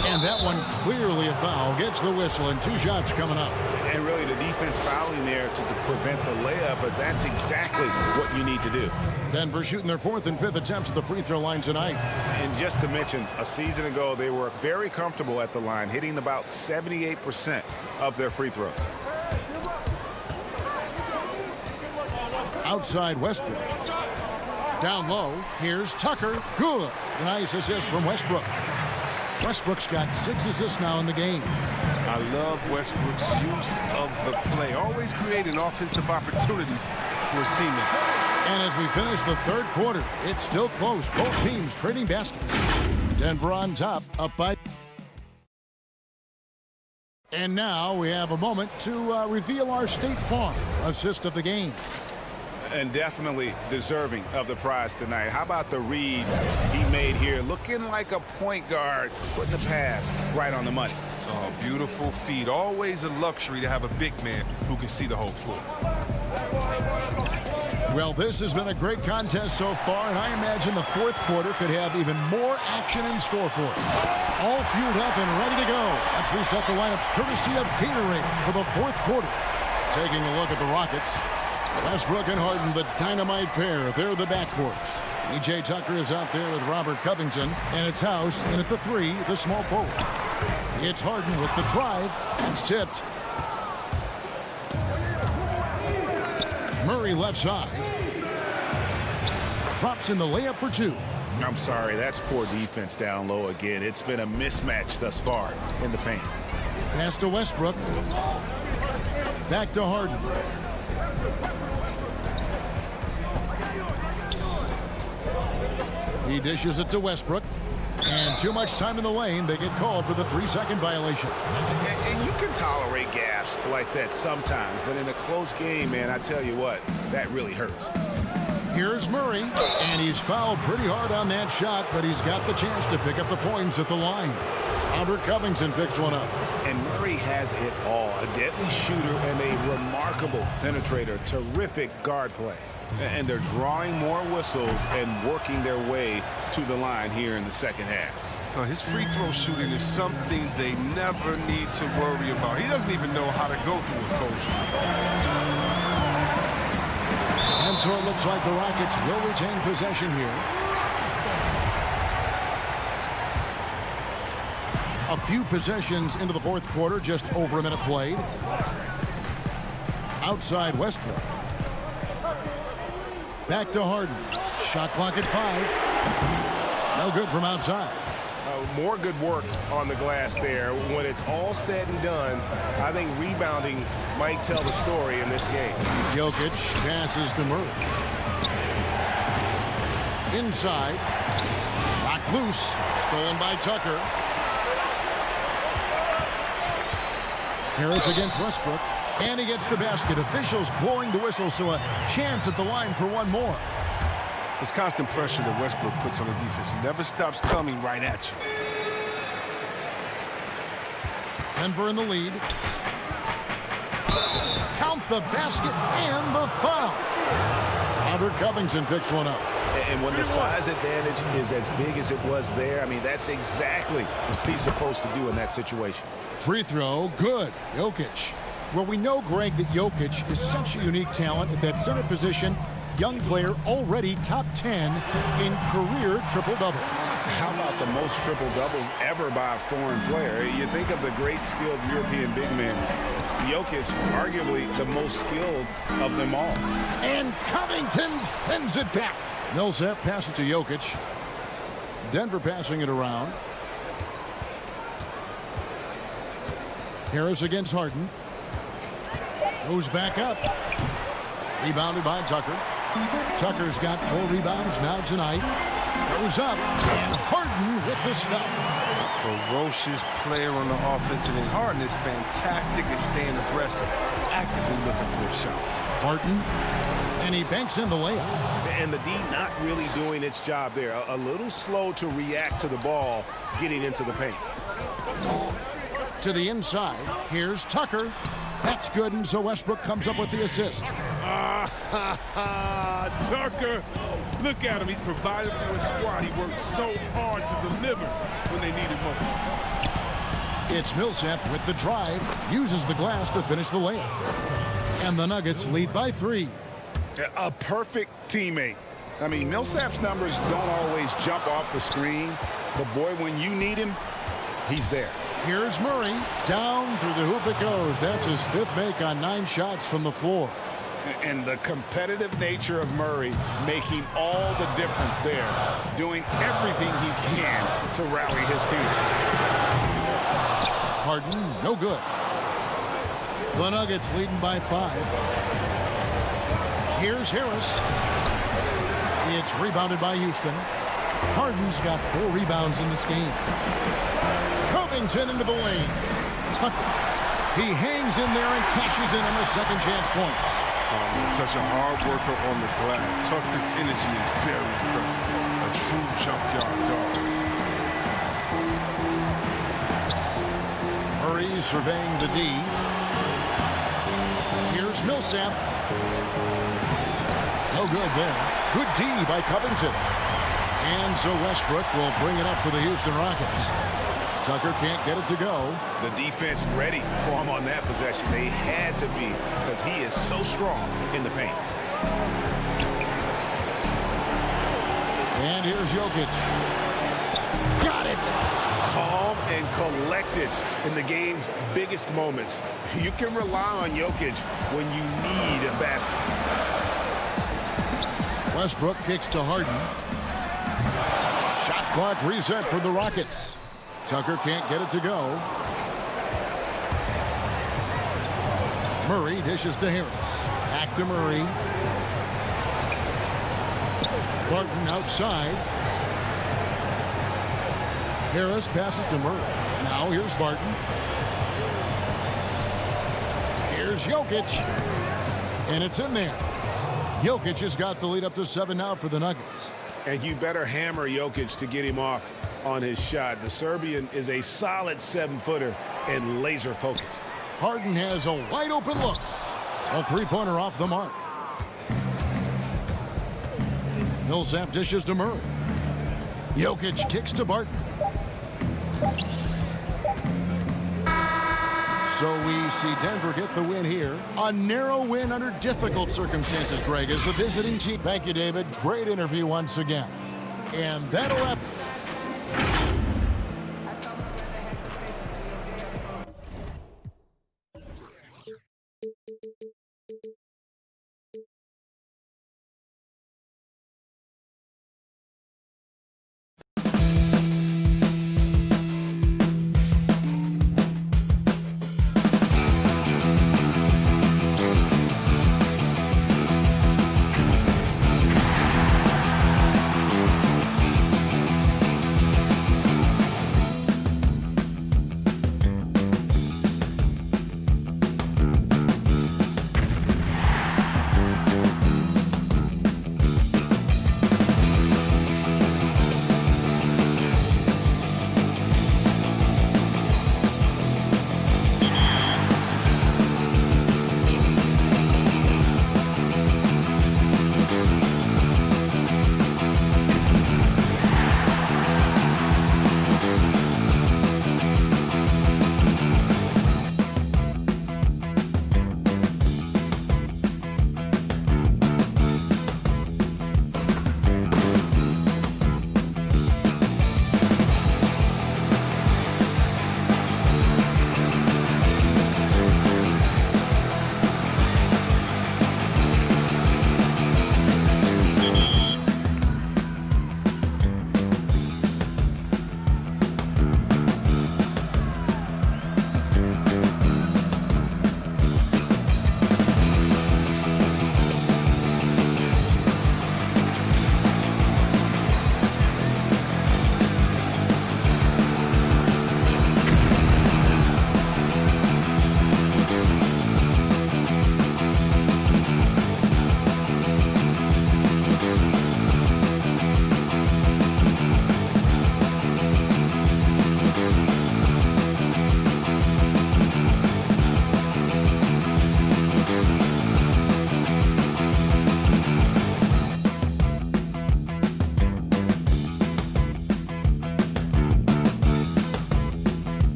And that one clearly a foul. Gets the whistle and 2 shots coming up. And really the defense fouling there to prevent the layup, but that's exactly what you need to do. Denver shooting their 4th and 5th attempts at the free throw line tonight. And just to mention, a season ago they were very comfortable at the line, hitting about 78% of their free throws. Outside Westbrook. Down low, here's Tucker. Good. Nice assist from Westbrook. Westbrook's got 6 assists now in the game. I love Westbrook's use of the play, always creating offensive opportunities for his teammates. And as we finish the 3rd quarter, it's still close. Both teams trading baskets. Denver on top, up by. And now we have a moment to reveal our State Farm assist of the game. And definitely deserving of the prize tonight. How about the read he made here? Looking like a point guard, putting the pass right on the money. Oh, beautiful feed. Always a luxury to have a big man who can see the whole floor. Well, this has been a great contest so far, and I imagine the 4th quarter could have even more action in store for us. All fueled up and ready to go. Let's reset the lineups courtesy of Gatorade for the 4th quarter. Taking a look at the Rockets. Westbrook and Harden, the dynamite pair. They're the backcourt. E.J. Tucker is out there with Robert Covington, and it's House in at the 3, the small forward. It's Harden with the drive. It's tipped. Murray left side. Drops in the layup for 2. I'm sorry, that's poor defense down low again. It's been a mismatch thus far in the paint. Pass to Westbrook. Back to Harden. He dishes it to Westbrook. And too much time in the lane. They get called for the 3-second violation. And you can tolerate gaffes like that sometimes, but in a close game, man, I tell you what, that really hurts. Here's Murray, and he's fouled pretty hard on that shot, but he's got the chance to pick up the points at the line. Robert Covington picks one up. And Murray has it all. A deadly shooter and a remarkable penetrator. Terrific guard play. And they're drawing more whistles and working their way to the line here in the second half. His free throw shooting is something they never need to worry about. He doesn't even know how to go through a cold streak. And so it looks like the Rockets will retain possession here. A few possessions into the 4th quarter, just over a minute played. Outside Westbrook. Back to Harden. Shot clock at 5. No good from outside. More good work on the glass there. When it's all said and done, I think rebounding might tell the story in this game. Jokic passes to Murray. Inside. Knocked loose. Stolen by Tucker. Harris against Westbrook. And he gets the basket. Officials blowing the whistle, so a chance at the line for one more. It's constant pressure that Westbrook puts on the defense. He never stops coming right at you. Denver in the lead. Count the basket and the foul. Robert Covington picks one up. And when the size advantage is as big as it was there, I mean, that's exactly what he's supposed to do in that situation. Free throw, good. Jokic. Well, we know, Greg, that Jokic is such a unique talent at that center position. Young player, already top 10 in career triple-double. How about the most triple-doubles ever by a foreign player? You think of the great skilled European big men. Jokic, arguably the most skilled of them all. And Covington sends it back. Millsap passes to Jokic. Denver passing it around. Harris against Harden. Goes back up. Rebounded by Tucker. Tucker's got 4 rebounds now tonight. Goes up, and Harden with the stuff. ferocious player on the offensive end. Harden is fantastic at staying aggressive, actively looking for a shot. Barton, and he banks in the layup. And the D not really doing its job there. A little slow to react to the ball getting into the paint. To the inside, here's Tucker. That's good, and so Westbrook comes up with the assist. Tucker, look at him. He's provided for his squad. He worked so hard to deliver when they needed most. It's Millsap with the drive, uses the glass to finish the layup. And the Nuggets lead by 3. A perfect teammate. I mean, Millsap's numbers don't always jump off the screen, but boy, when you need him, he's there. Here's Murray. Down through the hoop it goes. That's his 5th make on 9 shots from the floor. And the competitive nature of Murray making all the difference there, doing everything he can to rally his team. Harden, no good. The Nuggets leading by 5. Here's Harris. It's rebounded by Houston. Harden's got 4 rebounds in this game. Covington into the lane. Tucker. He hangs in there and cashes in on the second chance points. He's such a hard worker on the glass. Tucker's energy is very impressive. A true junkyard dog. Murray surveying the D. Here's Millsap. No good there. Good D by Covington. And so Westbrook will bring it up for the Houston Rockets. Tucker can't get it to go. The defense ready for him on that possession. They had to be because he is so strong in the paint. And here's Jokic. Got it. Calm and collected in the game's biggest moments. You can rely on Jokic when you need a basket. Westbrook kicks to Harden. Shot clock reset for the Rockets. Tucker can't get it to go. Murray dishes to Harris. Back to Murray. Barton outside. Harris passes to Murray. Now here's Barton. Here's Jokic. And it's in there. Jokic has got the lead up to 7 now for the Nuggets. And you better hammer Jokic to get him off on his shot. The Serbian is a solid 7-footer and laser focused. Harden has a wide open look. A 3-pointer off the mark. Millsap dishes to Murray. Jokic kicks to Barton. So we see Denver get the win here. A narrow win under difficult circumstances, Greg, as the visiting team. Thank you, David. Great interview once again. And that'll wrap.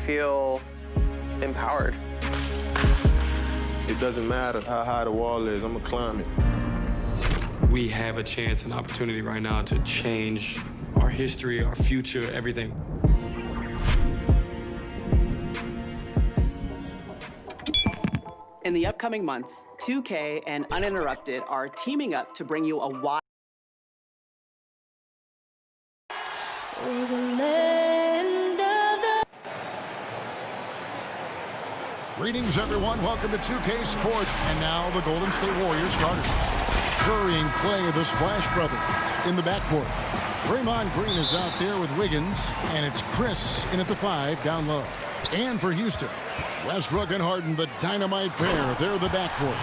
feel empowered. It doesn't matter how high the wall is, I'm gonna climb it. We have a chance, an opportunity right now to change our history, our future, everything. In the upcoming months, 2K and Uninterrupted are teaming up to bring you a wide... Greetings, everyone. Welcome to 2K Sport. And now the Golden State Warriors starters. Curry and Clay, the Splash Brothers, in the backcourt. Draymond Green is out there with Wiggins, and it's Chris in at the 5 down low. And for Houston, Westbrook and Harden, the dynamite pair. They're the backcourt.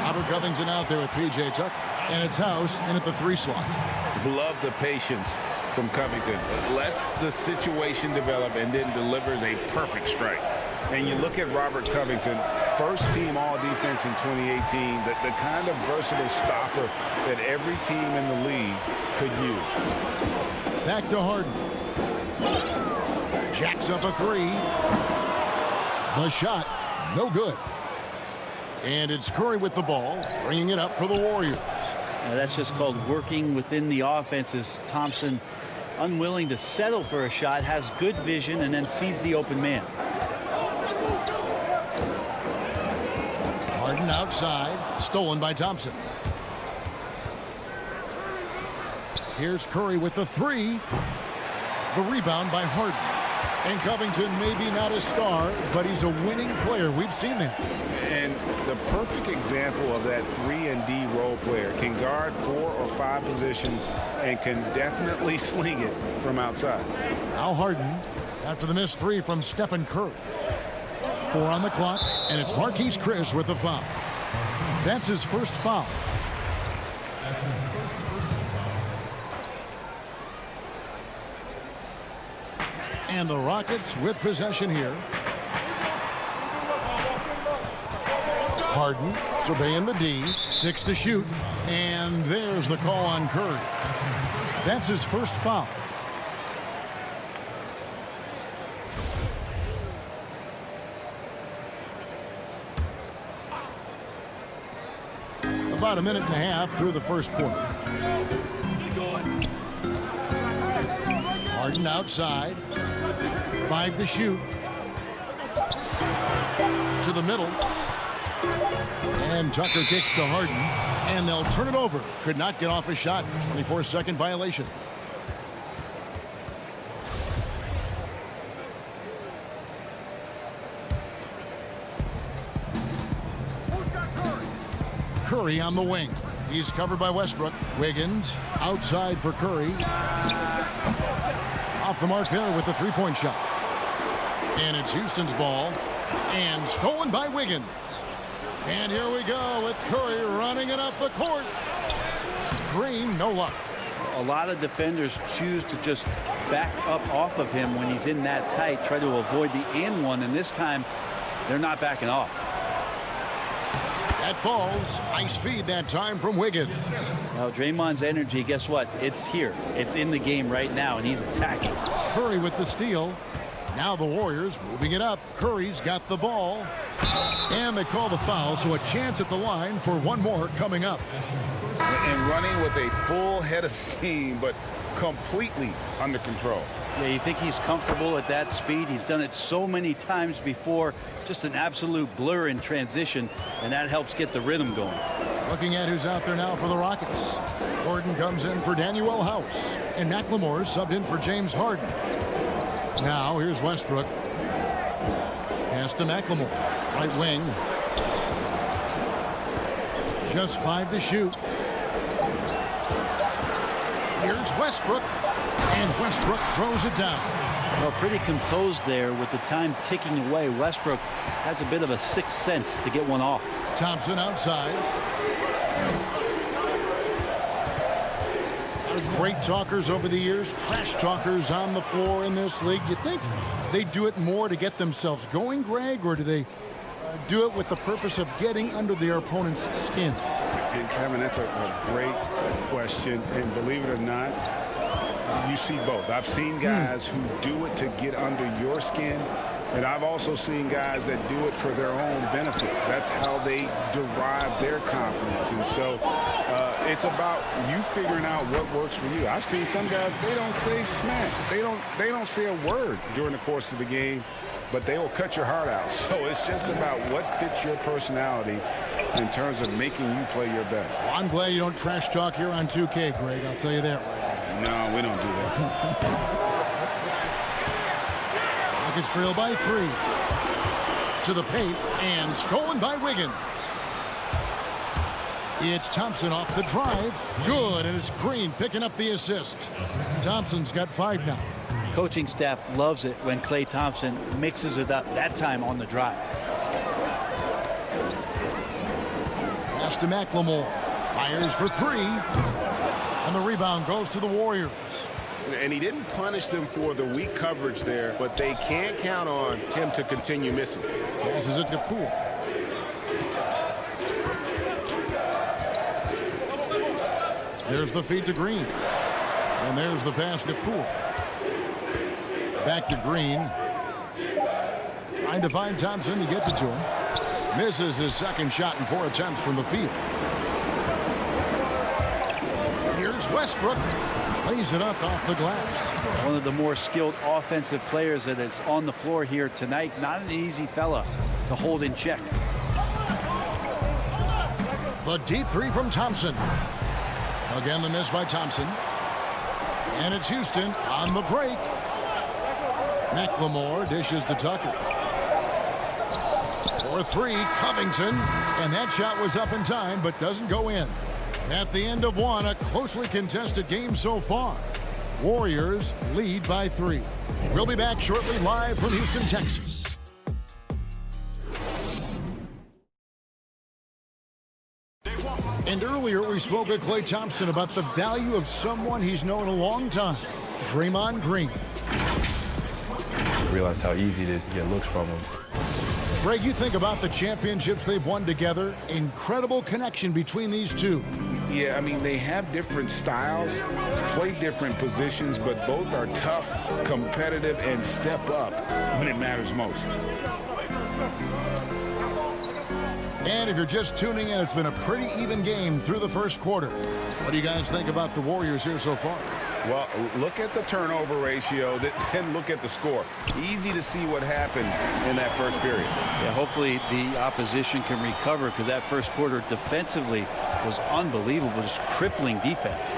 Robert Covington out there with P.J. Tucker, and it's House in at the 3 slot. Love the patience from Covington. Lets the situation develop and then delivers a perfect strike. And you look at Robert Covington, first team all-defense in 2018, the kind of versatile stopper that every team in the league could use. Back to Harden. Jacks up a 3. The shot, no good. And it's Curry with the ball, bringing it up for the Warriors. Now that's just called working within the offense. As Thompson, unwilling to settle for a shot, has good vision and then sees the open man. Harden outside, stolen by Thompson. Here's Curry with the 3. The rebound by Harden. And Covington, maybe not a star, but he's a winning player. We've seen that. And the perfect example of that 3-and-D role player. Can guard 4 or 5 positions and can definitely sling it from outside. Now Harden after the missed 3 from Stephen Curry. 4 on the clock, and it's Marquise Chris with the foul. That's his first foul. And the Rockets with possession here. Harden surveying the D, 6 to shoot, and there's the call on Curry. That's his first foul. About a minute and a half through the first quarter. Harden outside. 5 to shoot. To the middle. And Tucker kicks to Harden. And they'll turn it over. Could not get off a shot. 24-second violation. Curry on the wing. He's covered by Westbrook. Wiggins outside for Curry. Off the mark there with the 3-point shot. And it's Houston's ball. And stolen by Wiggins. And here we go with Curry running it up the court. Green, no luck. A lot of defenders choose to just back up off of him when he's in that tight, try to avoid the and one, and this time they're not backing off. That falls. Nice feed that time from Wiggins. Now, Draymond's energy, guess what? It's here. It's in the game right now, and he's attacking. Curry with the steal. Now the Warriors moving it up. Curry's got the ball. And they call the foul, so a chance at the line for one more coming up. And running with a full head of steam, but completely under control. Yeah, you think he's comfortable at that speed? He's done it so many times before. Just an absolute blur in transition, and that helps get the rhythm going. Looking at who's out there now for the Rockets. Gordon comes in for Daniel House, and McLemore subbed in for James Harden. Now here's Westbrook. Pass to McLemore. Right wing. Just 5 to shoot. Here's Westbrook. And Westbrook throws it down. Well, pretty composed there with the time ticking away. Westbrook has a bit of a sixth sense to get one off. Thompson outside. Great talkers over the years, trash talkers on the floor in this league. Do you think they do it more to get themselves going, Greg, or do they do it with the purpose of getting under their opponent's skin? And Kevin, that's a great question, and believe it or not, you see both. I've seen guys who do it to get under your skin, And I've also seen guys that do it for their own benefit. That's how they derive their confidence. And so it's about you figuring out what works for you. I've seen some guys, they don't say smash. They don't say a word during the course of the game, but they will cut your heart out. So it's just about what fits your personality in terms of making you play your best. Well, I'm glad you don't trash talk here on 2K, Greg. I'll tell you that right now. No, we don't do that. Rockets trail by 3. To the paint and stolen by Wiggins. It's Thompson off the drive. Good, and it's Green picking up the assist. Thompson's got 5 now. Coaching staff loves it when Klay Thompson mixes it up, that time on the drive. Pass to McLemore. Fires for 3. And the rebound goes to the Warriors. And he didn't punish them for the weak coverage there, but they can't count on him to continue missing. Passes it to Poole. There's the feed to Green. And there's the pass to Poole. Back to Green. Trying to find Thompson. He gets it to him. Misses his second shot in 4 attempts from the field. Here's Westbrook. Lays it up off the glass. One of the more skilled offensive players that is on the floor here tonight. Not an easy fella to hold in check. The deep 3 from Thompson. Again, the miss by Thompson. And it's Houston on the break. McLemore dishes to Tucker. For 3, Covington. And that shot was up in time, but doesn't go in. At the end of 1, a closely contested game so far. Warriors lead by 3. We'll be back shortly live from Houston, Texas. And earlier we spoke with Klay Thompson about the value of someone he's known a long time, Draymond Green. I realized how easy it is to get looks from him. Greg, you think about the championships they've won together. Incredible connection between these two. Yeah, I mean, they have different styles, play different positions, but both are tough, competitive, and step up when it matters most. And if you're just tuning in, it's been a pretty even game through the first quarter. What do you guys think about the Warriors here so far? Well, look at the turnover ratio, then look at the score. Easy to see what happened in that first period. Yeah, hopefully the opposition can recover, because that first quarter defensively was unbelievable, just crippling defense.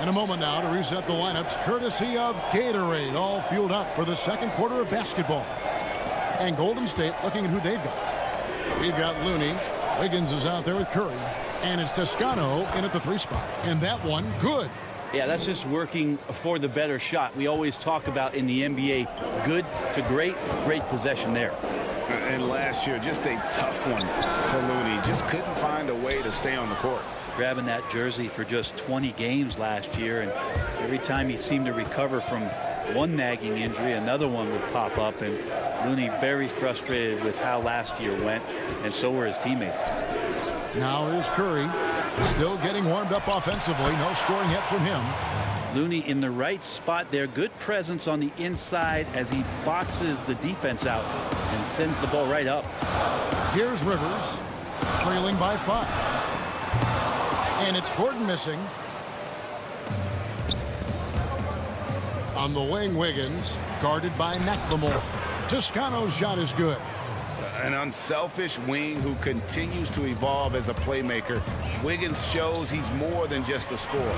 In a moment now to reset the lineups, courtesy of Gatorade, all fueled up for the second quarter of basketball. And Golden State looking at who they've got. We've got Looney. Wiggins is out there with Curry. And it's Toscano in at the 3 spot. And that one, good. Yeah, that's just working for the better shot. We always talk about in the NBA, good to great, great possession there. And last year, just a tough one for Looney. Just couldn't find a way to stay on the court. Grabbing that jersey for just 20 games last year, and every time he seemed to recover from one nagging injury, another one would pop up, and Looney very frustrated with how last year went, and so were his teammates. Now here's Curry, still getting warmed up offensively. No scoring yet from him. Looney in the right spot there. Good presence on the inside as he boxes the defense out and sends the ball right up. Here's Rivers, trailing by 5. And it's Gordon missing. On the wing, Wiggins, guarded by McLemore. Toscano's shot is good. An unselfish wing who continues to evolve as a playmaker. Wiggins shows he's more than just a scorer.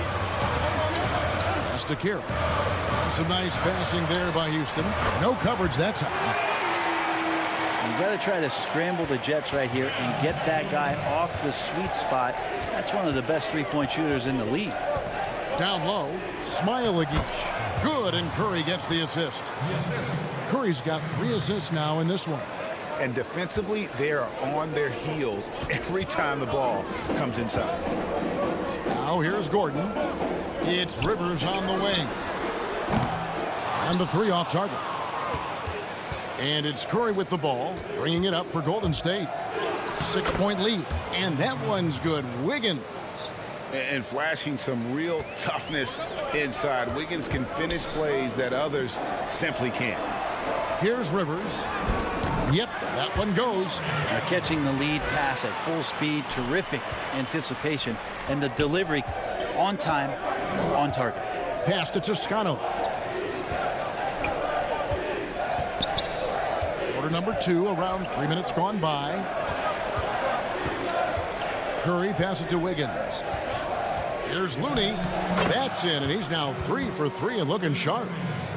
Pass to Kerr. Some nice passing there by Houston. No coverage that time. You got to try to scramble the Jets right here and get that guy off the sweet spot. That's one of the best three-point shooters in the league. Down low, Smailagic. Good, and Curry gets the assist. Curry's got 3 assists now in this one. And defensively, they are on their heels every time the ball comes inside. Now here's Gordon. It's Rivers on the wing. And the 3 off target. And it's Curry with the ball, bringing it up for Golden State. 6-point lead. And that one's good. Wiggins. And flashing some real toughness inside. Wiggins can finish plays that others simply can't. Here's Rivers. Yep, that one goes. Now catching the lead pass at full speed, terrific anticipation, and the delivery on time, on target. Pass to Toscano. Quarter number 2, around 3 minutes gone by. Curry passes to Wiggins. Here's Looney. That's in, and he's now 3 for 3 and looking sharp.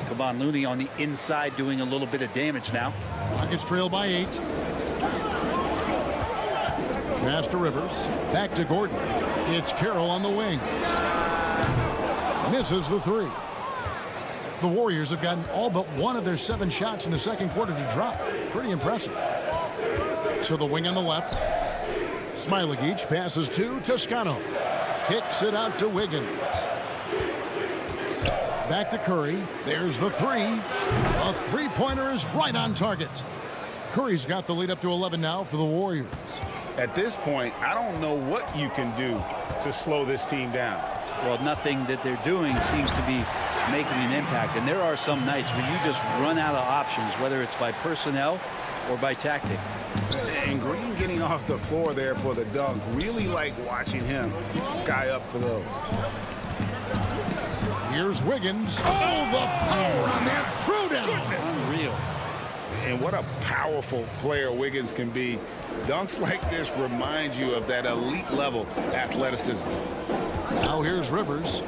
Come on, Looney on the inside doing a little bit of damage now. Rockets trail by 8. Pass to Rivers. Back to Gordon. It's Carroll on the wing. Misses the 3. The Warriors have gotten all but one of their 7 shots in the second quarter to drop. Pretty impressive. So the wing on the left. Smailagic passes to Toscano. Kicks it out to Wiggins. Back to Curry. There's the 3. A three-pointer is right on target. Curry's got the lead up to 11 now for the Warriors. At this point, I don't know what you can do to slow this team down. Well, nothing that they're doing seems to be making an impact. And there are some nights where you just run out of options, whether it's by personnel or by tactic. And Green getting off the floor there for the dunk. Really like watching him sky up for those. Here's Wiggins. Oh, the power on that throwdown. Unreal. And what a powerful player Wiggins can be. Dunks like this remind you of that elite level athleticism. Now here's Rivers.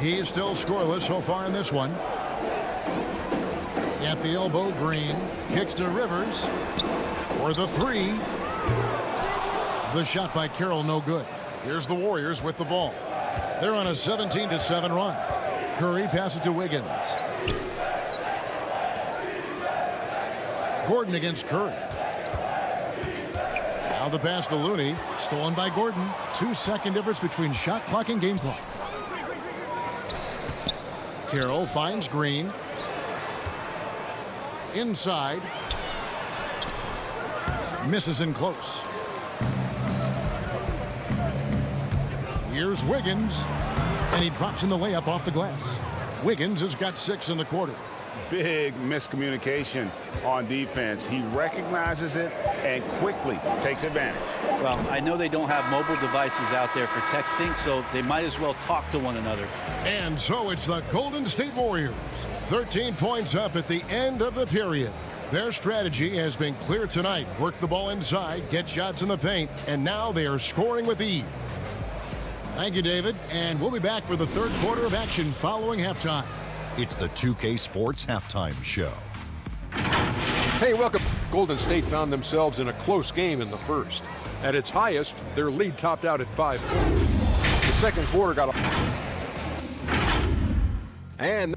He's still scoreless so far in this one. At the elbow, Green kicks to Rivers for the 3. The shot by Carroll, no good. Here's the Warriors with the ball. They're on a 17-7 run. Curry passes to Wiggins. Gordon against Curry. Now the pass to Looney. Stolen by Gordon. 2-second difference between shot clock and game clock. Carroll finds Green. Inside. Misses in close. Here's Wiggins. And he drops in the layup off the glass. Wiggins has got 6 in the quarter. Big miscommunication on defense. He recognizes it and quickly takes advantage. Well, I know they don't have mobile devices out there for texting, so they might as well talk to one another. And so it's the Golden State Warriors. 13 points up at the end of the period. Their strategy has been clear tonight. Work the ball inside, get shots in the paint, and now they are scoring with ease. Thank you, David, and we'll be back for the third quarter of action following halftime. It's the 2K Sports Halftime Show. Hey, welcome. Golden State found themselves in a close game in the first. At its highest, their lead topped out at 5 points. The second quarter got a... And...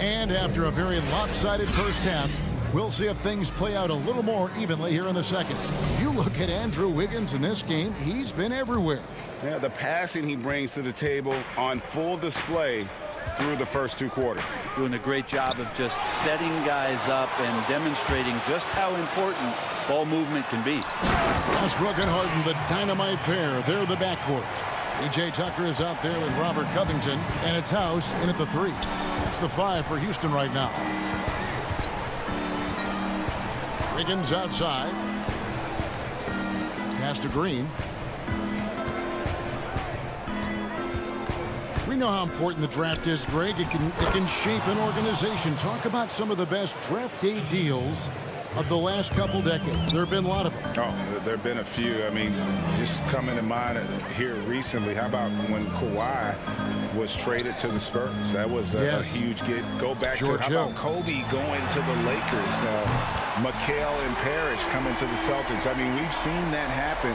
And after a very lopsided first half, we'll see if things play out a little more evenly here in the second. You look at Andrew Wiggins in this game, he's been everywhere. Yeah, the passing he brings to the table on full display through the first 2 quarters. Doing a great job of just setting guys up and demonstrating just how important ball movement can be. Westbrook and Harden, the dynamite pair. They're the backcourt. P.J. Tucker is out there with Robert Covington, and it's House in at the 3. That's the 5 for Houston right now. Wiggins outside. Pass to Green. We know how important the draft is, Greg. It can shape an organization. Talk about some of the best draft day deals of the last couple decades. There have been a lot of them. Oh, there have been a few. I mean, just coming to mind here recently, how about when Kawhi was traded to the Spurs? That was a huge get. Go back George to, how about Kobe going to the Lakers? McHale and Parrish coming to the Celtics. I mean, we've seen that happen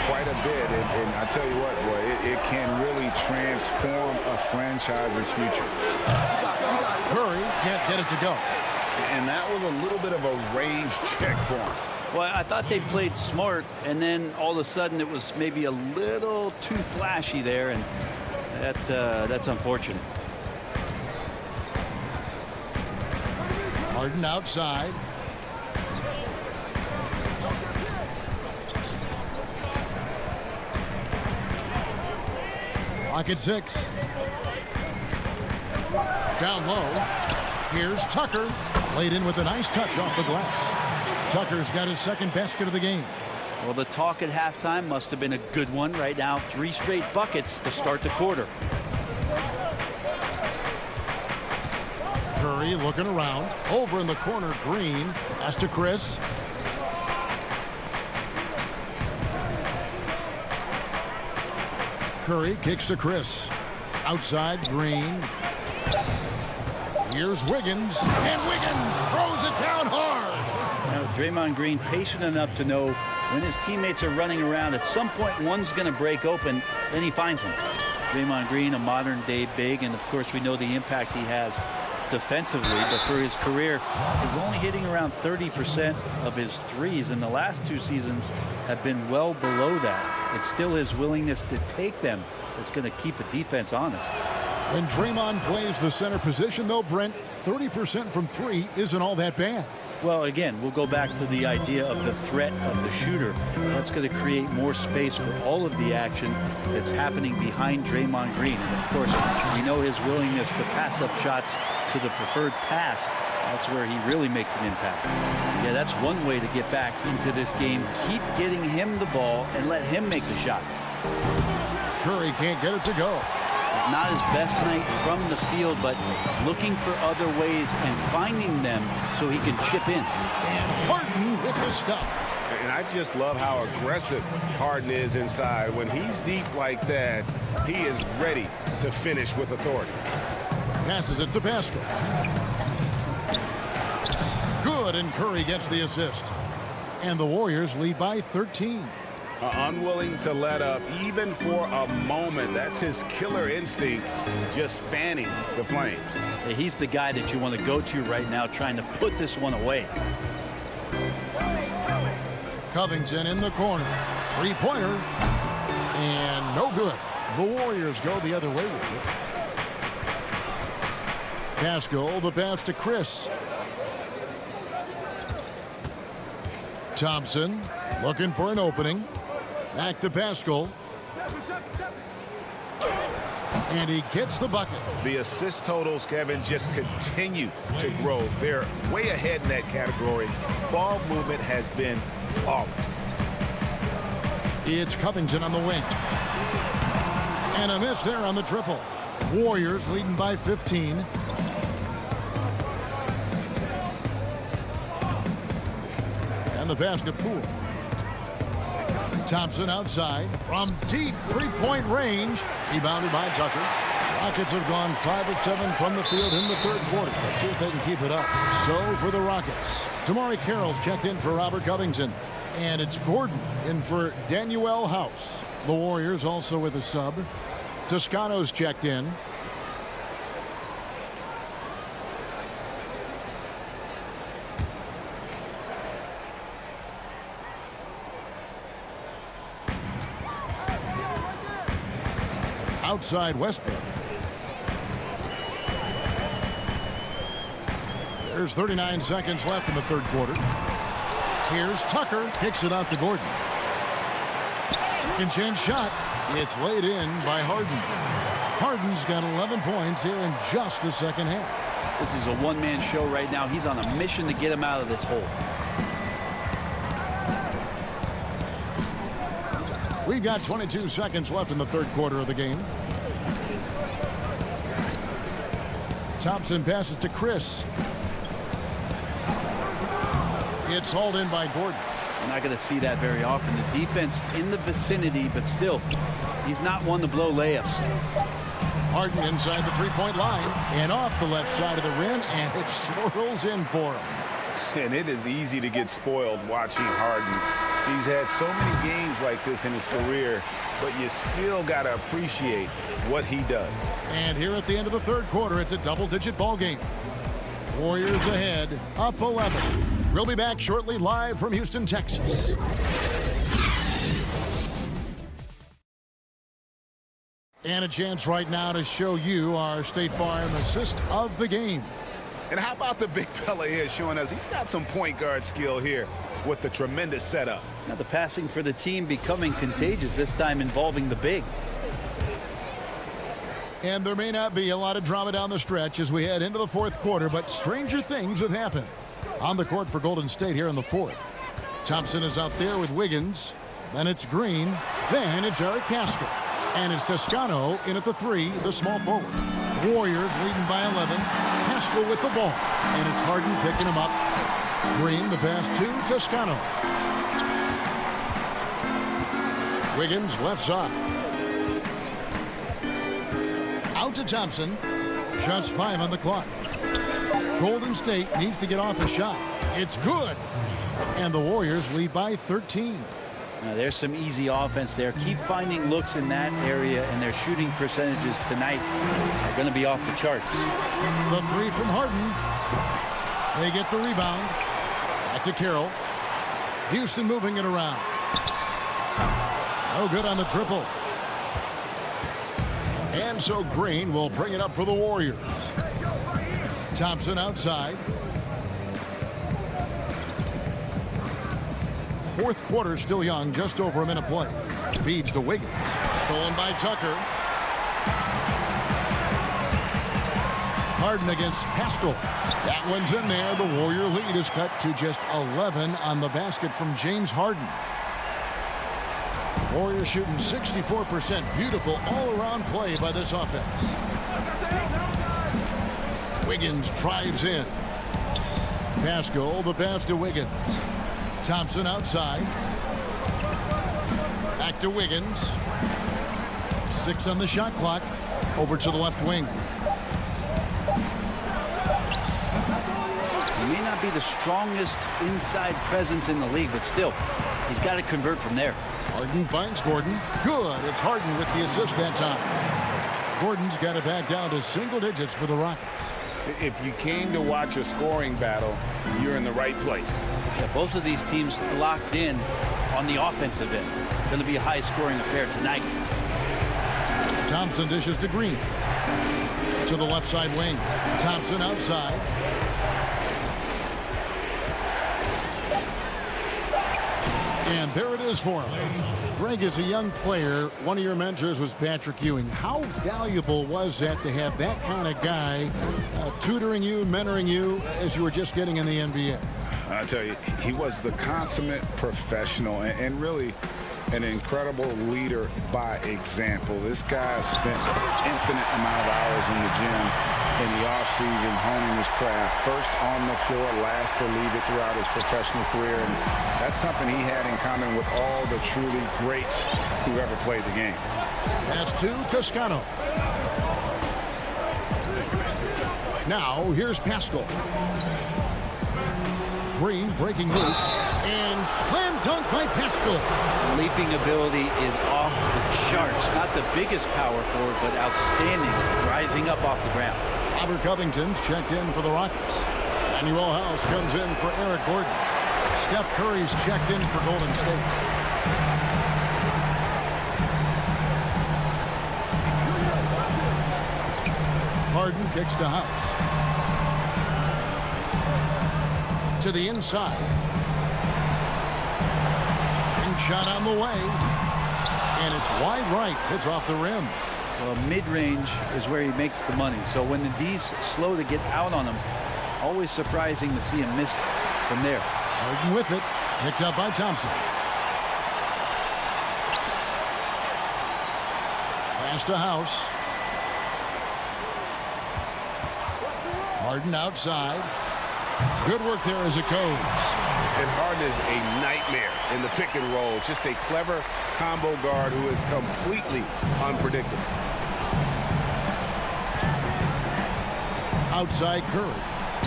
quite a bit. And I tell you what, boy, it can really transform a franchise's future. Curry can't get it to go. And that was a little bit of a range check for him. Well, I thought they played smart, and then all of a sudden it was maybe a little too flashy there, and that's unfortunate. Harden outside. Clock at 6. Down low. Here's Tucker. Laid in with a nice touch off the glass. Tucker's got his second basket of the game. Well, the talk at halftime must have been a good one. Right now, 3 straight buckets to start the quarter. Curry looking around. Over in the corner, Green. Pass to Chris. Curry kicks to Chris. Outside, Green. Here's Wiggins. And Wiggins throws it down hard. Now, Draymond Green patient enough to know when his teammates are running around, at some point one's going to break open, then he finds him. Draymond Green, a modern-day big, and of course we know the impact he has defensively, but for his career, he's only hitting around 30% of his threes, and the last 2 seasons have been well below that. It's still his willingness to take them that's going to keep a defense honest. When Draymond plays the center position, though, Brent, 30% from 3 isn't all that bad. Well, again, we'll go back to the idea of the threat of the shooter. That's going to create more space for all of the action that's happening behind Draymond Green. And, of course, we know his willingness to pass up shots to the preferred pass. That's where he really makes an impact. Yeah, that's one way to get back into this game. Keep getting him the ball and let him make the shots. Curry can't get it to go. Not his best night from the field, but looking for other ways and finding them so he can chip in. And Harden with the stuff. And I just love how aggressive Harden is inside. When he's deep like that, he is ready to finish with authority. Passes it to Pascal. Good, and Curry gets the assist. And the Warriors lead by 13. Unwilling to let up even for a moment. That's his killer instinct, just fanning the flames. Yeah, he's the guy that you want to go to right now, trying to put this one away. Covington in the corner. 3-pointer. And no good. The Warriors go the other way with it. Pascal, the pass to Chris. Thompson looking for an opening. Back to Pascal. And he gets the bucket. The assist totals, Kevin, just continue to grow. They're way ahead in that category. Ball movement has been flawless. It's Covington on the wing. And a miss there on the triple. Warriors leading by 15. And the basket Poole. Thompson outside from deep 3-point range. Rebounded by Tucker. Rockets have gone 5 of 7 from the field in the third quarter. Let's see if they can keep it up. So for the Rockets, Damari Carroll's checked in for Robert Covington. And it's Gordon in for Danuel House. The Warriors also with a sub. Toscano's checked in. Outside Westbrook. There's 39 seconds left in the third quarter. Here's Tucker. Kicks it out to Gordon. Second chance shot. It's laid in by Harden. Harden's got 11 points here in just the second half. This is a one-man show right now. He's on a mission to get him out of this hole. We've got 22 seconds left in the third quarter of the game. Thompson passes to Chris. It's hauled in by Gordon. You're not going to see that very often. The defense in the vicinity, but still, he's not one to blow layups. Harden inside the 3-point line and off the left side of the rim, and it swirls in for him. And it is easy to get spoiled watching Harden. He's had so many games like this in his career, but you still got to appreciate what he does. And here at the end of the third quarter, it's a double-digit ball game. Warriors ahead, up 11. We'll be back shortly, live from Houston, Texas. And a chance right now to show you our State Farm assist of the game. And how about the big fella here showing us he's got some point guard skill here with the tremendous setup. Now the passing for the team becoming contagious, this time involving the big. And there may not be a lot of drama down the stretch as we head into the fourth quarter, but stranger things have happened. On the court for Golden State here in the fourth. Thompson is out there with Wiggins. Then it's Green. Then it's Eric Castle. And it's Toscano in at the 3, the small forward. Warriors leading by 11. Castle with the ball. And it's Harden picking him up. Green, the pass to Toscano. Wiggins left side. Out to Thompson. Just 5 on the clock. Golden State needs to get off a shot. It's good. And the Warriors lead by 13. Now, there's some easy offense there. Keep finding looks in that area, and their shooting percentages tonight are going to be off the charts. The 3 from Harden. They get the rebound. Back to Carroll. Houston moving it around. No good on the triple. And so Green will bring it up for the Warriors. Thompson outside. Fourth quarter still young, just over a minute play. Feeds to Wiggins. Stolen by Tucker. Harden against Pascal. That one's in there. The Warrior lead is cut to just 11 on the basket from James Harden. Warriors shooting 64%. Beautiful all-around play by this offense. Wiggins drives in. Pascal, the pass to Wiggins. Thompson outside. Back to Wiggins. 6 on the shot clock. Over to the left wing. He may not be the strongest inside presence in the league, but still, he's got to convert from there. Harden finds Gordon. Good. It's Harden with the assist that time. Gordon's got it back down to single digits for the Rockets. If you came to watch a scoring battle, you're in the right place. Yeah, both of these teams locked in on the offensive end. Going to be a high-scoring affair tonight. Thompson dishes to Green. To the left side wing. Thompson outside. And there it is for him. Greg, as a young player, one of your mentors was Patrick Ewing. How valuable was that to have that kind of guy tutoring you, mentoring you as you were just getting in the NBA? I tell you, he was the consummate professional and really an incredible leader by example. This guy spent an infinite amount of hours in the gym in the offseason honing his craft. First on the floor, last to leave it throughout his professional career. And that's something he had in common with all the truly greats who ever played the game. Pass to Toscano. Now, here's Pascal. Green breaking loose. And slam dunk by Pascal. Leaping ability is off the charts. Not the biggest power forward, but outstanding. Rising up off the ground. Robert Covington's checked in for the Rockets. Manuel House comes in for Eric Gordon. Steph Curry's checked in for Golden State. Harden kicks to House. To the inside. And shot on the way. And it's wide right. It's off the rim. Well, mid-range is where he makes the money. So when the D's slow to get out on him, always surprising to see him miss from there. Harden with it. Picked up by Thompson. Pass to House. Harden outside. Good work there as it goes. And Harden is a nightmare in the pick and roll. Just a clever combo guard who is completely unpredictable. Outside Curry.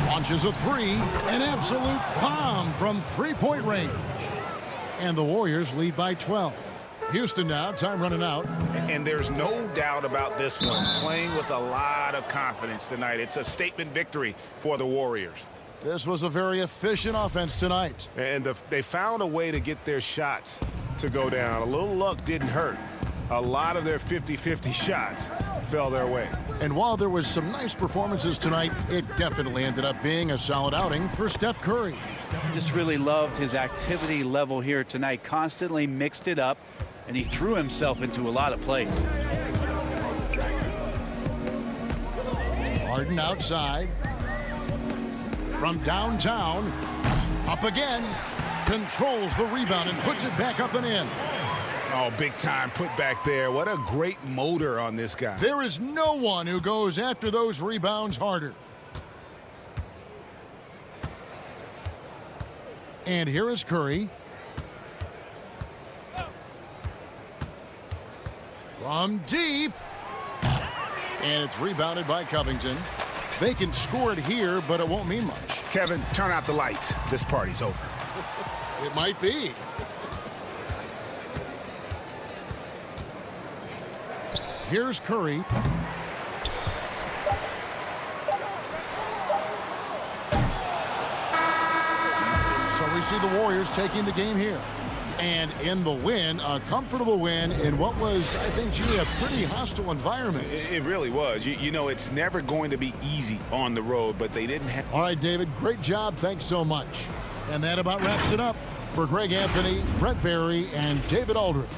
Launches a 3. An absolute bomb from three-point range. And the Warriors lead by 12. Houston now, time running out. And there's no doubt about this one. Playing with a lot of confidence tonight. It's a statement victory for the Warriors. This was a very efficient offense tonight. And they found a way to get their shots to go down. A little luck didn't hurt. A lot of their 50-50 shots fell their way. And while there was some nice performances tonight, it definitely ended up being a solid outing for Steph Curry. Just really loved his activity level here tonight. Constantly mixed it up, and he threw himself into a lot of plays. Harden outside. From downtown. Up again. Controls the rebound and puts it back up and in. Oh, big time put back there. What a great motor on this guy. There is no one who goes after those rebounds harder. And here is Curry. From deep. And it's rebounded by Covington. They can score it here, but it won't mean much. Kevin, turn out the lights. This party's over. It might be. Here's Curry. So we see the Warriors taking the game here. And in the win, a comfortable win in what was, I think, G, a pretty hostile environment. It really was. You know, it's never going to be easy on the road, but they didn't have... All right, David, great job. Thanks so much. And that about wraps it up for Greg Anthony, Brett Barry, and David Aldridge.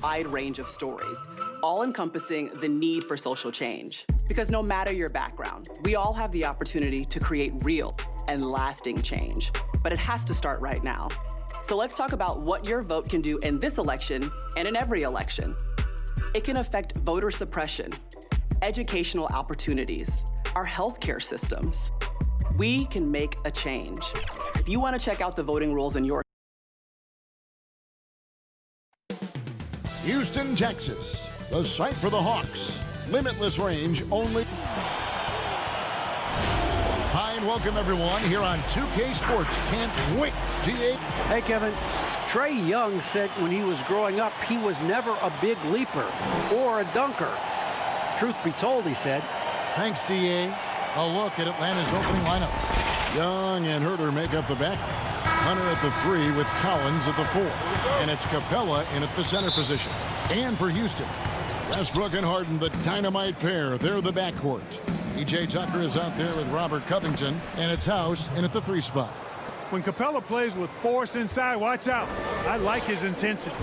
wide range of stories, all encompassing the need for social change. Because no matter your background, we all have the opportunity to create real and lasting change. But it has to start right now. So let's talk about what your vote can do in this election and in every election. It can affect voter suppression, educational opportunities, our healthcare systems. We can make a change. If you want to check out the voting rules in your Houston, Texas, the site for the Hawks. Limitless range only. Hi and welcome everyone here on 2K Sports. Can't wait, DA. Hey, Kevin. Trey Young said when he was growing up, he was never a big leaper or a dunker. Truth be told, he said. Thanks, DA. A look at Atlanta's opening lineup. Young and Herter make up the back. Hunter at the 3 with Collins at the 4. And it's Capella in at the center position. And for Houston, Westbrook and Harden, the dynamite pair. They're the backcourt. P.J. Tucker is out there with Robert Covington. And it's House in at the 3 spot. When Capella plays with force inside, watch out. I like his intensity.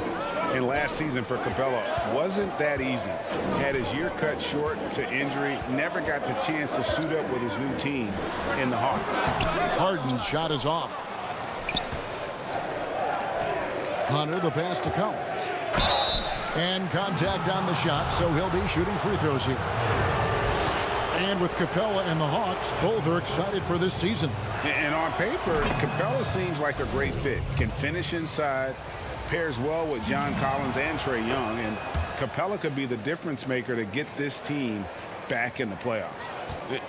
And last season for Capella wasn't that easy. Had his year cut short to injury, never got the chance to suit up with his new team in the Hawks. Harden's shot is off. Hunter, the pass to Collins. And contact on the shot, so he'll be shooting free throws here. And with Capella and the Hawks, both are excited for this season. And on paper, Capella seems like a great fit. Can finish inside, pairs well with John Collins and Trey Young, and Capella could be the difference maker to get this team back in the playoffs.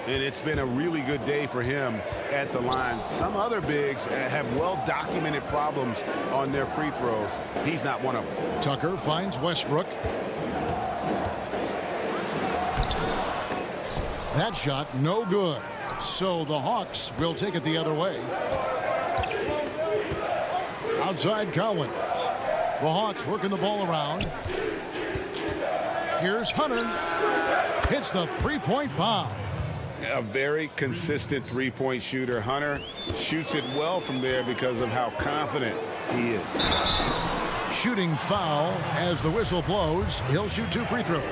And it's been a really good day for him at the line. Some other bigs have well-documented problems on their free throws. He's not one of them. Tucker finds Westbrook. That shot no good. So the Hawks will take it the other way. Outside Collins. The Hawks working the ball around. Here's Hunter. Hits the three-point bomb. A very consistent three-point shooter. Hunter shoots it well from there because of how confident he is. Shooting foul as the whistle blows. He'll shoot 2 free throws.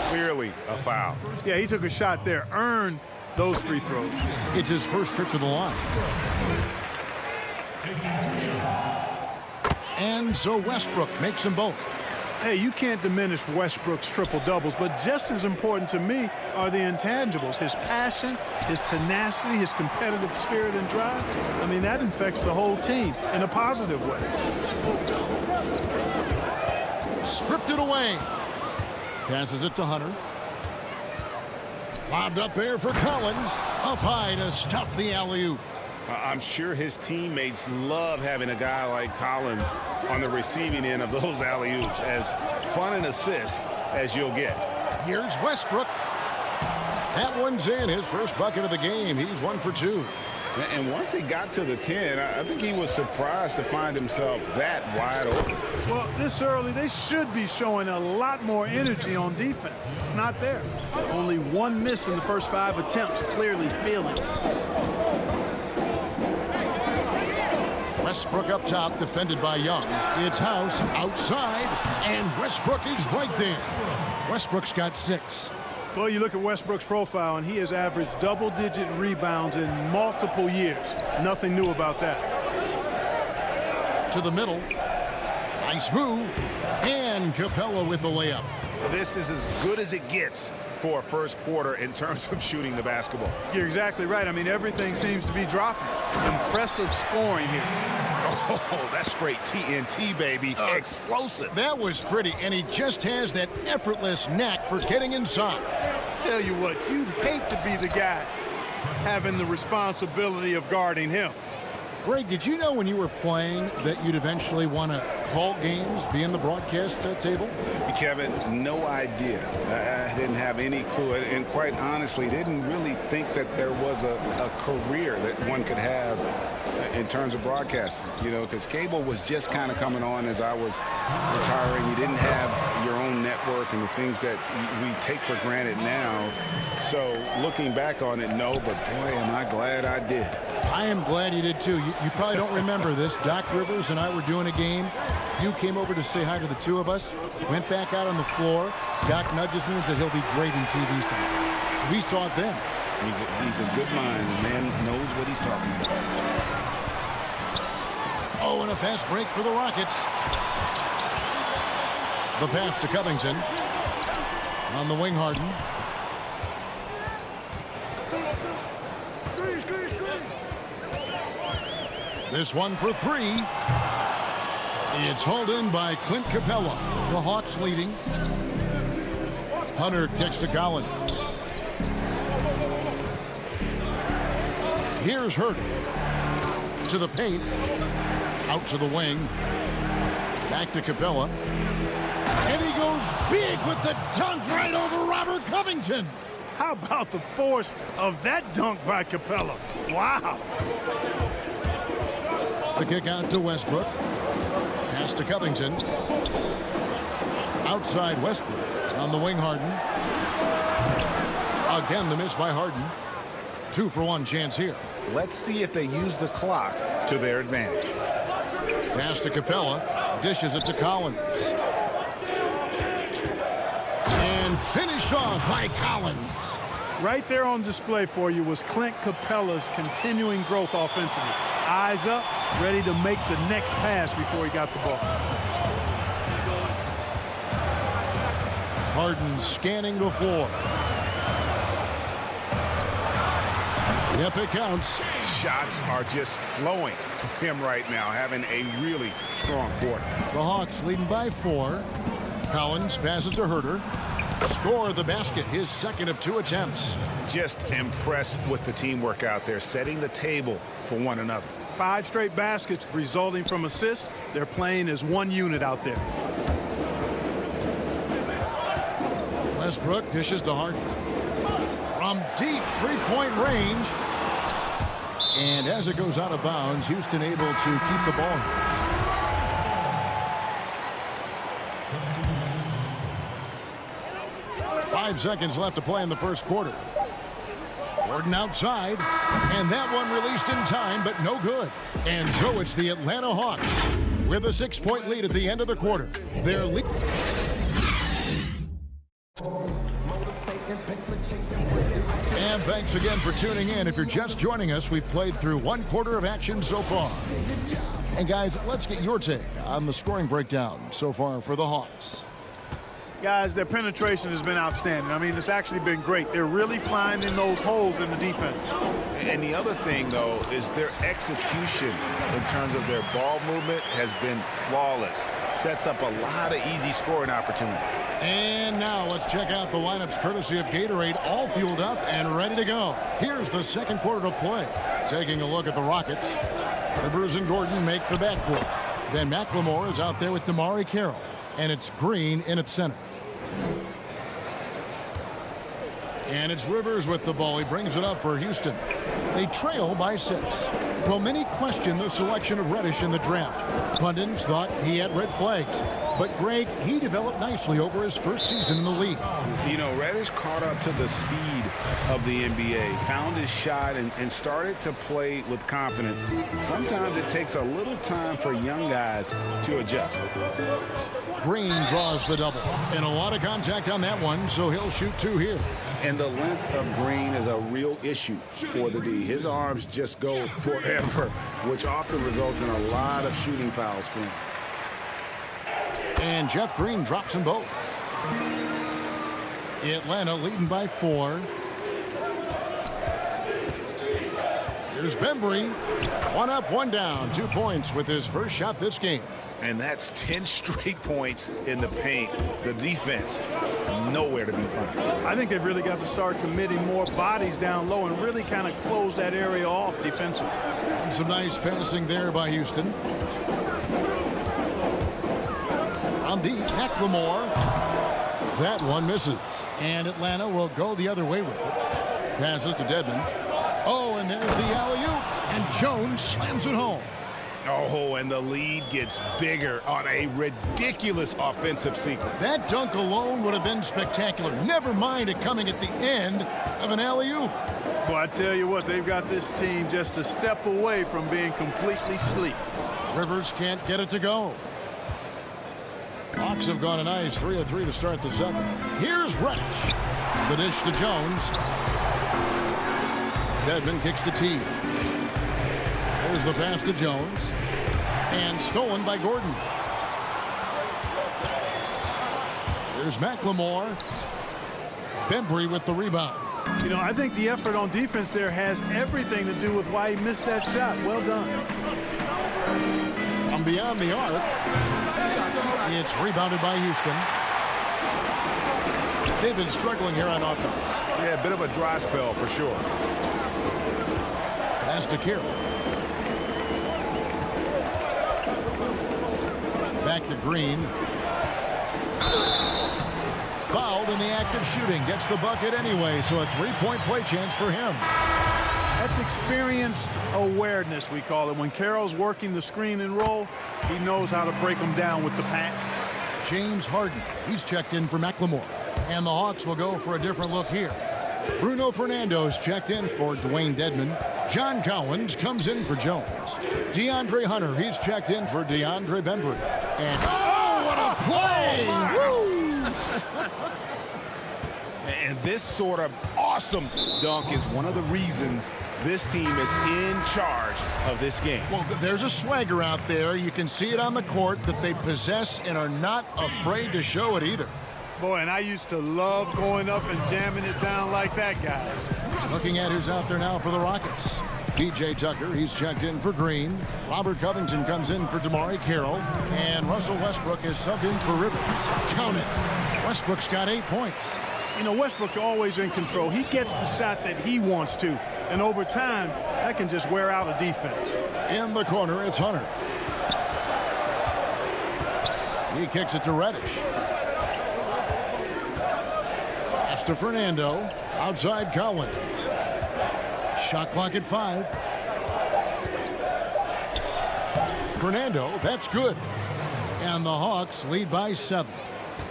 Clearly a foul. Yeah, he took a shot there. Earned those free throws. It's his first trip to the line. And so Westbrook makes them both. Hey, you can't diminish Westbrook's triple-doubles, but just as important to me are the intangibles. His passion, his tenacity, his competitive spirit and drive. I mean, that infects the whole team in a positive way. Stripped it away. Passes it to Hunter. Lobbed up there for Collins. Up high to stuff the alley-oop. I'm sure his teammates love having a guy like Collins on the receiving end of those alley-oops. As fun an assist as you'll get. Here's Westbrook. That one's in. His first bucket of the game. He's 1 for 2. And once he got to the 10, I think he was surprised to find himself that wide open. Well, this early, they should be showing a lot more energy on defense. It's not there. Only 1 miss in the first 5 attempts, clearly feeling it. Westbrook up top, defended by Young. It's House outside, and Westbrook is right there. Westbrook's got 6. Well, you look at Westbrook's profile, and he has averaged double-digit rebounds in multiple years. Nothing new about that. To the middle. Nice move. And Capella with the layup. This is as good as it gets for a first quarter in terms of shooting the basketball. You're exactly right. I mean, everything seems to be dropping. It's impressive scoring here. Oh, that's straight TNT, baby. Explosive. That was pretty, and he just has that effortless knack for getting inside. Tell you what, you'd hate to be the guy having the responsibility of guarding him. Greg, did you know when you were playing that you'd eventually want to call games, be in the broadcast table? Kevin, no idea. I didn't have any clue. And quite honestly, didn't really think that there was a career that one could have in terms of broadcasting. You know, because cable was just kind of coming on as I was retiring. You didn't have your own network and the things that we take for granted now. So looking back on it, no, but boy, am I glad I did. I am glad you did too. You probably don't remember this. Doc Rivers and I were doing a game. You came over to say hi to the two of us, went back out on the floor. Doc nudges me and said he'll be great in TV someday. We saw it then. He's a good mind. The man knows what he's talking about. Oh, and a fast break for the Rockets. The pass to Covington. On the wing, Harden. This one for three. It's hauled in by Clint Capella. The Hawks leading. Hunter kicks to Collins. Here's Herder. To the paint. Out to the wing. Back to Capella. And he goes big with the dunk right over Robert Covington. How about the force of that dunk by Capella? Wow. The kick out to Westbrook. Pass to Covington. Outside Westbrook. On the wing, Harden. Again, the miss by Harden. 2-for-1 chance here. Let's see if they use the clock to their advantage. Pass to Capella. Dishes it to Collins. And finish off by Collins. Right there on display for you was Clint Capella's continuing growth offensively. Eyes up, ready to make the next pass before he got the ball. Harden scanning the floor. Yep, it counts. Shots are just flowing for him right now, having a really strong quarter. The Hawks leading by 4. Collins passes to Herder. Score the basket, his second of 2 attempts. Just impressed with the teamwork out there, setting the table for one another. 5 straight baskets resulting from assists. They're playing as one unit out there. Westbrook dishes to Harden. From deep three-point range. And as it goes out of bounds, Houston able to keep the ball. Five seconds left to play in the first quarter. Gordon outside, and that one released in time, but no good. And so it's the Atlanta Hawks with a 6-point lead at the end of the quarter. Their lead. And thanks again for tuning in. If you're just joining us, we've played through 1 quarter of action so far. And guys, let's get your take on the scoring breakdown so far for the Hawks. Guys, their penetration has been outstanding. I mean, it's actually been great. They're really finding those holes in the defense. And the other thing, though, is their execution in terms of their ball movement has been flawless. Sets up a lot of easy scoring opportunities. And now let's check out the lineups courtesy of Gatorade, all fueled up and ready to go. Here's the second quarter to play. Taking a look at the Rockets. Rivers and Gordon make the backcourt. Then McLemore is out there with DeMarre Carroll. And it's Green in at center. And it's Rivers with the ball. He brings it up for Houston. They trail by 6. Well, many question the selection of Reddish in the draft. Pundits thought he had red flags. But, Greg, he developed nicely over his first season in the league. You know, Reddish caught up to the speed of the NBA, found his shot, and started to play with confidence. Sometimes it takes a little time for young guys to adjust. Green draws the double. And a lot of contact on that one, so he'll shoot 2 here. And the length of Green is a real issue for the D. His arms just go forever, which often results in a lot of shooting fouls for him. And Jeff Green drops them both. Atlanta leading by 4. Here's Bembry. 1 up, 1 down. 2 points with his first shot this game. And that's 10 straight points in the paint. The defense, nowhere to be found. I think they've really got to start committing more bodies down low and really kind of close that area off defensively. And some nice passing there by Houston. From deep, McLemore. That one misses. And Atlanta will go the other way with it. Passes to Dedmon. Oh, and there's the alley-oop. And Jones slams it home. Oh, and the lead gets bigger on a ridiculous offensive sequence. That dunk alone would have been spectacular. Never mind it coming at the end of an alley-oop. Well, I tell you what, they've got this team just a step away from being completely asleep. Rivers can't get it to go. Hawks have gone a nice 3 of 3 to start the second. Here's Reddish. The dish to Jones. Dedmon kicks to T. There's the pass to Jones. And stolen by Gordon. Here's McLemore. Bembry with the rebound. You know, I think the effort on defense there has everything to do with why he missed that shot. Well done. From beyond the arc. It's rebounded by Houston. They've been struggling here on offense. Yeah, a bit of a dry spell for sure. Pass to Carroll. Back to Green. Fouled in the act of shooting. Gets the bucket anyway, so a three-point play chance for him. That's experienced awareness, we call it. When Carroll's working the screen and roll, he knows how to break them down with the pass. James Harden. He's checked in for McLemore. And the Hawks will go for a different look here. Bruno Fernando's checked in for Dwayne Dedmon. John Cowens comes in for Jones. DeAndre Hunter, he's checked in for DeAndre Bembry. And oh, what a play! And this sort of awesome dunk is one of the reasons this team is in charge of this game. Well, there's a swagger out there. You can see it on the court that they possess and are not afraid to show it either. Boy, and I used to love going up and jamming it down like that, guys. Looking at who's out there now for the Rockets. P.J. Tucker, he's checked in for Green. Robert Covington comes in for DeMarre Carroll. And Russell Westbrook is subbed in for Rivers. Count it. Westbrook's got 8 points. You know, Westbrook always in control. He gets the shot that he wants to. And over time, that can just wear out a defense. In the corner, it's Hunter. He kicks it to Reddish. Pass to Fernando. Outside Collins. Shot clock at 5. Fernando, that's good. And the Hawks lead by 7.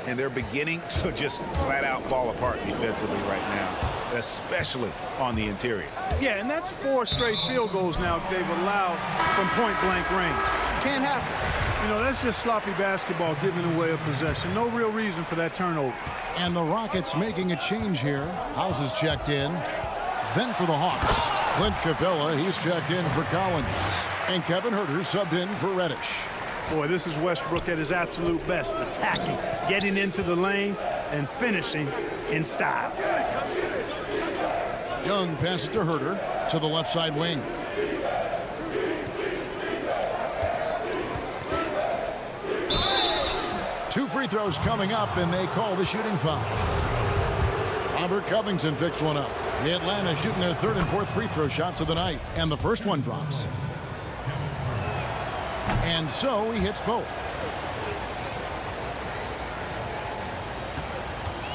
And they're beginning to just flat out fall apart defensively right now, especially on the interior. Yeah, and that's 4 straight field goals now they've allowed from point-blank range. Can't happen. You know, that's just sloppy basketball giving away a possession. No real reason for that turnover. And the Rockets making a change here. House is checked in. Then for the Hawks, Clint Capella, he's checked in for Collins. And Kevin Huerter subbed in for Reddish. Boy, this is Westbrook at his absolute best, attacking, getting into the lane, and finishing in style. Young passes to Huerter to the left side wing. Two free throws coming up, and they call the shooting foul. Robert Covington picks one up. Atlanta shooting their 3rd and 4th free throw shots of the night, and the first one drops. And so he hits both.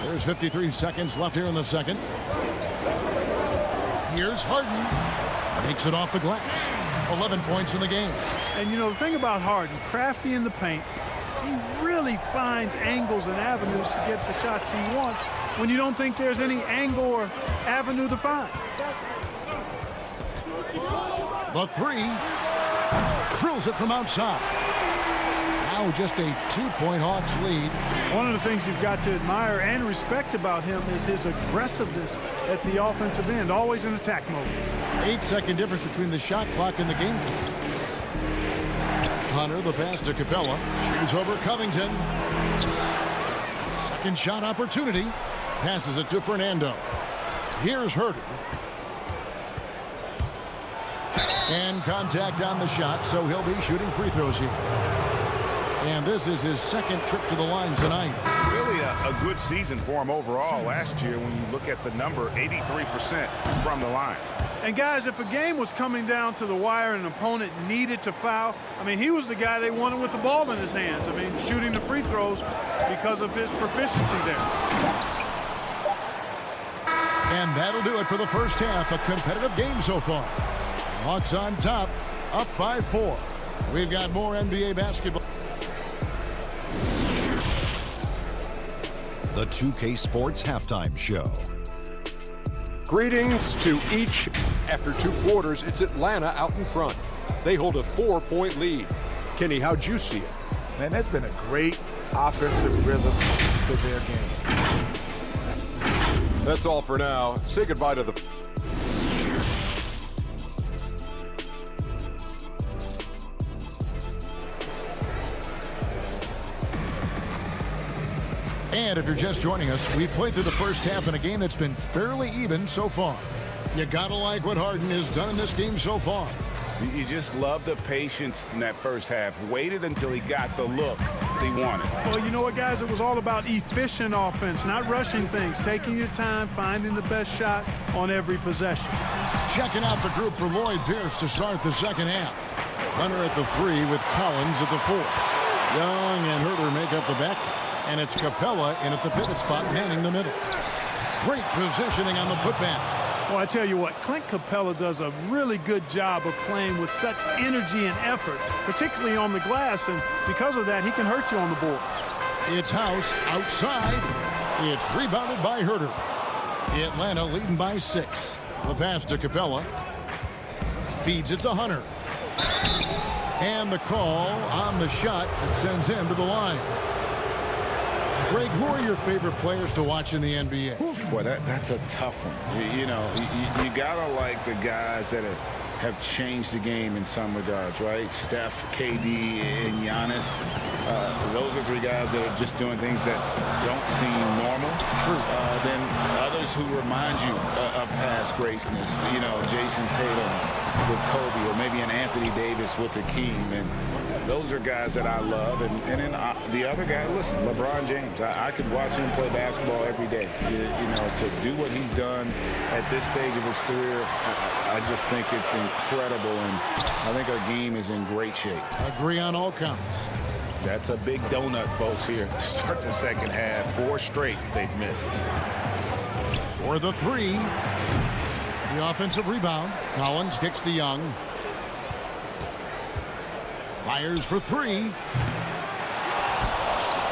There's 53 seconds left here in the second. Here's Harden. Makes it off the glass. 11 points in the game. And you know, the thing about Harden, crafty in the paint, he really finds angles and avenues to get the shots he wants when you don't think there's any angle or avenue to find. The 3. Drills it from outside. Now just a 2-point Hawks lead. One of the things you've got to admire and respect about him is his aggressiveness at the offensive end, always in attack mode. 8-second difference between the shot clock and the game clock. Hunter, the pass to Capella. Shoots over Covington. Second shot opportunity. Passes it to Fernando. Here's Huerter. And contact on the shot, so he'll be shooting free throws here. And this is his 2nd trip to the line tonight. Really a good season for him overall last year when you look at the number, 83% from the line. And guys, if a game was coming down to the wire and an opponent needed to foul, I mean, he was the guy they wanted with the ball in his hands. I mean, shooting the free throws because of his proficiency there. And that'll do it for the first half. A competitive game so far. Hawks on top, up by 4. We've got more NBA basketball. The 2K Sports Halftime Show. Greetings to each. After 2 quarters, it's Atlanta out in front. They hold a 4-point lead. Kenny, how'd you see it? Man, that's been a great offensive rhythm to their game. That's all for now. Say goodbye to the... And if you're just joining us, we've played through the first half in a game that's been fairly even so far. You gotta like what Harden has done in this game so far. You just love the patience in that first half. Waited until he got the look he wanted. Well, you know what, guys? It was all about efficient offense, not rushing things, taking your time, finding the best shot on every possession. Checking out the group for Lloyd Pierce to start the second half. Runner at the 3 with Collins at the 4. Young and Herter make up the back, and it's Capella in at the pivot spot, manning the middle. Great positioning on the putback. Well, I tell you what, Clint Capella does a really good job of playing with such energy and effort, particularly on the glass, and because of that, he can hurt you on the boards. It's House outside. It's rebounded by Herter. Atlanta leading by 6. The pass to Capella. Feeds it to Hunter. And the call on the shot that sends him to the line. Greg, who are your favorite players to watch in the NBA? Boy, that's a tough one. You know, you gotta like the guys that have changed the game in some regards, right? Steph, KD, and Giannis. Those are 3 guys that are just doing things that don't seem normal. True. Then others who remind you of past greatness. You know, Jason Tatum with Kobe, or maybe an Anthony Davis with Hakeem. And those are guys that I love. And then the other guy, listen, LeBron James. I could watch him play basketball every day. You know, to do what he's done at this stage of his career, I just think it's incredible, and I think our game is in great shape. Agree on all counts. That's a big donut, folks, here. Start the second half. 4 straight they've missed. For the 3. The offensive rebound. Collins kicks to Young. Fires for 3.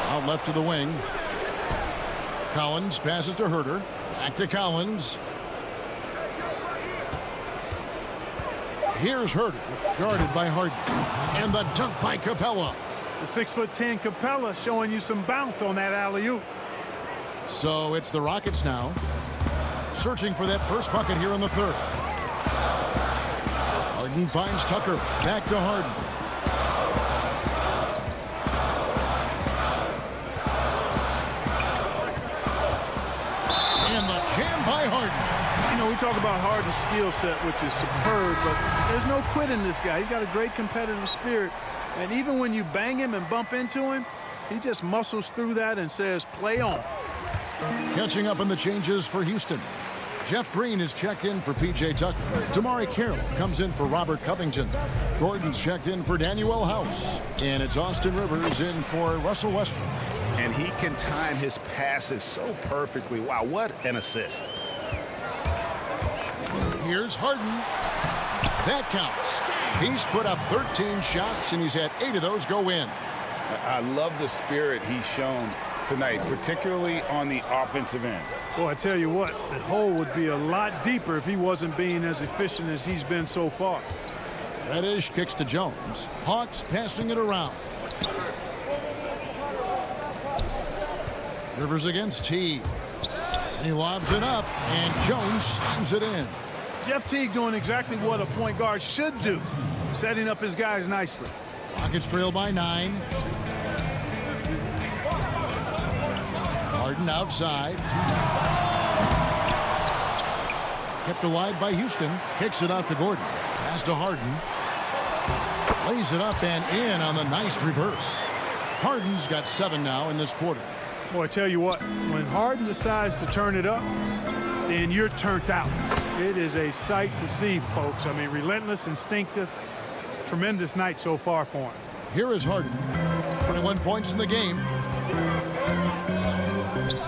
Out left to the wing. Collins passes to Herter. Back to Collins. Here's Herter, guarded by Harden. And the dunk by Capella. The 6'10" Capella showing you some bounce on that alley-oop. So it's the Rockets now, searching for that first bucket here in the 3rd. Harden finds Tucker. Back to Harden. And the jam by Harden. You know, we talk about Harden's skill set, which is superb, but there's no quit in this guy. He's got a great competitive spirit. And even when you bang him and bump into him, he just muscles through that and says, play on. Catching up on the changes for Houston. Jeff Green is checked in for P.J. Tucker. Damari Carroll comes in for Robert Covington. Gordon's checked in for Danuel House. And it's Austin Rivers in for Russell Westbrook. And he can time his passes so perfectly. Wow, what an assist. Here's Harden. That counts. He's put up 13 shots, and he's had 8 of those go in. I love the spirit he's shown tonight, particularly on the offensive end. Well, I tell you what, the hole would be a lot deeper if he wasn't being as efficient as he's been so far. Reddish kicks to Jones. Hawks passing it around. Rivers against Teague. And he lobs it up, and Jones slams it in. Jeff Teague doing exactly what a point guard should do, setting up his guys nicely. Rockets trail by 9. Harden outside. Kept alive by Houston. Kicks it out to Gordon. Pass to Harden. Lays it up and in on the nice reverse. Harden's got 7 now in this quarter. Boy, I tell you what, when Harden decides to turn it up, then you're turned out. It is a sight to see, folks. I mean, relentless, instinctive, tremendous night so far for him. Here is Harden. 21 points in the game.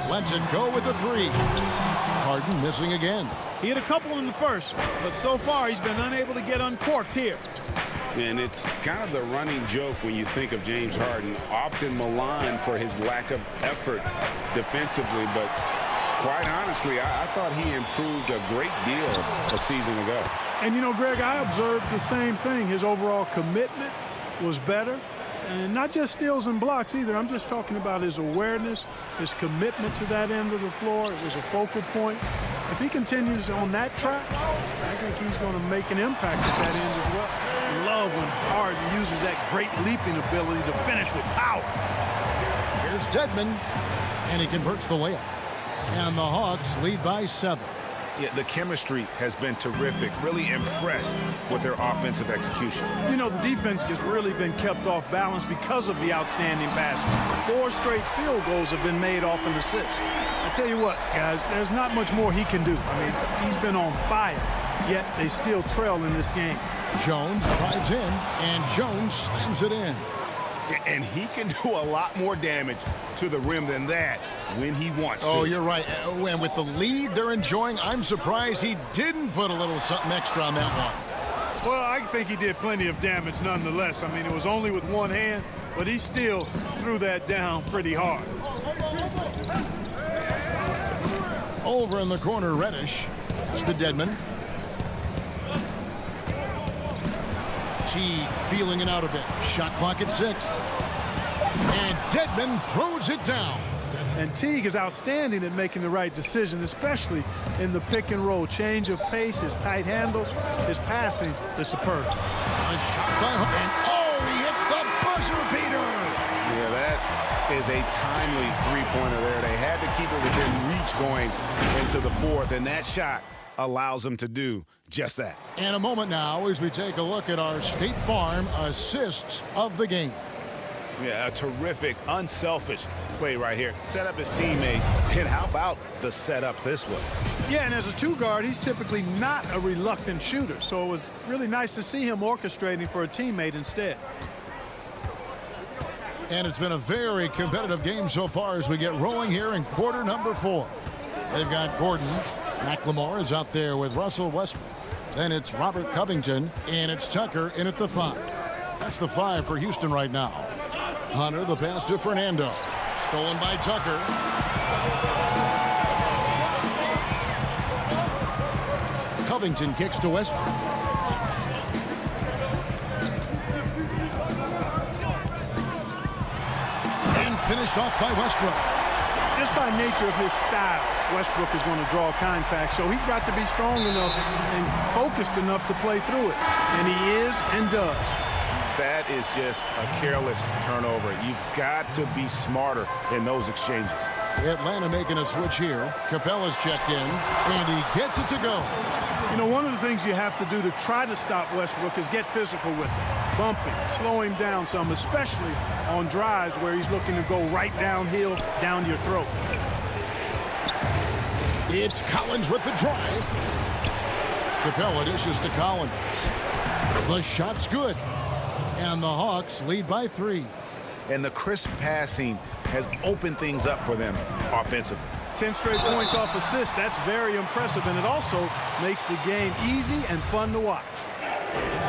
Lets it go with a 3. Harden missing again. He hit a couple in the first, but so far he's been unable to get uncorked here. And it's kind of the running joke when you think of James Harden, often maligned for his lack of effort defensively, but quite honestly, I thought he improved a great deal a season ago. And you know, Greg, I observed the same thing. His overall commitment was better. And not just steals and blocks either. I'm just talking about his awareness, his commitment to that end of the floor. It was a focal point. If he continues on that track, I think he's going to make an impact at that end as well. I love when Harden uses that great leaping ability to finish with power. Here's Dedmon, and he converts the layup. And the Hawks lead by 7. Yeah, the chemistry has been terrific. Really impressed with their offensive execution. You know, the defense has really been kept off balance because of the outstanding passing. 4 straight field goals have been made off an assist. I tell you what, guys, there's not much more he can do. I mean, he's been on fire, yet they still trail in this game. Jones drives in, and Jones slams it in. And he can do a lot more damage to the rim than that when he wants to. Oh, you're right. And with the lead they're enjoying, I'm surprised he didn't put a little something extra on that one. Well, I think he did plenty of damage nonetheless. I mean, it was only with one hand, but he still threw that down pretty hard. Over in the corner, Reddish. That's to Dedmon. Teague feeling it out a bit. Shot clock at 6. And Dedmon throws it down. And Teague is outstanding at making the right decision, especially in the pick and roll. Change of pace, his tight handles, his passing is superb. A shot by Harden. And he hits the buzzer beater. Yeah, that is a timely three-pointer there. They had to keep it within reach going into the 4th, and that shot allows them to do just that. And a moment now as we take a look at our State Farm assists of the game. Yeah, a terrific, unselfish play right here. Set up his teammate, and how about the setup this was? Yeah, and as a 2 guard, he's typically not a reluctant shooter, so it was really nice to see him orchestrating for a teammate instead. And it's been a very competitive game so far as we get rolling here in quarter number 4. They've got Gordon. McLemore is out there with Russell Westbrook. Then it's Robert Covington, and it's Tucker in at the 5. That's the 5 for Houston right now. Hunter, the pass to Fernando. Stolen by Tucker. Covington kicks to Westbrook. And finished off by Westbrook. Just by nature of his style, Westbrook is going to draw contact, so he's got to be strong enough and focused enough to play through it. And he is and does. That is just a careless turnover. You've got to be smarter in those exchanges. Atlanta making a switch here. Capella's checked in, and he gets it to go. You know, one of the things you have to do to try to stop Westbrook is get physical with him. Bump him, slow him down some, especially on drives where he's looking to go right downhill, down your throat. It's Collins with the drive. Capella dishes to Collins. The shot's good. And the Hawks lead by 3. And the crisp passing has opened things up for them offensively. 10 straight points off assists. That's very impressive, and it also makes the game easy and fun to watch.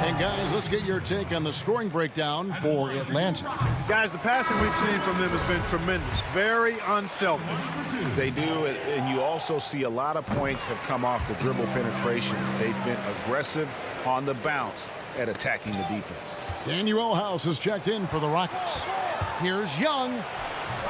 And guys, let's get your take on the scoring breakdown for Atlanta. Guys, the passing we've seen from them has been tremendous. Very unselfish. They do, and you also see a lot of points have come off the dribble penetration. They've been aggressive on the bounce at attacking the defense. Daniel House is checked in for the Rockets. Here's Young.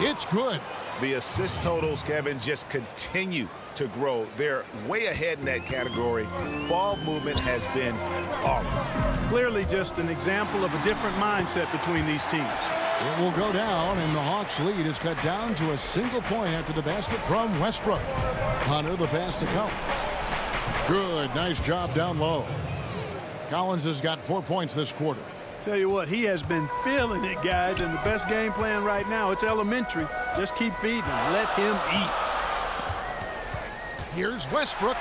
It's good. The assist totals, Kevin, just continue to grow. They're way ahead in that category. Ball movement has been flawless. Clearly just an example of a different mindset between these teams. It will go down, and the Hawks' lead is cut down to a single point after the basket from Westbrook. Hunter, the pass to Collins. Good, nice job down low. Collins has got 4 points this quarter. Tell you what, he has been feeling it, guys, and the best game plan right now, it's elementary. Just keep feeding him. Let him eat. Here's Westbrook.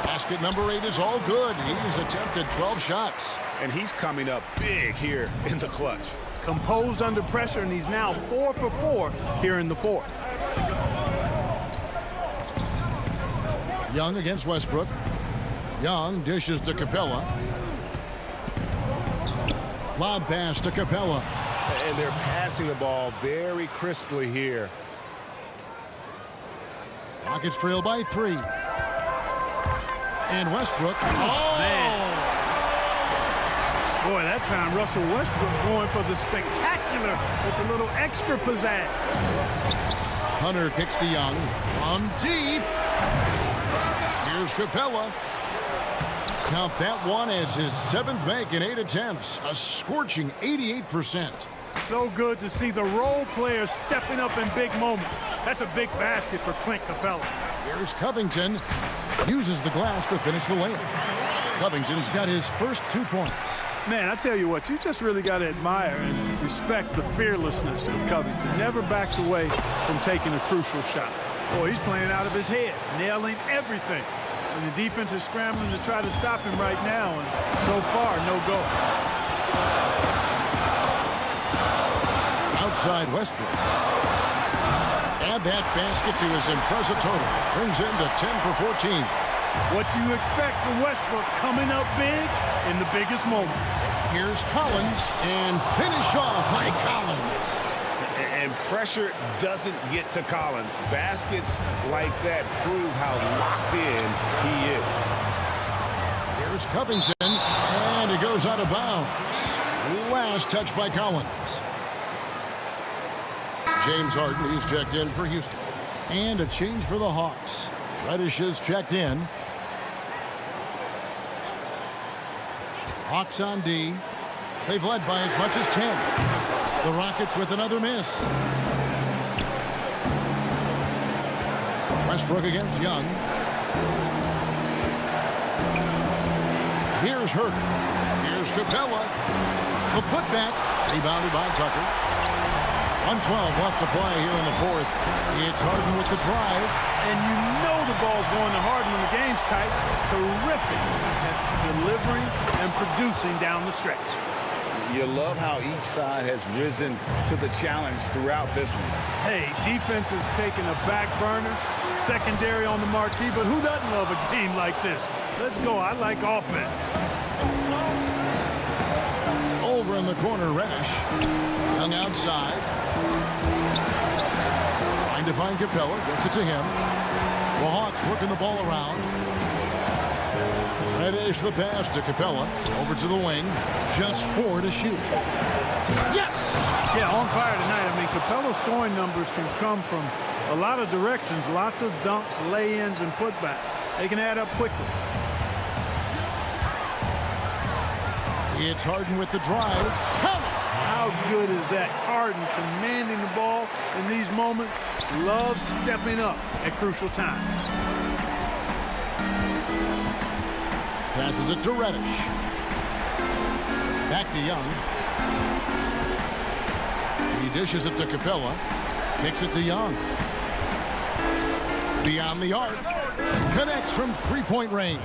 Basket number 8 is all good. He's attempted 12 shots. And he's coming up big here in the clutch. Composed under pressure, and he's now 4 for 4 here in the 4th. Young against Westbrook. Young dishes to Capella. Lob pass to Capella. And they're passing the ball very crisply here. Rockets trail by 3. And Westbrook. Man. Boy, that time Russell Westbrook going for the spectacular with a little extra pizzazz. Hunter kicks to Young. From deep. Here's Capella. Count that one as his 7th make in 8 attempts. A scorching 88%. So good to see the role players stepping up in big moments. That's a big basket for Clint Capella. Here's Covington. Uses the glass to finish the layup. Covington's got his first 2 points. Man, I tell you what, you just really got to admire and respect the fearlessness of Covington. Never backs away from taking a crucial shot. Boy, he's playing out of his head, nailing everything. And the defense is scrambling to try to stop him right now, and so far, no go. Outside Westbrook. Add that basket to his impressive total. Brings him to 10 for 14. What you expect from Westbrook coming up big in the biggest moment. Here's Collins, and finish off by Collins. And pressure doesn't get to Collins. Baskets like that prove how locked in he is. Here's Covington, and it goes out of bounds. Last touch by Collins. James Harden is checked in for Houston. And a change for the Hawks. Reddish is checked in. Hawks on D. They've led by as much as 10. The Rockets with another miss. Westbrook against Young. Here's Herter. Here's Capella. The putback. Rebounded by Tucker. 1:12 left to play here in the 4th. It's Harden with the drive. And you know the ball's going to Harden when the game's tight. Terrific at delivering and producing down the stretch. You love how each side has risen to the challenge throughout this one. Hey, defense is taking a back burner, secondary on the marquee, but who doesn't love a game like this? Let's go. I like offense. Over in the corner, Reddish. Young outside. Trying to find Capella. Gets it to him. The Hawks working the ball around. Reddish the pass to Capella. Over to the wing. Just 4 to shoot. Yes! Yeah, on fire tonight. I mean, Capella's scoring numbers can come from a lot of directions. Lots of dunks, lay-ins, and putbacks. They can add up quickly. It's Harden with the drive. Count it! How good is that? Harden commanding the ball in these moments. Loves stepping up at crucial times. Passes it to Reddish. Back to Young. He dishes it to Capella. Kicks it to Young. Beyond the arc. Connects from 3-point range.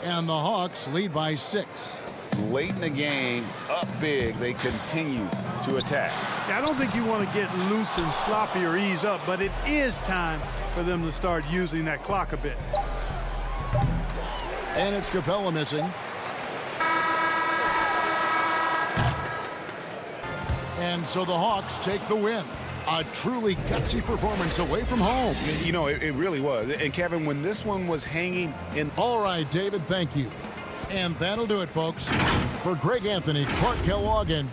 And the Hawks lead by 6. Late in the game, up big, they continue to attack. Yeah, I don't think you want to get loose and sloppy or ease up, but it is time for them to start using that clock a bit. And it's Capella missing. And so the Hawks take the win. A truly gutsy performance away from home. You know, it really was. And Kevin, when this one was hanging in... All right, David, thank you. And that'll do it, folks. For Greg Anthony, Clark Kellogg, and